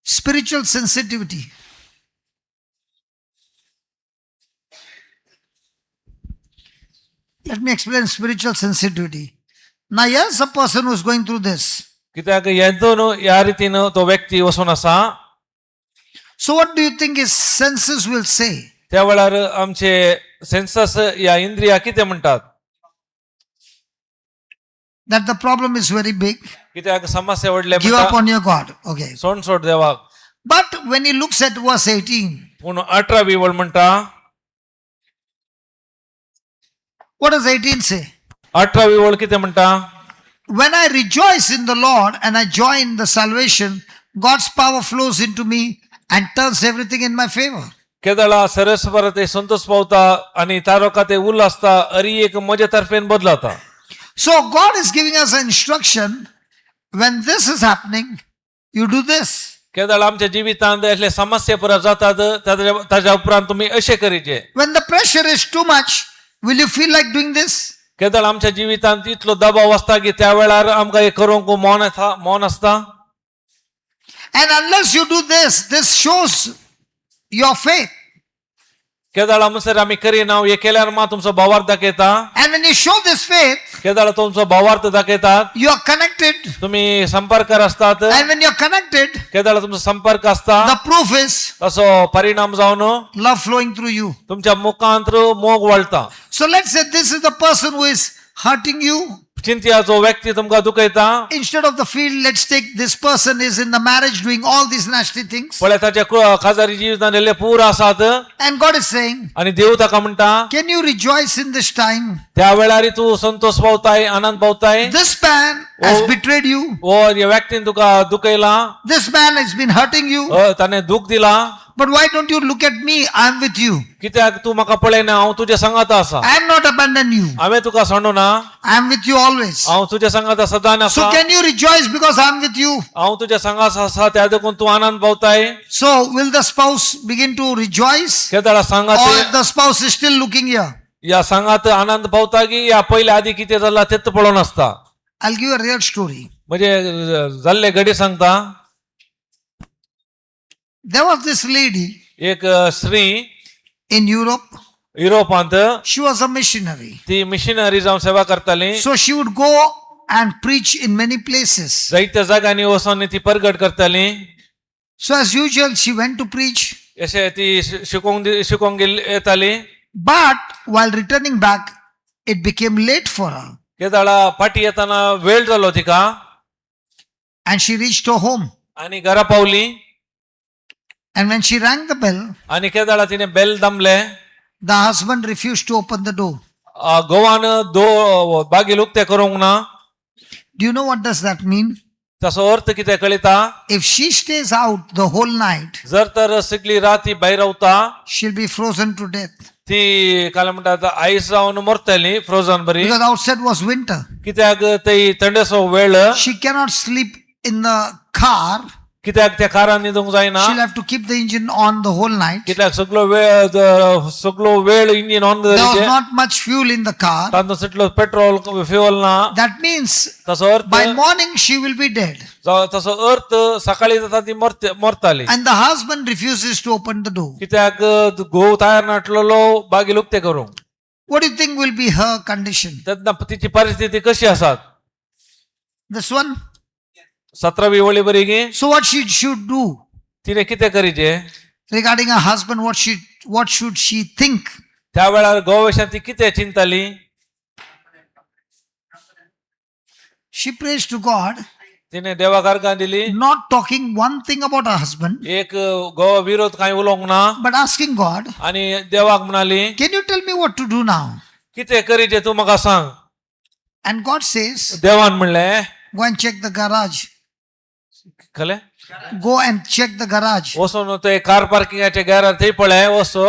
Spiritual sensitivity. Let me explain spiritual sensitivity. Now, here's a person who is going through this. कित्याक येदून ह्या रितीन तो व्यक्ती वचून आसा. So, what do you think his senses will say? त्या वेळार आमचे सेन्सस या इंद्रिया कितें म्हणटात? That the problem is very big. कित्याक समस्या व्हडले Give up म्हणटा. on your God. Okay. सोड सोड देवाक. But when he looks at verse 18, पूण 18वी वळ म्हणटा. what does 18 say? 18वी वळ कितें म्हणटा? When I rejoice in the Lord and I joy in the salvation, God's power flows into me and turns everything in my favor. केदळा सरस्वर ते संतोष पावता आणि तारोका ते उल्हासता अरी एक मजे तर्फेन बदलाता. So God is giving us an instruction. When this is happening, you do this. केदळ आमच्या जिवितांत असले समस्या पुरा जातात ताच्या उपरांत तुम्ही अशें करीचे. When the pressure is too much, will you feel like doing this? केदळ आमच्या जिवितांत इतलो दबाव आसता की त्या वेळार आमकां हे करूंक मौन आसता. And unless you do this, this shows your faith. केदळ म्हणसर आमी करिना हे केल्यार मा तुमचो भावार्थ दाखयता. And when you show this faith, केदळ तुमचो भावार्थ दाखयतात. you are connected. तुम्ही संपर्कार असतात. And when you're connected, केदळ तुमचो संपर्क असता. the proof is तसो परिणाम जावन love flowing through you. तुमच्या मुखांत मोग वळता. So let's say this is the person who is hurting you. चिंतिया जो व्यक्ती तुमकां दुखयता. Instead of the field, let's take this person is in the marriage doing all these nasty things. पळय ताच्या खाजारी जिवितांत येयले पूर आसात. And God is saying, आणि देव ताका म्हणटा can you rejoice in this time? त्या वेळार तू संतोष पावताय, आनंद पावताय. This man has betrayed you. ओ ह्या व्यक्तीन तुका दुखयला. This man has been hurting you. ताणे दुख दिला. But why don't you look at me? I am with you. कित्याक तू म्हाका पळयना, हांव तुज्या संगात आसा. I am not abandoned you. हांवें तुका सोडूना. I am with you always. हांव तुज्या संगात सदां आसा. So can you rejoice because I am with you? हांव तुज्या संगात आसा त्या देखून तू आनंद पावताय. So will the spouse begin to rejoice? केदळा सांगात Or the spouse is still looking here? या संगात आनंद पावता की या पयले आधी कितें जालां तेच पळोवन आसता. I'll give a real story. म्हणजे जाल्ले घडी सांगता. There was this lady एक स्त्री in Europe. युरोपांत She was a missionary. ती मिशनरी जावन सेवा करताली. So she would go and preach in many places. जायत्या जागांनी वचून ती परगट करताली. So as usual, she went to preach. अशें ती शिकोवंक येताली. But while returning back, it became late for her. केदाळा फाटी येताना वेळ जालो तिका. And she reached her home. आणि घरा पावली. And when she rang the bell, आणि केदाळा तिने बेल दामले. the husband refused to open the door. गोवान बागील उक्ते करूंक ना. Do you know what does that mean? ताचो अर्थ कितें कळिता? If she stays out the whole night, जर तर सगळी राती भायर रावता she'll be frozen to death. ती काय म्हणटात आईस जावन मरतली फ्रोझन बरी. Because outside was winter. कित्याक ते थंडेचो वेळ. She cannot sleep in the car. कित्याक त्या कारान न्हिदूंक जायना. She'll have to keep the engine on the whole night. कित्याक सगळो वेळ engine on There was दवरीचे. not much fuel in the car. तातूंत सुटलो पेट्रोल फ्युअल ना. That means ताचो अर्थ by morning she will be dead. ताचो अर्थ सकाळी जाता ती मरताली. And the husband refuses to open the door. कित्याक घोव तयार नाटलेलो बागील उक्ते करूंक. What do you think will be her condition? तेन्ना तिची परिस्थिती कशी आसात? This one. 17वी वळी बरी गी. So what she should do तिने कितें करीचे? regarding her husband? What should she think? त्या वेळार घोवाविशीं ती कितें चिंताली? She prays to God, तिने देवाक अर्घां दिली. not talking one thing about her husband, एक घोवा विरोध कांय उलोवंक ना. but asking God, आणि देवाक म्हणाली can you tell me what to do now? कितें करीचे तूं म्हाका सांग. And God says, देवान म्हणलें go and check the garage. खले Go and check the garage. वचून ते कार पार्किंगाचे गॅराज थंय पळय वचो.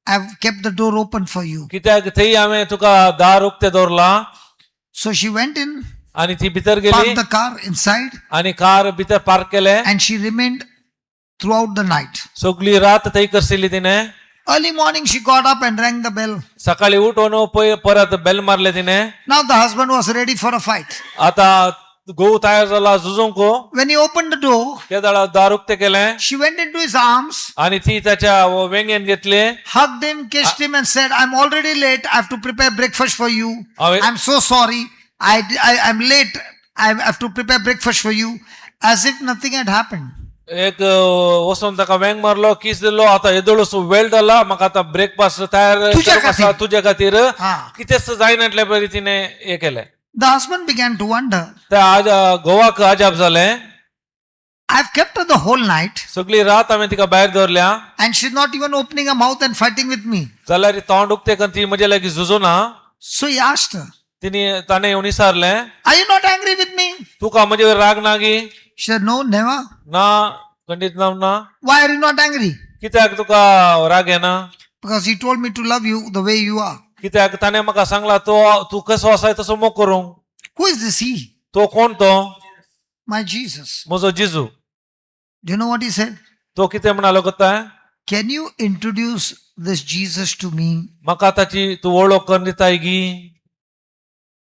I've kept the door open for you. कित्याक थंय हांवें तुका दार उक्तें दवरला. So she went in, आणि ती भितर गेली parked the car inside, आणि कार भितर पार्क केले. and she remained throughout the night. सगळी रात थंय करसिली तिने. Early morning she got up and rang the bell. सकाळी उठून परत बेल मारले तिने. Now the husband was ready for a fight. आता गहू तयार झाला झुजूंक When he opened the door, केदाळा दार उक्ते केलें she went into his arms, आणि ती त्याच्या वेंगेन घेतले hugged him, kissed him, and said, I'm already late. I have to prepare breakfast for you. Amen. I'm so sorry. I'm late. I have to prepare breakfast for you. As if nothing had happened. एक वचून ताका वेंग मारलो किस दिलो आता येदोळूस वेळ जाला म्हाका आता ब्रेकफास्ट तयार तुझ्या करप आसा खातीर. तुझ्या खातीर हा. कितेंच जायनातल्या परी तिने हे केलें The husband began to wonder. त्या आज गोवाक अजाप जालें I've kept her the whole night, सगळी रात हांवें तिका भायर दवरल्या and she's not even opening her mouth and fighting with me. जाल्यार ही तोंड उक्ते करून ती म्हजे लागीं झुजूना So he asked her, ताणें येवन विचारलें Are you not angry with me? तुका म्हजे राग ना गी She said, No, never. ना खंडीत ना Why are you not angry? कित्याक तुका राग येना Because he told me to love you the way you are. कित्याक ताणें म्हाका सांगला तूं कसो आसाय तसो मोग करूंक Who is this he? तो कोण तो My Jesus. म्हजो जिजू Do you know what he said? तो कितें म्हणालो कोताय Can you introduce this Jesus to me? म्हाका ताची तूं वळख करून दिताय गी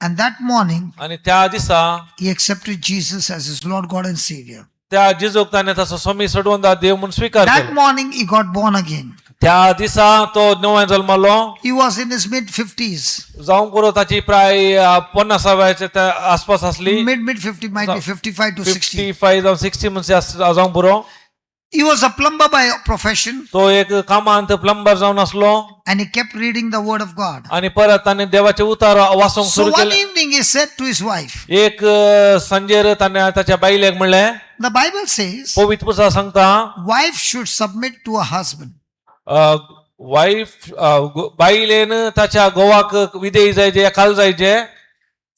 And that morning, आणि त्या दिसा he accepted Jesus as his Lord, God, and Savior. त्या जिजूक ताणें तसो स्वामी सोडून देव म्हणून स्वीकार That Kelo morning, he got born again. त्या दिसा तो नवो जल्मलो He was in his mid 50s. जावं करून ताची प्राय 50 वयाच्या आसपास असली Mid 50, might be 55 to 60. 55 जावं 60 म्हणजे जावं पुरो He was a plumber by profession, तो एक कामांत प्लंबर जावन असलो and he kept reading the Word of God. आणि परत ताणें देवाचे उतार वाचूंक So सुरू one केले evening, he said to his wife, एक संजेर ताणें ताच्या बायलेक म्हणलें the Bible says, पवित्र पुस्तकां सांगता wife should submit to a husband. Wife बायलेन ताच्या घोवाक विधेय जायचे एकाल जायचे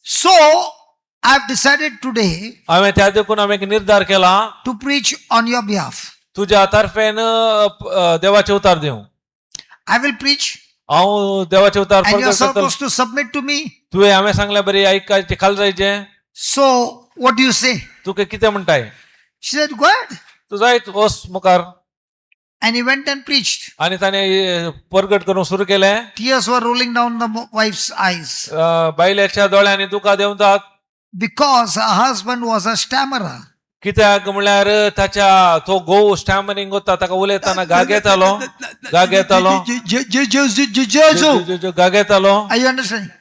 So I've decided today हांवें त्या देखून हांवें एक निर्धार केला to preach on your behalf. तुज्या तर्फेन देवाचे उतार दिवं I will preach, हांव देवाचे उतार and you're प्रकट करतलो supposed to submit to me. तुवें हांवें सांगलें बरी ऐकायचे खाल जायचे So what do you say? तुका कितें म्हणटाय She said, Go ahead. तूं जायत वच मुखार And he went and preached. आणि ताणें परगट करूंक सुरू केलें Tears were rolling down the wife's eyes बायलेच्या दोळ्यांनी दुकां देंवतात because her husband was a stammerer. कित्याक म्हळ्यार ताच्या तो घोव स्टॅमरिंग करता ताका उलयतना गाग येतालो गाग येतालो गाग येतालो Are you understanding?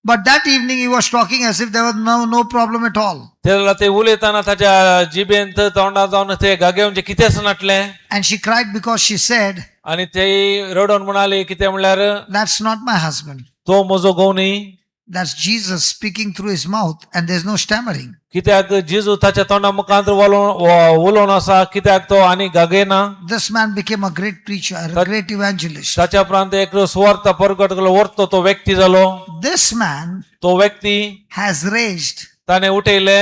But that evening he was talking as if there was no problem at all. तेला ते उलयतना ताच्या जिबेंत तोंडात जावन ते गागे म्हणजे कितेंच नाटले And she cried because she said, आणि ते रडोन म्हणाले कितें म्हळ्यार That's not my husband. तो म्हजो घोव न्ही That's Jesus speaking through his mouth, and there's no stammering. कित्याक जेजू ताच्या तोंडा मुखांत उलोवन आसा कित्याक तो आनी गागेना This man became a great preacher, a great evangelist. ताच्या उपरांत एक सुवार्ता परगट केलो व्हरतो तो व्यक्ती जालो This man तो व्यक्ती has raised ताणे उठयले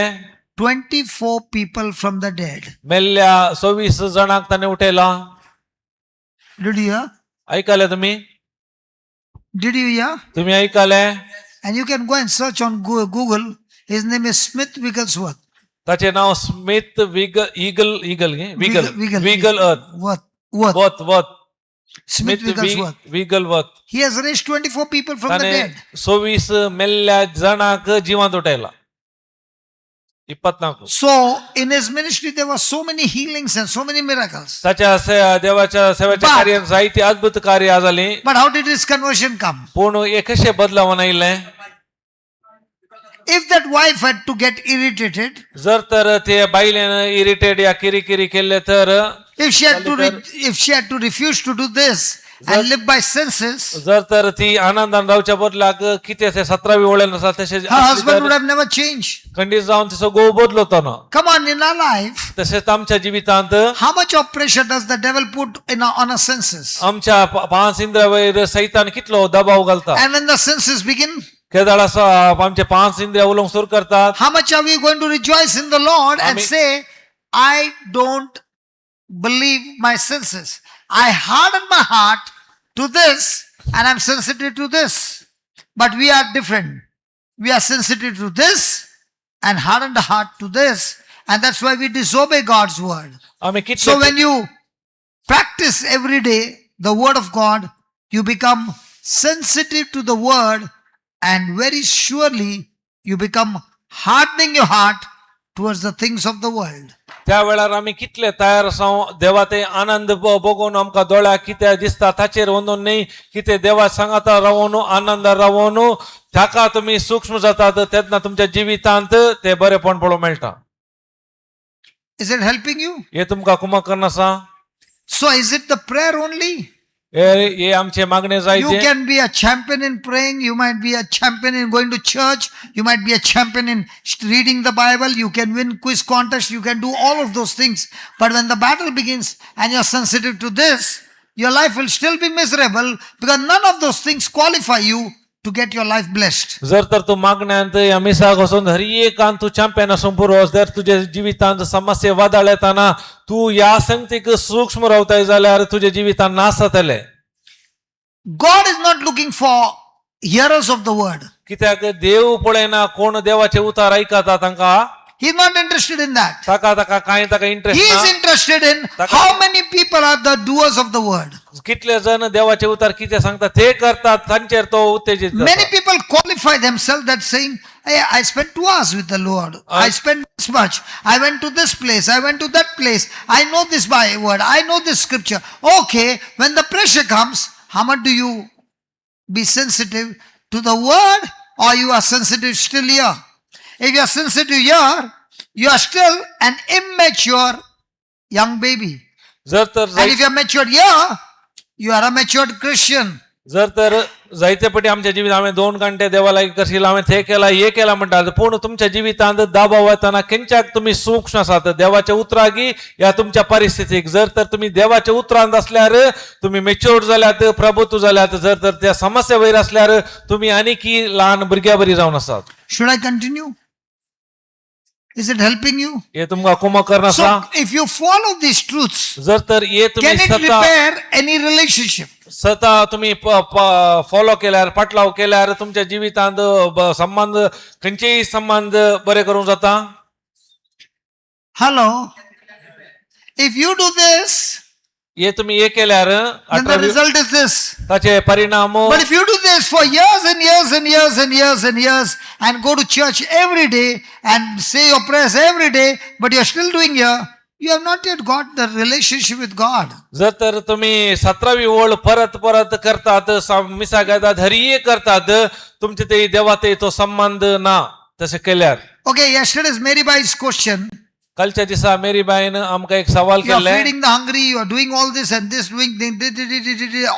24 people from the dead. मेल्ल्या 26 जाणांक ताणे उठयला Did you hear? ऐकले तुम्ही Did you hear? तुम्ही ऐकले And you can go and search on Google. His name is Smith Wigglesworth. ताचे नाव Smith wiggle Worth. Smith Smith Wigglesworth. विगलवर्थ He has raised 24 people from the ताणे dead. 26 मेल्ल्या जाणांक जिवंत उठयला 24 So in his ministry there were so many healings and so many miracles. ताच्या देवाच्या सेवेच्या But- कार्यात जायती अद्भुत कार्य जाली But how did his conversion come? पूण हे कशें बदलावन आयिल्लें If that wife had to get irritated, जर तर ते बायलेन इरिटेट या किरी केले तर if she had to refuse to do this and live by senses, जर तर ती आनंदान रावच्या बदलाक कितें ते 17वी ओळेन आसा तशें her husband would have never changed. खंडीत जावन तिचो घोव बदलतो ना Come on, in our life, तशेंच आमच्या जिवितांत how much of pressure does the devil put on our senses? आमच्या 5 इंद्रियां वयर सैतान कितलो दबाव घालता And when the senses begin, केदाळ आसा आमचे 5 इंद्रिया उलोवंक सुरू करतात how much are we going to rejoice in the Lord and Amen. say, I don't believe my senses. I harden my heart to this and I'm sensitive to this. But we are different. We are sensitive to this and harden the heart to this. And that's why we disobey God's word. आम्ही So कितले when you practice every day the word of God, you become sensitive to the word and very surely you become hardening your heart towards the things of the world. त्या वेळार आमी कितले तयार आसां देवा ते आनंद बघून आमकां दोळ्याक कितें दिसता ताचेर वचून न्ही कितें देवा सांगाता रावून आनंद रावून ताका तुमी सूक्ष्म जातात तेन्ना तुमच्या जिवितांत ते बरेपण पळोवंक मेळटा. Is it helping you? हे तुमकां कुमक करना आसा. So is it the prayer only? हे आमचे मागणे You जायचे. can be a champion in praying. You might be a champion in going to church. You might be a champion in reading the Bible. You can win quiz contests. You can do all of those things. But when the battle begins and you're sensitive to this, your life will still be miserable because none of those things qualify you to get your life blessed. जर तर तू मागण्यांत या मिसाक वचून हर एकांत तू champion असून पुरोस जर तुझ्या जिवितांत समस्या वादळ येताना तू या संगतीक सूक्ष्म रावताय जाल्यार तुझ्या जिवितांत नाश जातले. God is not looking for hearers of the word. कित्याक देव पळयना कोण देवाचे उतार ऐकता तांकां He's not interested in that. ताका ताका कांय ताका He इंटरेस्ट is ना. interested in how many people are the doers of the word. कितले जण देवाचे उतार कितें सांगता ते करतात तांचेर तो उत्तेजित जाता. Many people qualify themselves that saying, hey, I spent 2 hours with the Lord. I spent this much. I went to this place. I went to that place. I know this by word. I know this scripture. Okay, when the pressure comes, how much do you be sensitive to the word or you are sensitive still here? If you are sensitive here, you are still an immature young baby. जर तर And if you are matured here, you are a matured Christian. जर तर जायते पटी आमच्या जिवीत आम्ही 2 घंटे देवाला करशील आम्ही ते केला हे केला म्हणतात पूर्ण तुमच्या जिवितांत दाबाव येताना केंच्याक तुम्ही सूक्ष्म आसात देवाच्या उतरागी या तुमच्या परिस्थितीक. जर तर तुम्ही देवाच्या उतरांत असल्यार तुम्ही मेच्युअर्ड जाल्यात प्रभुत्व जाल्यात. जर तर त्या समस्या वयर असल्यार तुम्ही आणखी लहान भुरग्या बरी जावन आसात. Should I continue? Is it helping you? हे तुमका कुमक करना So, आसा. if you follow these truths, जर तर हे can तुम्ही it स्वतः repair any relationship? स्वतः तुम्ही फॉलो केल्यार पाटलाव केल्यार तुमच्या जिवितांत संबंध खंयचेय संबंध बरे करूंक जाता. Hello? If you do this, हे तुम्ही हे केल्यार then the result is this. ताचे परिणाम. But if you do this for years and years and years and years and years and go to church every day and say your prayers every day, but you're still doing here, you have not yet got the relationship with God. जर तर तुम्ही 17वी ओळ परत परत करतात मिसा घेतात हरिये करतात तुमचे ते देवात तो संबंध ना तसे केल्यार. Okay, yesterday's Mary Bai's question. कालच्या दिसा मेरी बाईन आमका एक सवाल You are केले. feeding the hungry, you are doing all this and this, doing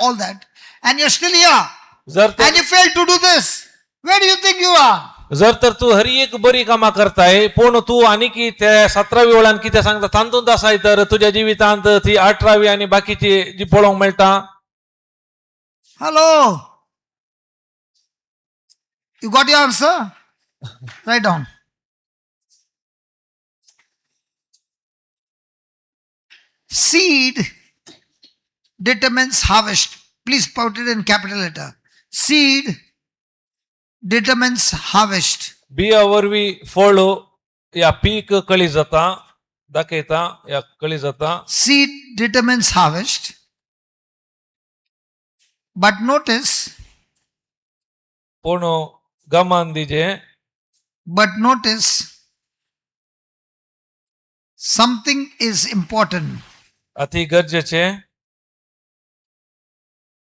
all that, and you're still here. जर तर And you fail to do this. Where do you think you are? जर तर तू हरी एक बरी कामा करताय पूर्ण तू आणि की त्या 17वी ओळान कितें सांगता तांतून आसाय तर तुझ्या जिवितांत ती 18वी आणि बाकीची जी पळोवंक मेळटा. Hello? You got your answer? Write down. Seed determines harvest. Please put it in capital letter. Seed determines harvest. बियावरवी फळ या पीक कळी जाता दाखयता या कळी जाता. Seed determines harvest. But notice, पूण गमान दिजे something is important. अति गरजेचे.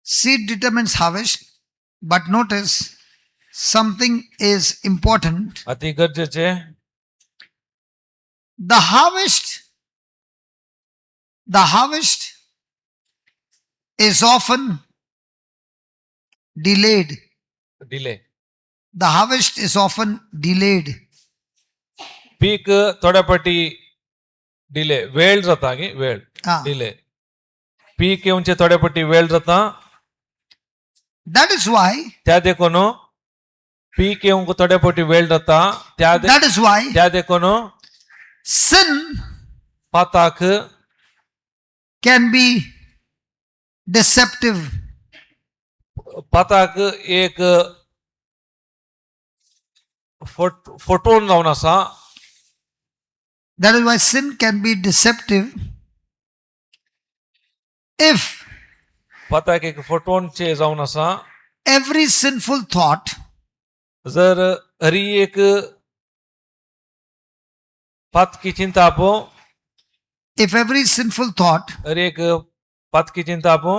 Seed determines harvest, but notice something is important. अति गरजेचे. The harvest is often delayed. Delay. The harvest is often delayed. पीक थोड्यापटी डिले वेळ जाता की वेळ Ah. डिले पीक येऊनचे थोड्यापटी वेळ जाता. That is why, त्या देखून पीक येऊंक थोड्यापटी वेळ जाता. that is why त्या देखून sin पाताक can be deceptive. पाताक एक फटवून जावन आसा. That is why sin can be deceptive if पाताक एक फटवणचे जावन आसा. every sinful thought जर हरी एक पद की चिंता आपो if every sinful thought हर एक पद की चिंता आपो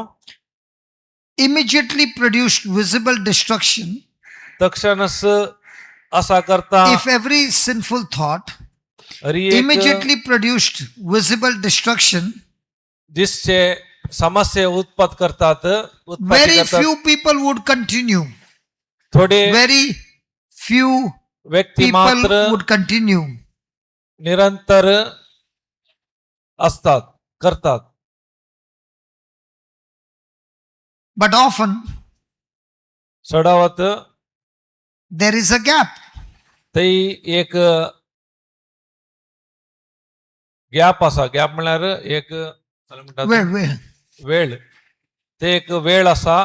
immediately produced visible destruction, तक्षणच असा करता if every sinful thought हर एक immediately produced visible destruction, जिससे समस्या उत्पन्न करतात उत्पत्ती very करतात few people would continue. थोडे Very few व्यक्ती people मात्र would continue. निरंतर असतात करतात But often सडावत there is a gap. ते एक गॅप असा गॅप म्हणल्यार एक चला म्हणतात Where? वेळ ते एक वेळ असा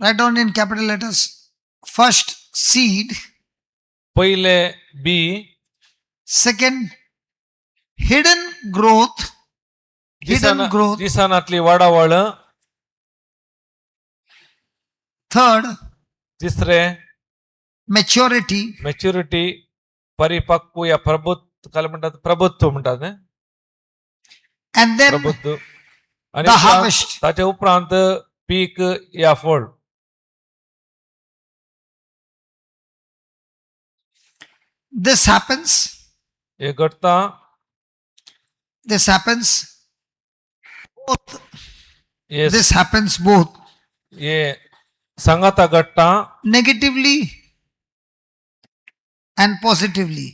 Write down in capital letters. First, seed. पहिले B Second, hidden growth. Hidden growth. दिसानातली वाडावळ Third, तिसरे maturity. मॅच्युरिटी परिपक्व या प्रबुद्ध काय म्हणतात प्रबुद्ध म्हणतात ने? And then प्रबुद्ध आणि the harvest. त्याच्या उपरांत पीक या फळ This happens. Hey घडता This happens both. Hey This happens both हे संगता घडता negatively and positively.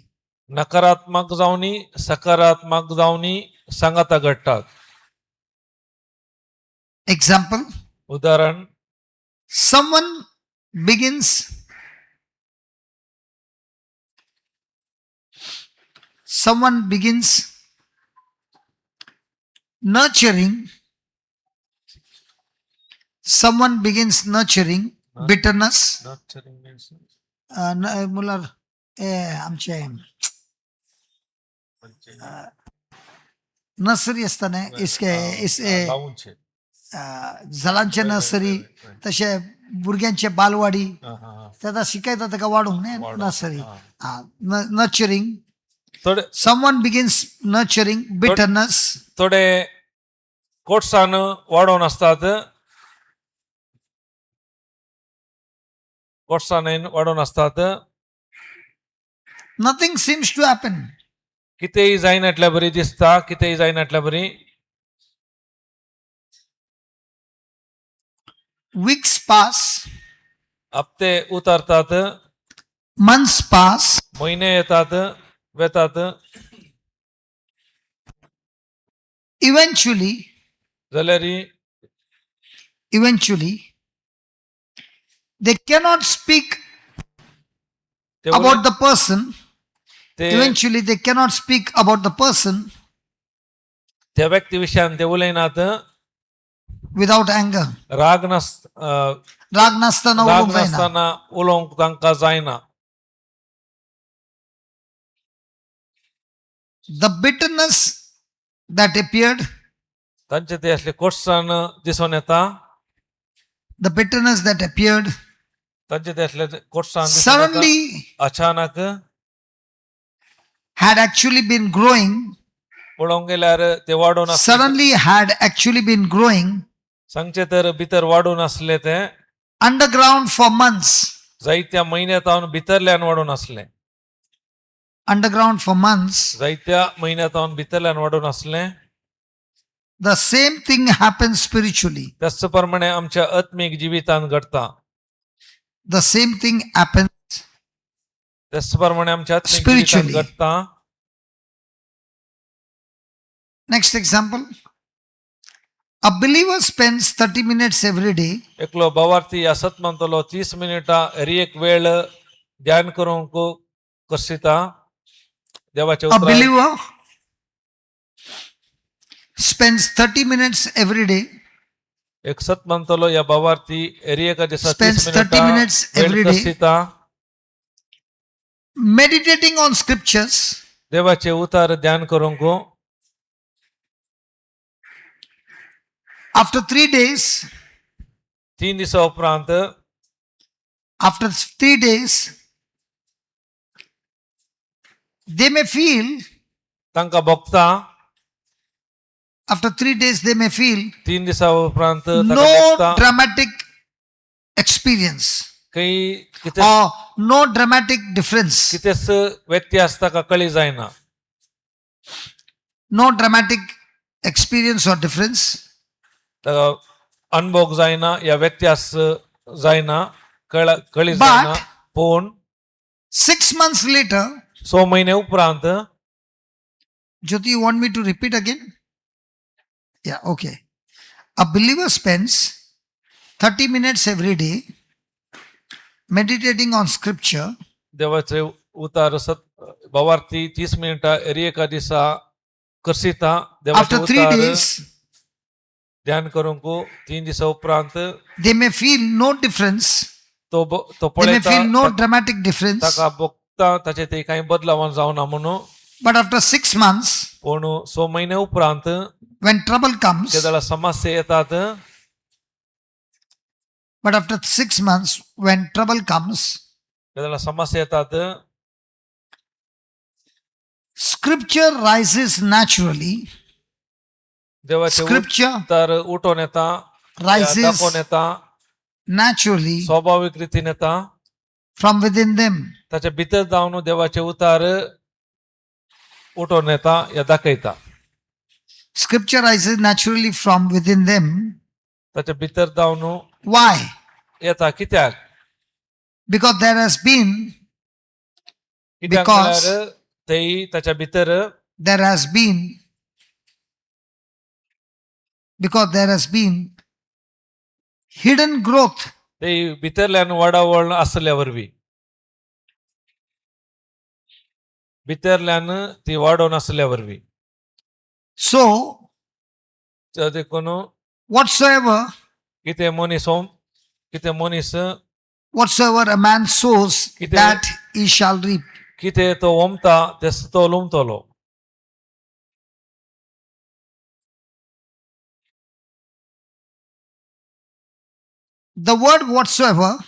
नकारात्मक जावनी सकारात्मक जावनी संगता घडतात Example, उदाहरण someone begins nurturing bitterness. मुलार आमचे नर्सरी असताना इसके झाडांचे नर्सरी तसे भुरग्यांचे बालवाडी त्याचा शिकायचं ताका वाढूंक न्ही नर्सरी नर्चरिंग थोडे someone begins nurturing bitterness. थोडे कोट्सान वाडोवन असतात कोट्सान वाडोवन असतात Nothing seems to happen. कितेंय जायनाटल्या बरी दिसता कितेंय जायनाटल्या बरी Weeks pass, हप्ते उतरतात months pass, महिने येतात वेतात eventually जाल्यार they cannot speak ते about the person. ते Eventually they cannot speak about the person त्या व्यक्ती विशयान ते उलयनात without anger. राग राग नासताना उलोवंक जायना. नासतना उलोवंक तांकां जायना The bitterness that appeared, तांचे ते असले कोट्सान दिसून येता the bitterness that appeared तांचे ते असले कोट्सान दिसून येता suddenly अचानक had actually been growing, पळोवंक गेल्यार ते वाडून असले suddenly had actually been growing सांगचे तर भितर वाडून असले ते underground for months. जायत्या म्हयन्यांतावन भितरल्यान वाडून असले Underground for months. जायत्या म्हयन्यांतावन भितरल्यान वाडून असले The same thing happens spiritually. त्याच प्रमाणे आमच्या आत्मीक जिवितान घडता The same thing happens त्याच प्रमाणे आमच्या आत्मीक जिवितान Spiritually. घडता Next example. A believer spends 30 minutes every day एकलो भावार्थी या सतमंतलो 30 मिनिटां हर एक वेळ ध्यान करूंक करसिता देवाचे A उतरार believer spends 30 minutes every day, एक सतमंतलो या भावार्थी हर एक दिसा 30 Spends 30 minutes वेळ every day. करसिता meditating on scriptures, देवाचे उतार ध्यान करूंक after 3 days, 3 दिसा उपरांत after 3 days, they may feel तांकां भोगता After 3 days, they may feel 3 दिसा उपरांत ताका no भोगता dramatic experience काही कितें or no dramatic difference. कितेंच व्यत्यास ताका कळी जायना. No dramatic experience or difference. ताका अनुभव जायना या व्यत्यास जायना कळी But जायना. पूण 6 months later, 6 महिने उपरांत Jyoti, you want me to repeat again? Yeah, okay. A believer spends 30 minutes every day meditating on scripture. देवाचे उतार भावार्थी 30 मिनिटां एका दिसा करसिता देवाचे After 3 उतार days, ध्यान करूंक 3 दिसा उपरांत they may feel no difference. तो They may पळयता feel no dramatic difference. ताका भोगता ताचे ते काही बदलाव जावना म्हणून. But after 6 months, पूण 6 महिने उपरांत when trouble comes, केदळा समस्या येतात. but after 6 months, when trouble comes, केदळा समस्या येतात. scripture rises naturally. देवाचे Scripture उतार उठून येता, rises दाखवून येता, naturally स्वाभाविक रीतीन येता. from within them. ताच्या भितर जावन देवाचे उतार उठून येता या दाखयता. Scripture rises naturally from within them. ताच्या भितर जावन Why? येता कित्याक? Because there has been कित्याक Because- म्हळ्यार तेय ताच्या भितर there has been hidden growth. तेय भितरल्यान वडावळ आसल्या वरवीं भितरल्यान ती वाडोवन आसल्या वरवीं. So देखून whatsoever कितें मनीस a man sows, Kite- that he shall reap. कितें तो ओमता तेच तो लुमतलो. The word whatsoever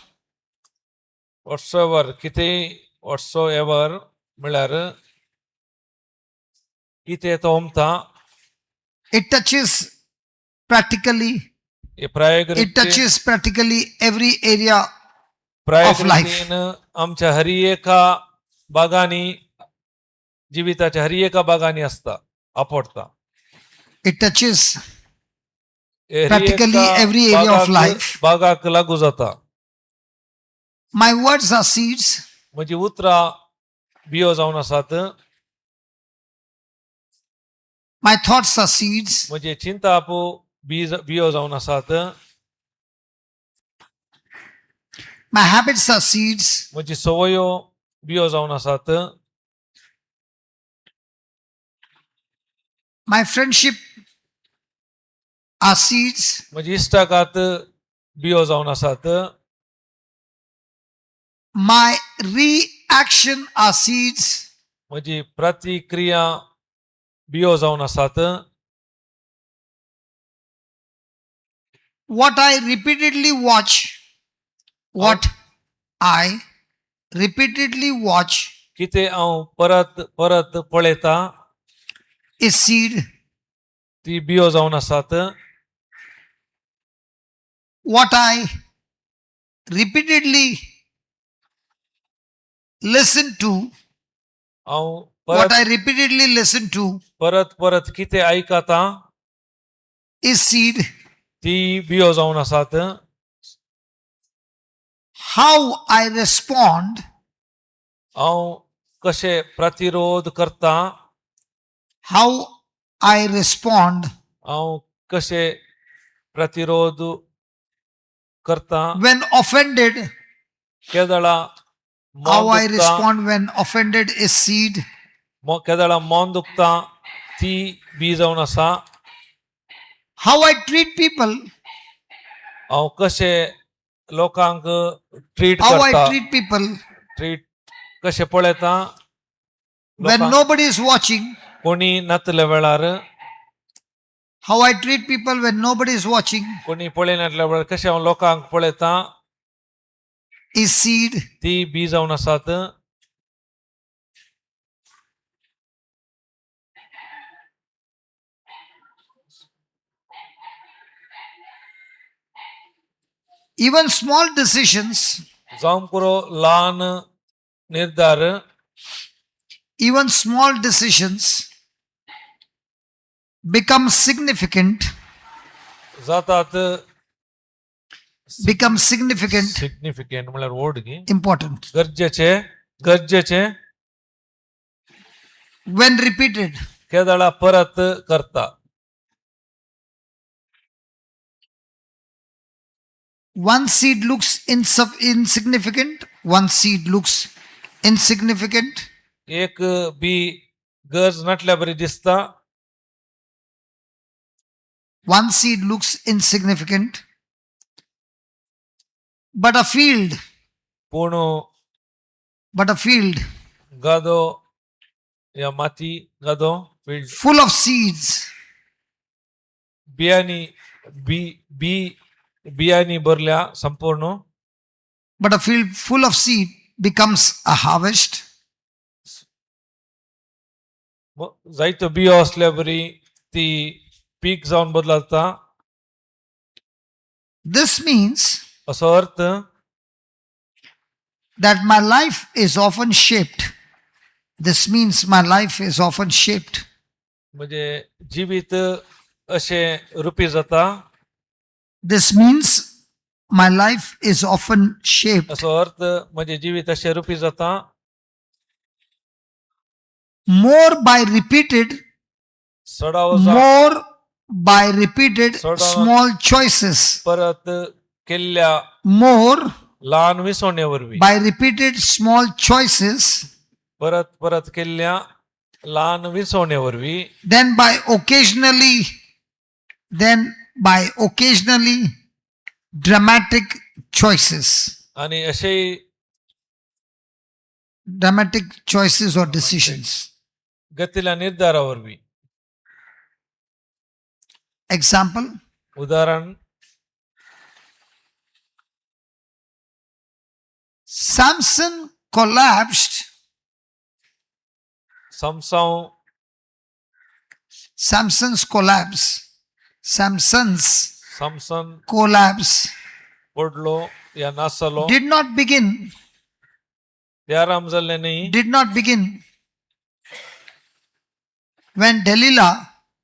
whatsoever म्हळ्यार कितें तो ओमता it touches practically every area of life. प्रायोगिकरीतीन आमच्या हरी एका भागांनी जिविताच्या हरी एका भागांनी असता आपडता. It touches हरी practically एका every area of life. भागाक लागू जाता. My words are seeds. म्हजी उतरां बियो जावन आसात. My thoughts are seeds. म्हजी चिंता बियो जावन आसात. My habits are seeds. म्हजी सवयो बियो जावन आसात. My friendship are seeds. म्हजी इश्टागात बियो जावन आसात. My reaction are seeds. म्हजी प्रतिक्रिया बियो जावन आसात. What I repeatedly watch, कितें हांव परत परत पळयता is seed. ती बियो जावन आसात. What I repeatedly listen to, हांव परत परत कितें आयकता is seed. ती बियो जावन आसात. How I respond, हांव कशें प्रतिरोध करता, हांव कशें प्रतिरोध करता. when offended, केदळा how I मौन दुखता, respond when offended is seed. केदळा मौन दुखता ती बी जावन आसा. How I treat people, हांव कशें लोकांक ट्रीट how I करता, treat people ट्रीट कशें पळयता when लोकांक nobody is watching, कोणी नासल्या वेळार, how I treat people when nobody is watching कोणी पळयनासल्या वेळार कशें हांव लोकांक पळयता is seed. ती बी जावन आसात. Even small decisions, जावं करो ल्हान निर्धार even small decisions become significant, जातात सिग्निफिकंट म्हळ्यार व्हड गी important गरजेचे when repeated. केदळा परत करता. One seed looks insignificant, one seed looks insignificant, एक बी गरज नटल्या बरी दिसता. one seed looks insignificant, but a field, पूण गादो या माती गादो फील्ड full of seeds, बियाणी भरल्या संपूर्ण. but a field full of seed becomes a harvest. जायतो बियो असल्या बरी ती पीक जाऊन बदलता. This means असो अर्थ that my life is often shaped. This means my life is often shaped म्हणजे जीवित असे रूपी जाता. This means my life is often shaped असो अर्थ म्हणजे जीवित असे रूपी जाता. more by repeated small choices, परत केल्ल्या more लहान विसवण्यावरवी by repeated small choices परत केल्ल्या लहान विसवण्यावरवी then by occasionally dramatic choices, आणि असे dramatic choices or decisions. गतीला निर्धारावरवी. Example, उदाहरण Samson collapsed. Samson's collapse पडलो या नासलो did not begin त्याराम जाल्ले नाही. when Delilah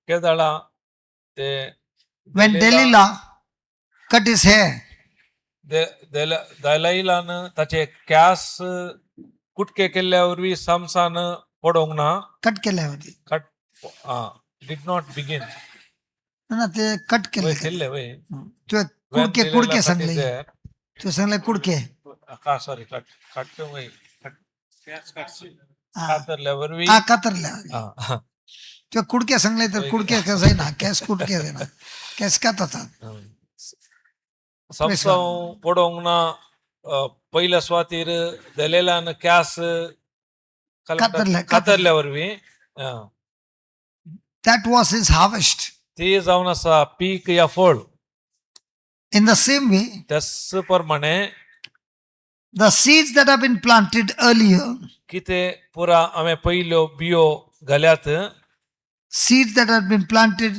केदळा ते cut his hair. दलाईलान ताचे कॅस कुटके केल्यावरवी सामसान पडोंक ना. कट केल्यावरती कट डिड नॉट बिगिन ना ते कट केले केले वय तुझे कुडके सांगले तू सांगले कुडके का सॉरी कट कट वय कातरल्यावरवी कातरल्या तुझे कुडके सांगले तर कुडके कसं ना कॅस कुडके ना कॅस काततात समसाव पडोंक ना. पहिल्या स्वातीर दलेलान कॅस कातरल्यावरवी that was his harvest. ते जाऊन असा पीक या फळ. In the same way, त्याच प्रमाणे the seeds that have been planted earlier, किते पुरा आम्ही पहिलो बियो घाल्यात, seeds that have been planted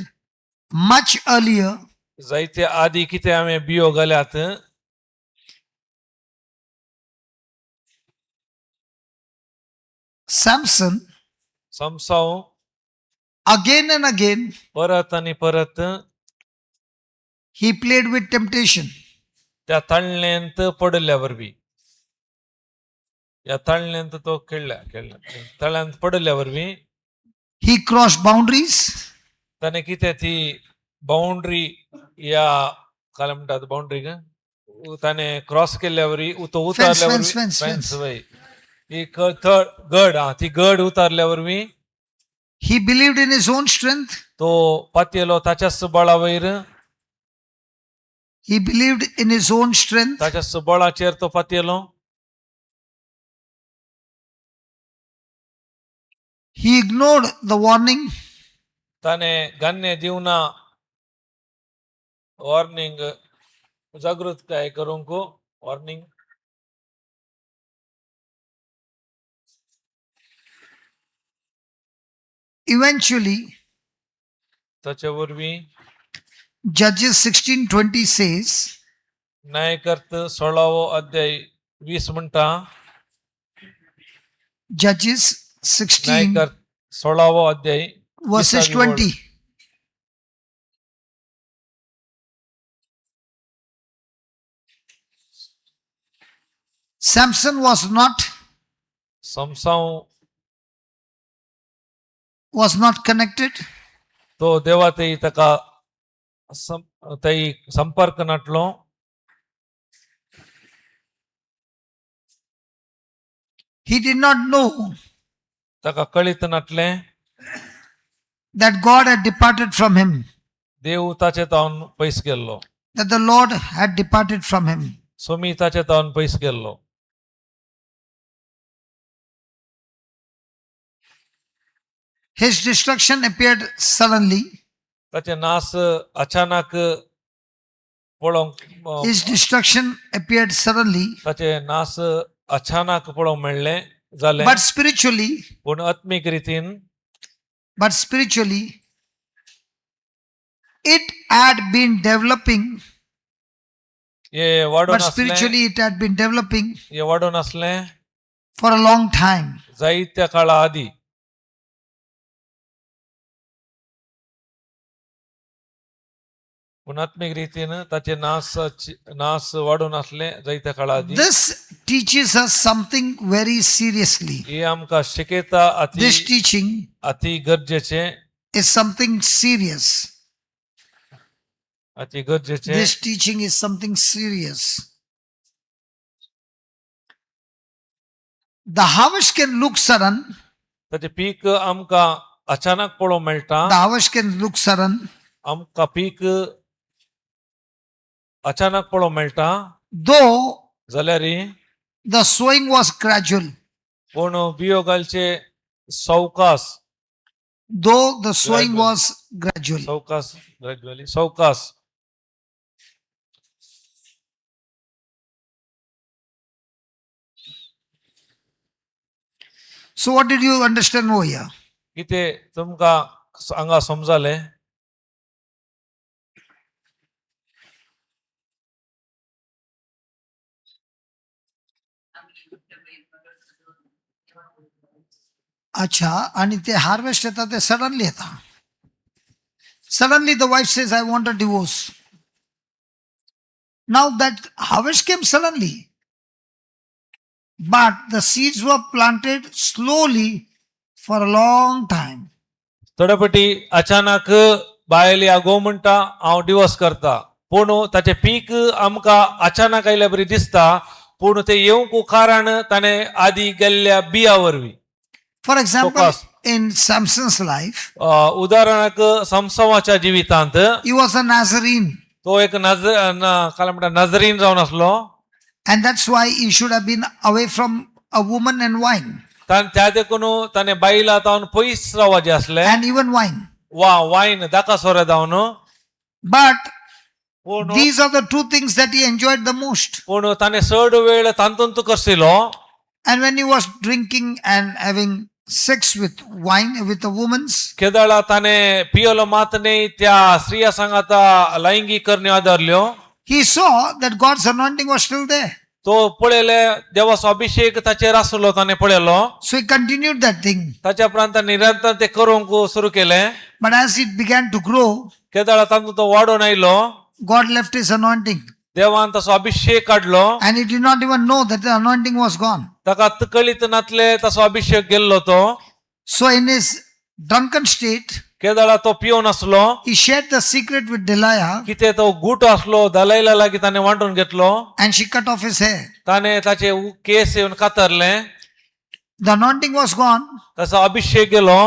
much earlier, जायते आधी किते आम्ही बियो घाल्यात. समसाव again and again, परत आणि परत he played with temptation. त्या ताळण्यांत पडल्यावरवी या ताळण्यांत तो खेळल्या तळ्यांत पडल्यावरवी he crossed boundaries. त्याने किती ती बाउंड्री या काय म्हणतात बाउंड्री का त्याने क्रॉस केल्यावरवी तो उतारल्यावरवी एक गड ती गड उतारल्यावरवी he believed in his own strength. तो पात्यलो ताच्याच बळावैर he believed in his own strength. ताच्याच बळाचेर तो पात्यलो. he ignored the warning. ताने गण्य दिवना वॉर्निंग जागृत काय करूंक वॉर्निंग eventually त्याच्यावरवी Judges 16:20 says न्यायकर्त 16 अध्याय 20 म्हणटा. Judges 16, न्यायकर्त 16 अध्याय verses 20 वड. 20. Samson was समसाव not connected. तो देवा तेई तका तेई संपर्क नटलो. He did not know तका कळीत नटले that God had departed from him, देव ताचे तावन पयस गेल्लो. that the Lord had departed from him. Somi ताचे तावन पयस गेल्लो. His destruction appeared suddenly. ताचे नास अचानक पळोवंक His destruction appeared suddenly, ताचे नास अचानक पळोवंक मेळ्ळे जाले. but spiritually, पूण आत्मीक रितीन it had been developing. हे वाडून But आसले. spiritually, it had been developing हे वाडून आसले for a long time. जायत्या काळा आदी. पूण आत्मीक रितीन ताचे नास वाडून आसले जायत्या काळा आदी. This teaches us something very seriously. हे आमकां शिकयता This teaching अति गरजेचे. is something serious. अति गरजेचे. This teaching is something serious. The harvest can look sudden. ताचे पीक आमकां अचानक पळोवंक मेळटा. The harvest can look sudden. आमकां पीक अचानक पळोवंक मेळटा Though जाल्यार the sowing was gradual. पूण बियो घालचे सवकास Though the sowing Gradual. was gradual. सवकास ग्रॅज्युअली सवकास. So what did you understand over here? कितें तुमकां हांगा समजालें. अच्छा, आणि ते हार्वेस्ट येतात ते सडनली येतात. Suddenly the wife says, I want a divorce. Now that harvest came suddenly. But the seeds were planted slowly for a long time. थोड्यापटी अचानक बायली आगो म्हणटा हांव डिवोर्स करता. पूण ताचे पीक आमकां अचानक आयल्या बरी दिसता. पूण ते येवंक कारण ताणें आदी गेल्ल्या बिया वरवीं. For example, Focus. in Samson's life, उदाहरणाक समसवाच्या जिवितांत he was a Nazarene. तो एक काय म्हणटा नजरीन जावन आसलो. And that's why he should have been away from a woman and wine. त्या देखून ताणें बायला तावन पयस रावचे आसले. And even wine. वायन दाका सोरे जावन. But पूण these are the two things that he enjoyed the most. पूण ताणें चड वेळ तांतूंत करसिलो. And when he was drinking and having sex with wine, with a woman's, केदळ ताणें पियलो मात न्ही त्या स्त्रिया सांगात लैंगिक करण्यो आदरल्यो. he saw that God's anointing was still there. तो पळयले देवाचो अभिषेक ताचेर आसलो ताणें पळयलो. So he continued that thing. ताच्या उपरांत निरंतर ते करूंक सुरू केलें. But as it began to grow, केदळ तातूंत तो वाडून आयलो. God left his anointing. देवान ताचो अभिषेक काडलो. And he did not even know that the anointing was gone. ताका कळीत नासले ताचो अभिषेक गेल्लो तो. So in his drunken state, केदळ तो पिवन आसलो. he shared the secret with Delilah कितें तो गुट आसलो दलायला लागीं ताणें वांटून घेतलो. and she cut off his hair. ताणें ताचे केस येवन कातरले. The anointing was gone ताचो अभिषेक गेलो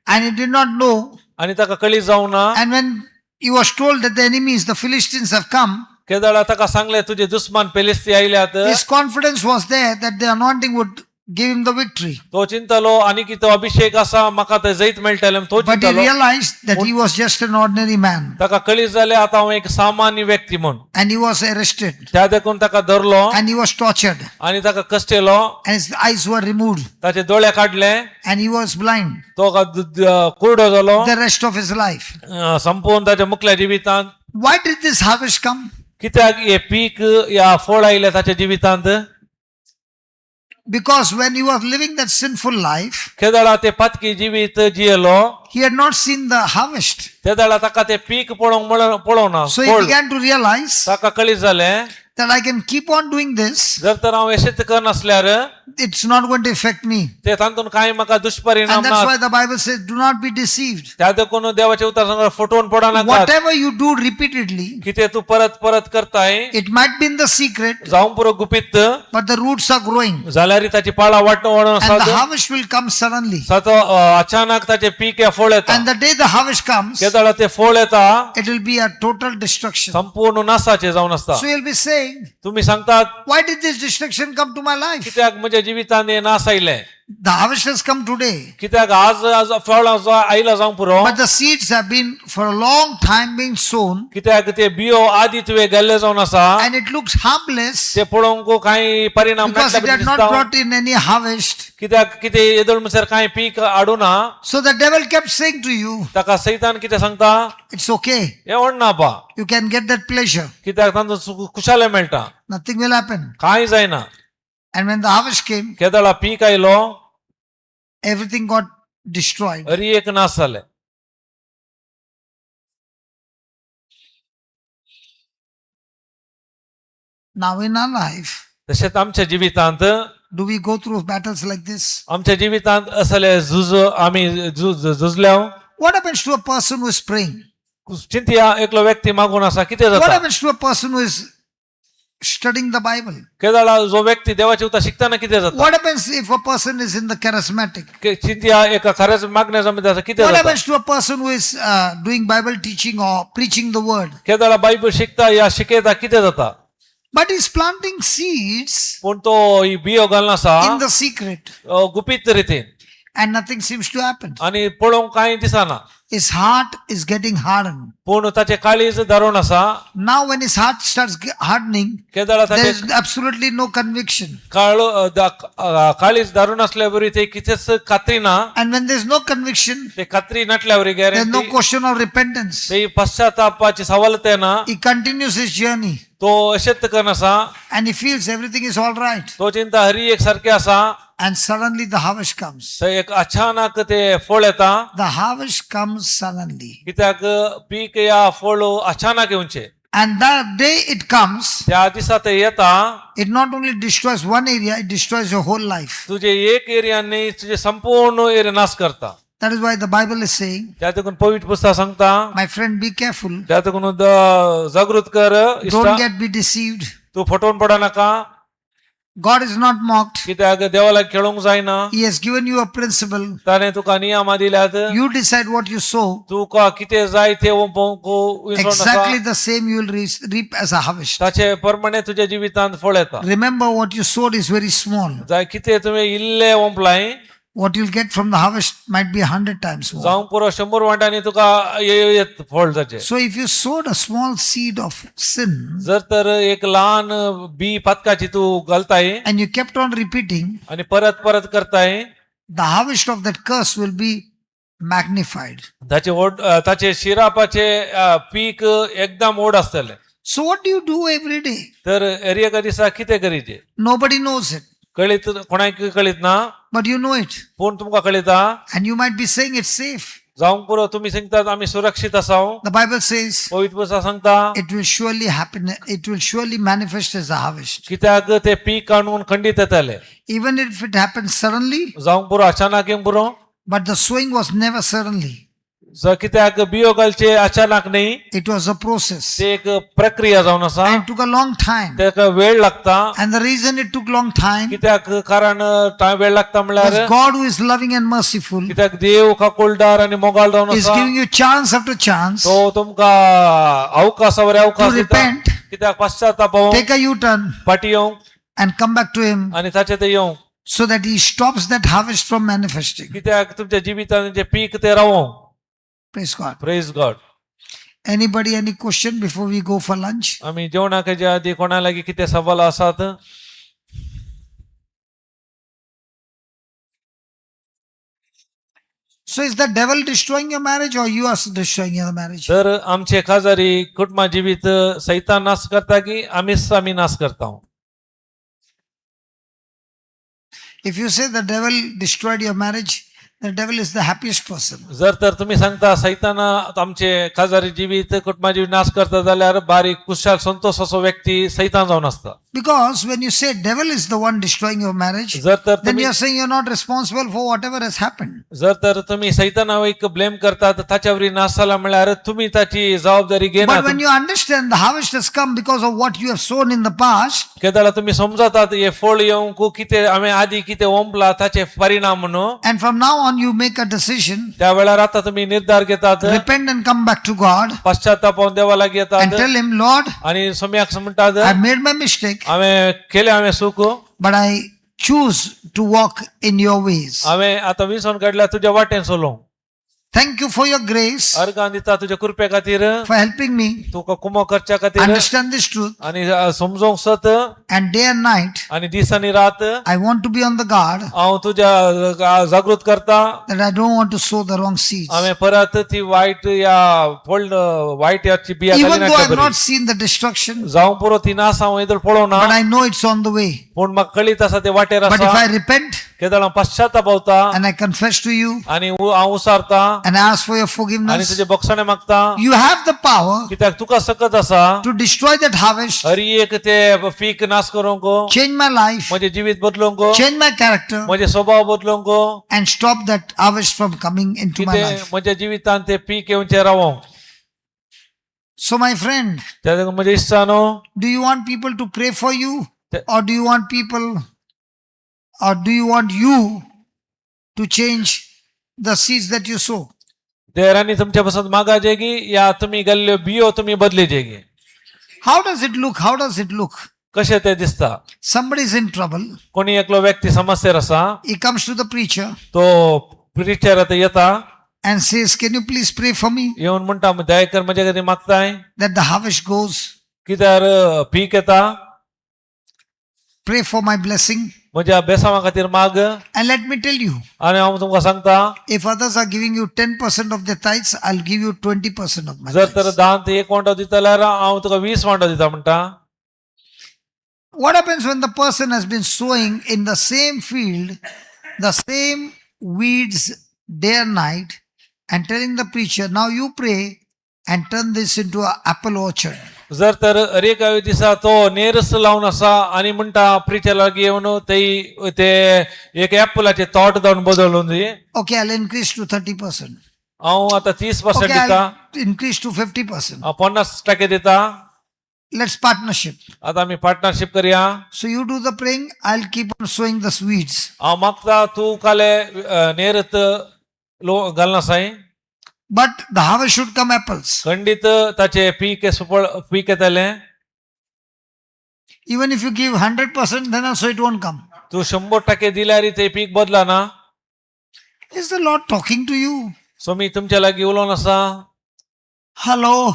and he did not know. आनी ताका कळीत जावना. And when he was told that the enemies, the Philistines, have come, केदळ ताका सांगले तुझे दुस्मान पेलिस्ती आयल्यात. his confidence was there that the anointing would give him the victory. तो चिंतलो आनी कितें अभिषेक आसा म्हाका थंय जैत मेळटलें म्हूण तो But he चिंतलो. realized that he was just an ordinary man ताका कळीत जालें आतां हांव एक सामान्य व्यक्ती म्हूण. and he was arrested त्या देखून ताका धरलो and he was tortured आनी ताका कश्टेलो. and his eyes were removed ताचे दोळे काडले. and he was blind तो कुरडो जालो the rest of his life. संपूर्ण ताच्या मुखल्या जिवितांत. Why did this harvest come? कित्याक हे पीक या फळ आयले ताच्या जिवितांत Because when he was living that sinful life, केदळा ते पातकी जिवीत जियेलो he had not seen the harvest. तेदळा ताका ते peak पळोवना So he began to realize ताका कळीत जालें that I can keep on doing this. जर तर हांव अशेंच करनासल्यार It's not going to affect me. ते तातून कांय म्हाका दुष्परिणाम And that's ना why the Bible says, do not be deceived. त्या देखून देवाचे उतर सांगता फटवून पडा नाका Whatever you do repeatedly, कितें तू परत परत करताय it might be in the secret, जावं पुरो गुपित but the roots are growing. जाल्यार ताची पाळा वाडून And the आसात harvest will come suddenly. सातो अचानक ताचे पीक या फळ येता And the day the harvest comes, केदळा ते फळ येता it will be a total destruction. संपूर्ण नासाचे जावन आसता So you'll be saying, तुम्ही सांगतात why did this destruction come to my life? कित्याक म्हज्या जिवितांत हे नास आयले The harvest has come today. कित्याक आज फळ आयला जावं पुरो But the seeds have been for a long time being sown, कित्याक ते बियो आदी तुवें गेल्ले जावन आसा and it looks harmless ते पळोवंक कांय परिणाम because it had not नासता brought in any harvest. कित्याक कितें येदोळ म्हणसर कांय peak हाडूना So the devil kept saying to you, ताका सैतान कितें सांगता it's okay. हे व्हडना पा You can get that pleasure. कित्याक तांचो कुशाले मेळटा Nothing will happen. कांय जायना And when the harvest came, केदळा पीक आयलो everything got destroyed. हरी एक नास जाले Now in our life, तशेंच आमच्या जिवितांत do we go through battles like this? आमच्या जिवितांत असले आमी झुजल्या What happens to a person who is praying? चिंतया एकलो व्यक्ती मागून आसा कितें What जाता happens to a person who is studying the Bible? केदळा जो व्यक्ती देवाचे उतर शिकताना कितें जाता What happens if a person is in the charismatic? चिंतया एका खरेच मागण्या मध्ये आसा कितें What जाता happens to a person who is doing Bible teaching or preaching the word? केदळा बायबल शिकता या शिकयता कितें जाता But he's planting seeds पूण तो ही बियो घालना आसा in the secret गुपित रितीन and nothing seems to happen. आणि पळोवंक कांय दिसना His heart is getting hardened. पूण ताचे काळीज धरून आसा Now when his heart starts hardening, केदळा there ताचे is absolutely no conviction. काळीज धरून असल्या बरी ते कितेंच खात्री ना And when there's no conviction, ते खात्री नटल्या बरी there's no guarantee question of repentance. ते पश्चातापाची सवलत आहे ना He continues his journey तो अशेंच करना आसा and he feels everything is all right. तो चिंता हरी एक सारखे आसा And suddenly the harvest comes. थंय एक अचानक ते फळ येता The harvest comes suddenly. कित्याक पीक या फळ अचानक येवचे And that day it comes, त्या दिसा ते येता it not only destroys one area, it destroys your whole life. तुझे एक एरिया नाही तुझे संपूर्ण एरिया नाश करता That is why the Bible is saying, त्या देखून पवित्र पुस्तक सांगता my friend, be careful. त्या देखून जागृत कर Don't get be deceived. तू फटवून पडा नाका God is not mocked. कित्याक देवाला खेळूंक जायना He has given you a principle. ताणे तुका नियमा दिल्यात You decide what you sow. तुका कितें जाय ते Exactly the same you will reap as a harvest. ताचे प्रमाणे तुझ्या जिवितांत फळ येता Remember, what you sowed is very small. जाय कितें तुवें इल्ले ओंपलाय What you'll get from the harvest might be 100 times more. जावं पुरो 100 वांट्यांनी तुका येत फळ जाचे So if you sowed a small seed of sin जर तर एक लहान बी पातकाची तू घालताय and you kept on repeating, आणि परत परत करताय the harvest of that curse will be magnified. ताचे शिरापाचे पीक एकदम ओढ आसतले So what do you do every day? तर एका दिसा कितें करीचे Nobody knows it, कळीत कोणाक कळीत ना but you know it. पूण तुमकां कळीता And you might be saying it's safe. जावंक पुरो तुमी सांगतात आमी सुरक्षीत आसा The Bible says पवित्र पुस्तक सांगता it will surely happen. It will surely manifest as a harvest. कित्याक ते पीक काडून खंडीत येतले Even if it happens suddenly, जावंक पुरो अचानक येवंक पुरो but the sowing was never suddenly. कित्याक बियो घालचे अचानक न्ही It was a process. ते एक प्रक्रिया जावन आसा And it took a long time. तेका वेळ लागता And the reason it took long time, कित्याक कारण वेळ लागता म्हणल्यार because God, who is loving and merciful, कित्याक देव काकुळदार आणि मोगाळ जावन is आसा giving you chance after chance तो तुमका अवकाशावर अवकाश to दिता repent, कित्याक पश्चाताप होवंक take a U-turn, फाटी येवंक and come back to Him, आणि ताचे ते येवंक so that He stops that harvest from manifesting. कित्याक तुमच्या जिवितान जे पीक ते रावोंक Praise God. Praise God Anybody, any question before we go for lunch? आमी जेवणाच्या आदी कोणा लागीं कितें सवाल आसात So is the devil destroying your marriage or you are destroying your marriage? तर आमचे खाजारी कुटुंब जीवित सैतान नाश करता की आम्ही नाश करता हूं. If you say the devil destroyed your marriage, the devil is the happiest person. जर तर तुम्ही सांगता सैतान आमचे खाजारी जीवित कुटुंब जीवित नाश करता जाल्यार बारीक कुशल संतोष असो व्यक्ती सैतान जावन असता. Because when you say devil is the one destroying your marriage, जर तर then तुम्ही you are saying you're not responsible for whatever has happened. जर तर तुम्ही सैतानावर एक ब्लेम करता तर ताच्यावरी नाश जाला म्हळ्यार तुम्ही ताची जबाबदारी But घेनात. when you understand the harvest has come because of what you have sown in the past, केदाळा तुम्ही समजतात हे फळ येवंक कितें आम्ही आधी कितें ओंपला ताचे परिणाम म्हणून, and from now on you make a decision, त्या वेळार आता तुम्ही निर्धार घेतात, repent and come back to God पश्चाताप होऊन देवा लागीं and येतात tell him, Lord, आणि सम्याक म्हणतात I made my mistake, हांवें चूक, but I choose to walk in your ways. हांवें आता विसरून काडल्या तुज्या वाटेन चलोवंक. Thank you for your grace, अर्गां दिता तुज्या कृपे खातीर, for helping me तुका कुमो करच्या खातीर understand this truth, आनी समजोवंक सत, and day and night आनी दीस आनी रात I want to be on the guard हांव तुज्या जागृत करता. that I don't want to sow the wrong seeds. हांवें परत ती वायट या वायट याची बिया Even Ghali though I have नाका not seen the destruction, जावं पुरो ती नास हांव इदळ पळोवना, but I know it's on the way. पूण म्हाका कळीत आसा ते वाटेर But if आसा. I repent केदाळ पश्चाताप भोवता and I confess to you आनी हांव उसारता and ask for your आनी forgiveness, तुजे बक्षणे मागता, you have the power कित्याक तुका सकत आसा to destroy that harvest, हर एक ते पीक नाश करूंक, change my life, म्हजे जिवीत बदलूंक, change my character, म्हजे स्वभाव बदलूंक, and stop that harvest from coming into my कितें life. म्हज्या जिवितांत ते पीक येवचें रावोंक. So, my friend, त्या म्हज्या इश्टानो, do you want people to pray for you, Th- or do you want people, or do you want you to change the seeds that you sow? देरांनी तुमच्या पासून मागा जेगी या तुम्ही घाल्ल्यो बियो तुम्ही बदली जेगी. How does it look? How does it look? कशें ते दिसता. Somebody is in trouble. कोणी एकलो व्यक्ती समस्येर आसा, He comes to the preacher तो प्रिचर आतां येता, and says, can you please pray for me येवन म्हणटा दयाकर म्हजे खातीर मागताय, that the harvest goes? कित्यार पीक येता, Pray for my blessing. म्हज्या बेसावा खातीर माग. And let me tell you, आनी हांव तुमकां सांगता, if others are giving you 10% of their tithes, I'll give you 20% of my जर तर tithes. दान ते 1 वांटो दिता जाल्यार हांव तुका 20 वांटो दिता म्हणटा. What happens when the person has been sowing in the same field, the same weeds day and night, and telling the preacher, now you pray and turn this into an apple orchard? जर तर एका दिसा तो नेरस लावन आसा आनी म्हणटा preacher लागीं येवन ते एक एप्पलाचे तोट जावन बदलून दी, Okay, I'll increase to 30%. हांव आतां 30% Okay, दिता, I'll increase to 50%. हांव 50% दिता. Let's partnership. आतां आमी पार्टनरशिप करया. So you do the praying, I'll keep on sowing the weeds. हांव मागता तूं काले नेरत घालना Sai. But the harvest should come apples. खंडीत ताचे पीक येतले. Even if you give 100%, then also it won't come. तू 100% दिल्यार ते पीक बदला ना. Is the Lord talking to you? सो मी तुमच्या लागीं उलोवन आसा. Hello.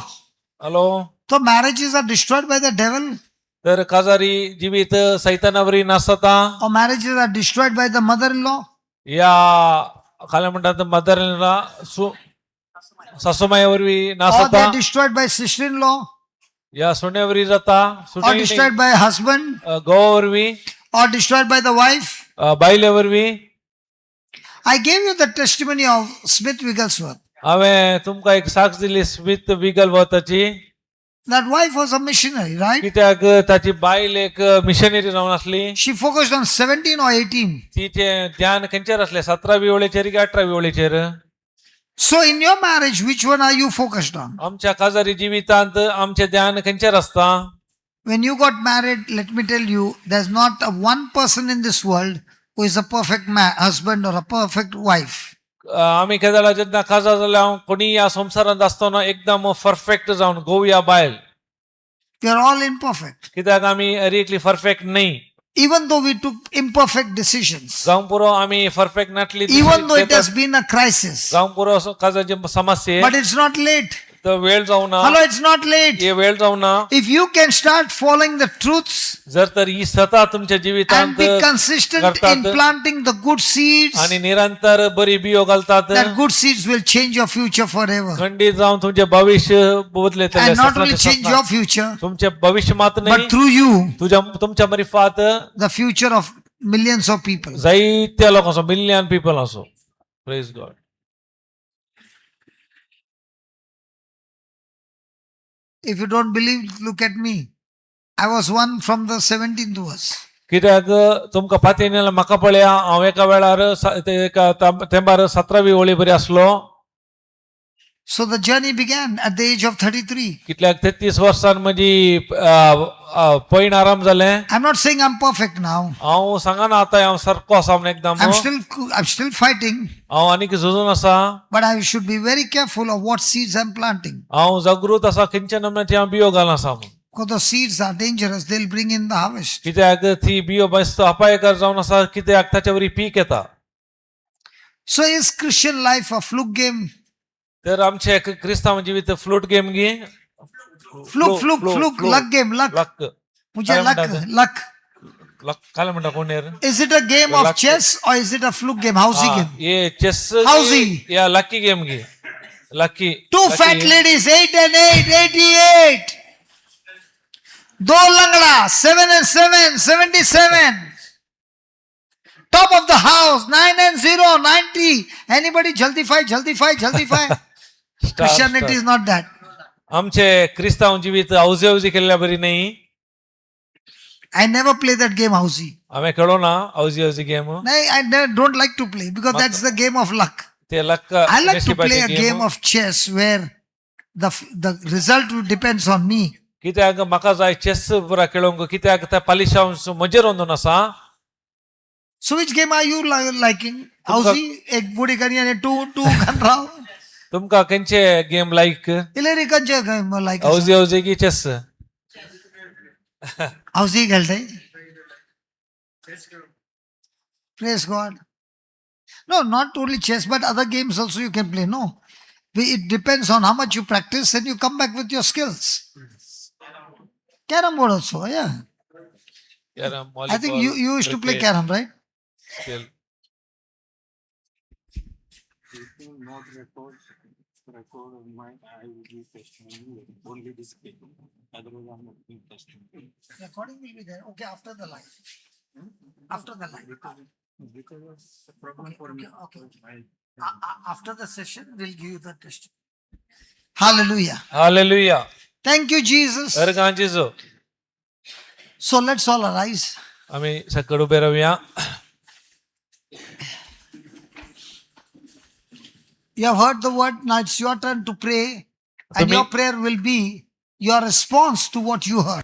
Hello. So marriages are destroyed by the devil, तर काजारी जिवीत सैतानावरी नासता, or marriages are destroyed by the mother-in-law, या खाली म्हणतात मदर इन लॉ सासूमाईवरवी or नासता, they're destroyed by sister-in-law, या सुनेवरी जाता, or destroyed by husband, गोवरवी, or destroyed by the wife. बायलेवरवी. I gave you the testimony of Smith Wigglesworth. हांवें तुमकां एक साक्ष दिली Smith विगलवताची. That wife was a missionary, right? कित्याक ताची बायल एक मिशनरी जावन आसली. She focused on 17 or 18. तिचे ध्यान खंयचेर आसलें, 17वी वळेचेर की 18वी वळेचेर. So in your marriage, which one are you focused on? आमच्या काजारी जिवितांत आमचें ध्यान खंयचेर आसता. When you got married, let me tell you, there's not a one person in this world who is a perfect husband or a perfect wife. आमी केदाळा जेन्ना काजार जाल्या कोणी ह्या संवसारांत आसतना एकदम परफेक्ट जावन गोवया बायल. We are all imperfect. कित्याक आमी हरेकली परफेक्ट न्ही. Even though we took imperfect decisions, जावं पुरो आमी perfect नाटली, even though it has been a crisis, जावं पुरो काजाची समस्या, but it's not late. तर वेळ जाऊ ना, Hello, it's not late. हे वेळ जाऊ ना. If you can start following the truths जर तर ही सतत तुमच्या and जीवितांत be consistent in करतात planting the good seeds, आणि निरंतर बरी बियो घालतात, that good seeds will change your future forever. खंडित जाऊन तुमचे भविष्य बदले. And not only change your future, तुमचे भविष्य मात्र but नाही, through you, तुमच्या मरिफात the future of millions of people. जायत्या लोक असो, मिलियन पीपल असो. Praise God. If you don't believe, look at me. I was one from the 17th verse. कित्याक तुमकां पातयेन म्हाका पळया, हांव एका वेळार तेंबार 17वी ओळी बरी आसलो. So the journey began at the age of 33. कितल्याक 33 वर्सान म्हजी पैण आराम जालें. I'm not saying I'm perfect now. हांव सांगना आतां हांव सारको आसा म्हण एकदम. I'm still fighting, हांव आनीक झुजून आसा. but I should be very careful of what seeds I'm planting. हांव जागृत आसा खंयच्या नमुन्याची हांव बियो घालना आसा म्हूण. Because the seeds are dangerous, they'll bring in the harvest. कित्याक ती बियो बेस्त अपायकार जावन आसा, कित्याक ताच्या वरी पीक येता. So is Christian life a fluke game? तर आमचे क्रिस्तांव जिवीत फ्लूट गेम गी. Fluke, luck game, luck. Luck. मुझे काय luck, म्हणतात? luck. लक काय म्हणटा कोण यार? Is it a game of Luck. chess or is it a fluke game, housey game? ये चेस Housey. या लकी गेम गी. Lucky. Two fat ladies, 8 and 8, 88. दो लंगड़ा, 7 and 7, 77. Top of the house, 9 and 0, 90. Anybody jaldi fight. Christianity is not that. आमचे क्रिस्तांव जिवीत औजी केल्ल्या बरी नाही. I never play that game, housey. आम्ही खेळो ना औजी game. I don't like to play because that's the game of luck. ते luck. I like to play a game of chess where the result depends on me. कित्याक म्हाका जाय chess पुरा खेळोंक, कित्याक त्या पालिशांव मजेर वंदून आसा. So which game are you liking? Housey, एक बुडी करी आणि two kan rao. तुमका खंयचे गेम लायक? Hilary kanche game like. औजी की चेस? Housey खेळते. Praise God. No, not only chess, but other games also you can play. No, it depends on how much you practice and you come back with your skills. Carrom board also, yeah. I think you used to play carrom, right? Still. Record of mine, I will give testimony only this game. Otherwise, I'm not giving testimony. Recording will be there. Okay, after the live. After the live. Because of the problem for me. Okay. After the session, we'll give you the testimony. Hallelujah. Hallelujah. Thank you, Jesus. अर्गांचीजो. So let's all arise. आम्ही सकड उभे राहूया. You have heard the word. Now it's your turn to pray. And your prayer will be your response to what you heard.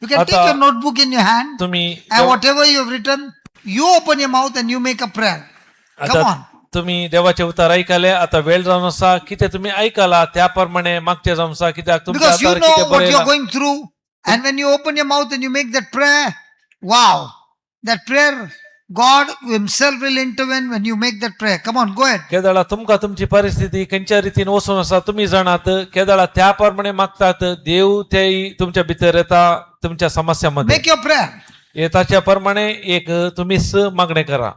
You can take your notebook in your hand. तुम्ही And whatever you have written, you open your mouth and you make a prayer. Come on. तुम्ही देवाचे उतार ऐकाले. आता वेळ जाऊन असा किती तुम्ही ऐकाला त्याप्रमाणे मागचे जाऊन असा कित्याक तुमच्या Because you हातार know किती what you are Barela. going through. And when you open your mouth and you make that prayer, wow. That prayer, God himself will intervene when you make that prayer. Come on, go ahead. केदळा तुमका तुमची परिस्थिती खंयच्या रीतीन वचून असा तुम्ही जाणात. केदळा त्याप्रमाणे मागतात. देव ते तुमच्या भितर येता तुमच्या समस्यामध्ये. Make your prayer. येताच्या प्रमाणे एक तुम्हीच मागणे करा.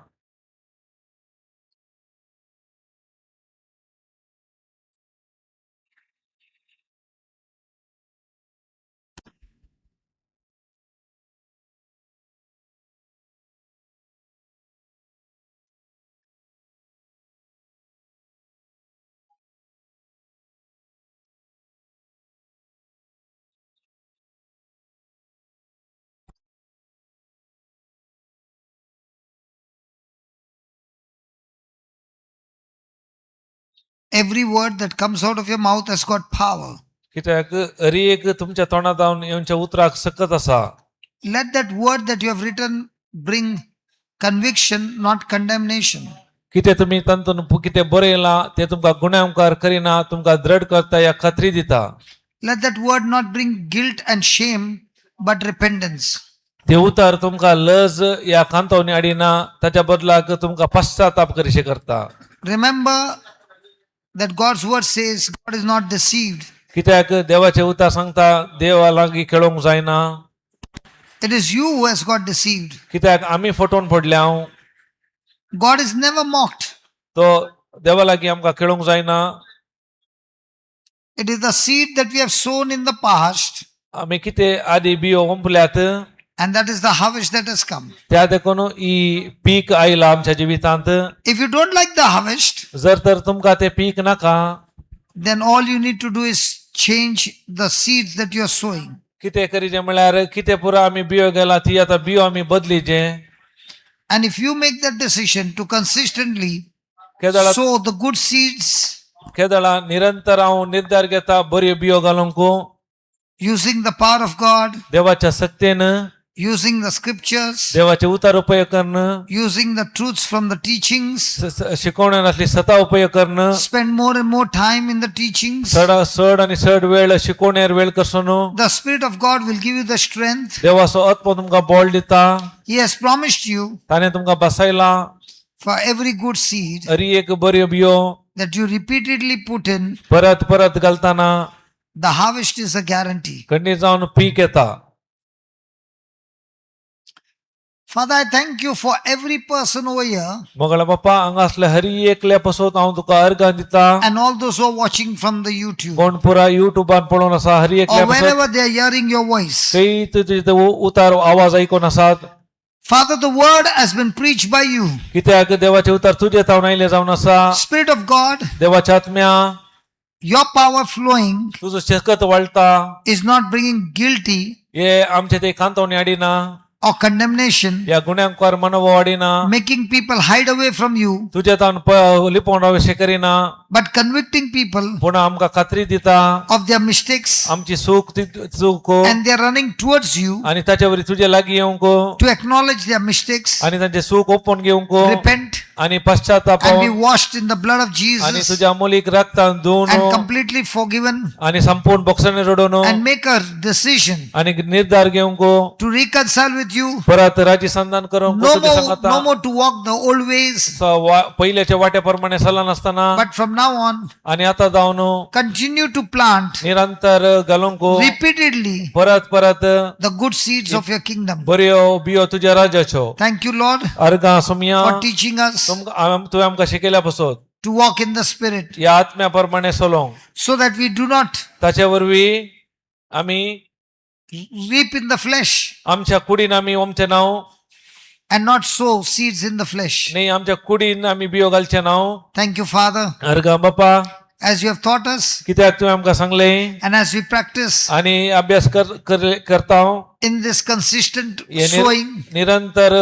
Every word that comes out of your mouth has got power. कित्याक हरी एक तुमच्या तोंडात येवच्या उतराक सकत असा. Let that word that you have written bring conviction, not condemnation. कितें तुम्ही तंतून कितें बरयला ते तुमकां गुन्यांवकार करिना, तुमकां दृढ करता या खात्री दिता. Let that word not bring guilt and shame, but repentance. ते उतार तुमकां लज या खांतवणी हाडिना, ताच्या बदलाक तुमकां पश्चाताप करीशे करता. Remember that God's word says God is not deceived. कित्याक देवाचे उतार सांगता देवा लागीं खेळोंक जायना. It is you who has got deceived. कित्याक आमी फटोवन पडल्या. God is never mocked. तो देवा लागीं आमकां खेळोंक जायना. It is the seed that we have sown in the past, आमी कितें आदी बियो ओंपल्यात and that is the harvest that has come. त्या देखून ही पीक आयला आमच्या जिवितांत. If you don't like the harvest, जर तर तुमकां ते पीक नाका, then all you need to do is change the seeds that you are sowing. कितें करीचें म्हळ्यार कितें पुरो आमी बियो गेला ती आतां बियो आमी बदलीचे. And if you make that decision to consistently केदळा sow the good seeds केदळा निरंतर हांव निर्धार घेता बऱ्यो बियो घालूंक using the power of God, देवाच्या सक्तेन, using the scriptures, देवाचे उतार उपयोग करणं, using the truths from the teachings, शिकवण्यातली सता उपयोग करणं, spend more and more time in the teachings. चड आणि चड वेळ शिकवण्यार वेळ करचो न्हू. The Spirit of God will give you the strength. देवाचो आत्मो तुमकां बळ दिता. He has promised you ताणें तुमकां बसयला for every good seed हरी एक बऱ्यो बियो that you repeatedly put in, परत परत घालताना the harvest is a guarantee. खंडी जावन पीक येता. Father, I thank you for every person over here मोगळा Bappa हांगा असले हरी एकल्या पासून हांव तुका अर्घ दिता. and all those who are watching from the YouTube कोण पुरा युट्यूबान पळोवन आसा हरी एकल्या or पासून wherever they are hearing your voice. काही तुजे उतार आवाज ऐकून आसात. Father, the word has been preached by you. कित्याक देवाचे उतार तुजे तावन आयले जावन आसा. Spirit of God, देवाच्या आत्म्या your power flowing तुजो शक्त वाळटा. is not bringing guilty हे आमचे ते कांतवणी हाडिना, or condemnation, या गुन्यांकार मनोव हाडिना, making people hide away from you, तुजे तावन लिपोवन रावचे करिना, but convicting people पूण आमकां खात्री दिता of their mistakes, आमची चूक and they are running towards you आणि ताच्या वरी तुजे लागीं येवंक to acknowledge their mistakes, आणि तांचे चूक ओपून घेवंक repent, आणि पश्चाताप and be washed in the blood of आणि Jesus, तुझ्या अमोलीक रक्तान धुवन and completely forgiven, आणि संपूर्ण बोक्साने रडोवन and make a decision आणि निर्धार घेवंक to reconcile with you. परत राजी संधान करूंक No more to walk the old ways, पहिल्याच्या वाट्याप्रमाणे चला नासतना but from now on, आणि आता जावन continue to plant निरंतर घालूंक repeatedly परत परत the good seeds of your kingdom. बऱ्यो बियो तुझ्या राज्याच्यो. Thank you, Lord, Argha सुमिया for teaching us तुवें आमकां शिकयल्या पासून to walk in the Spirit, या आत्म्या प्रमाणे चलोंक, so that we do not ताचे वरवीं आमी reap in the flesh आमच्या कुडीन आमी ओमचें नांव and not sow seeds in the flesh. न्ही आमच्या कुडीन आमी बियो घालचें नांव. Thank you, Father, अर्घा बापा as you have taught us कित्याक तुवें आमकां सांगलें and as we practice आनी अभ्यास करता हांव in this consistent hey sowing निरंतर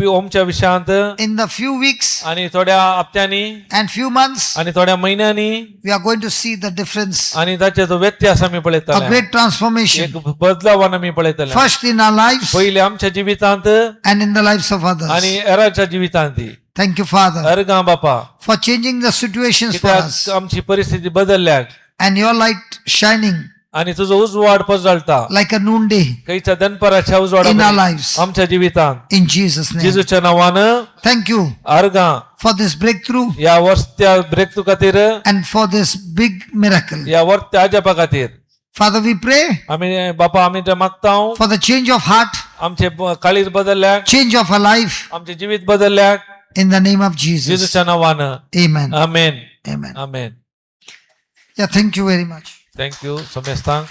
ओमच्या विशयांत in the few weeks आणि थोड्या हप्त्यांनी and few months, आणि थोड्या महिन्यांनी we are going to see the difference, आणि ताचे तो व्यत्यास आमी a पळयतले. great transformation, एक बदलावन आमी पळयतले. first in our lives पहिले आमच्या जिवितांत and in the lives of others. आणि हेरांच्या जिवितांत. Thank you, Father, अर्घा बापा for changing the situations for us कित्याक आमची परिस्थिती बदलल्याक and your light shining आणि तुजो उजवाड पजळटा like a noonday खंयच्या दनपराच्या उजवाडा in our lives. आमच्या जिवितांत. In Jesus' name. जेजूच्या नांवान Thank you Argha for this breakthrough या वर्त्या ब्रेकथ्रू खातीर, and for this big miracle. या वर्त्या अजापा खातीर. Father, we pray आमी बापा आमी ते मागता for the change of heart, आमचे काळीज बदलल्याक, change of our life, आमचे जिवीत बदलल्याक in the name of Jesus. जेजूच्या नांवान. Amen. Amen Amen. Amen. Yeah, thank you very much. Thank you समेस्तांक.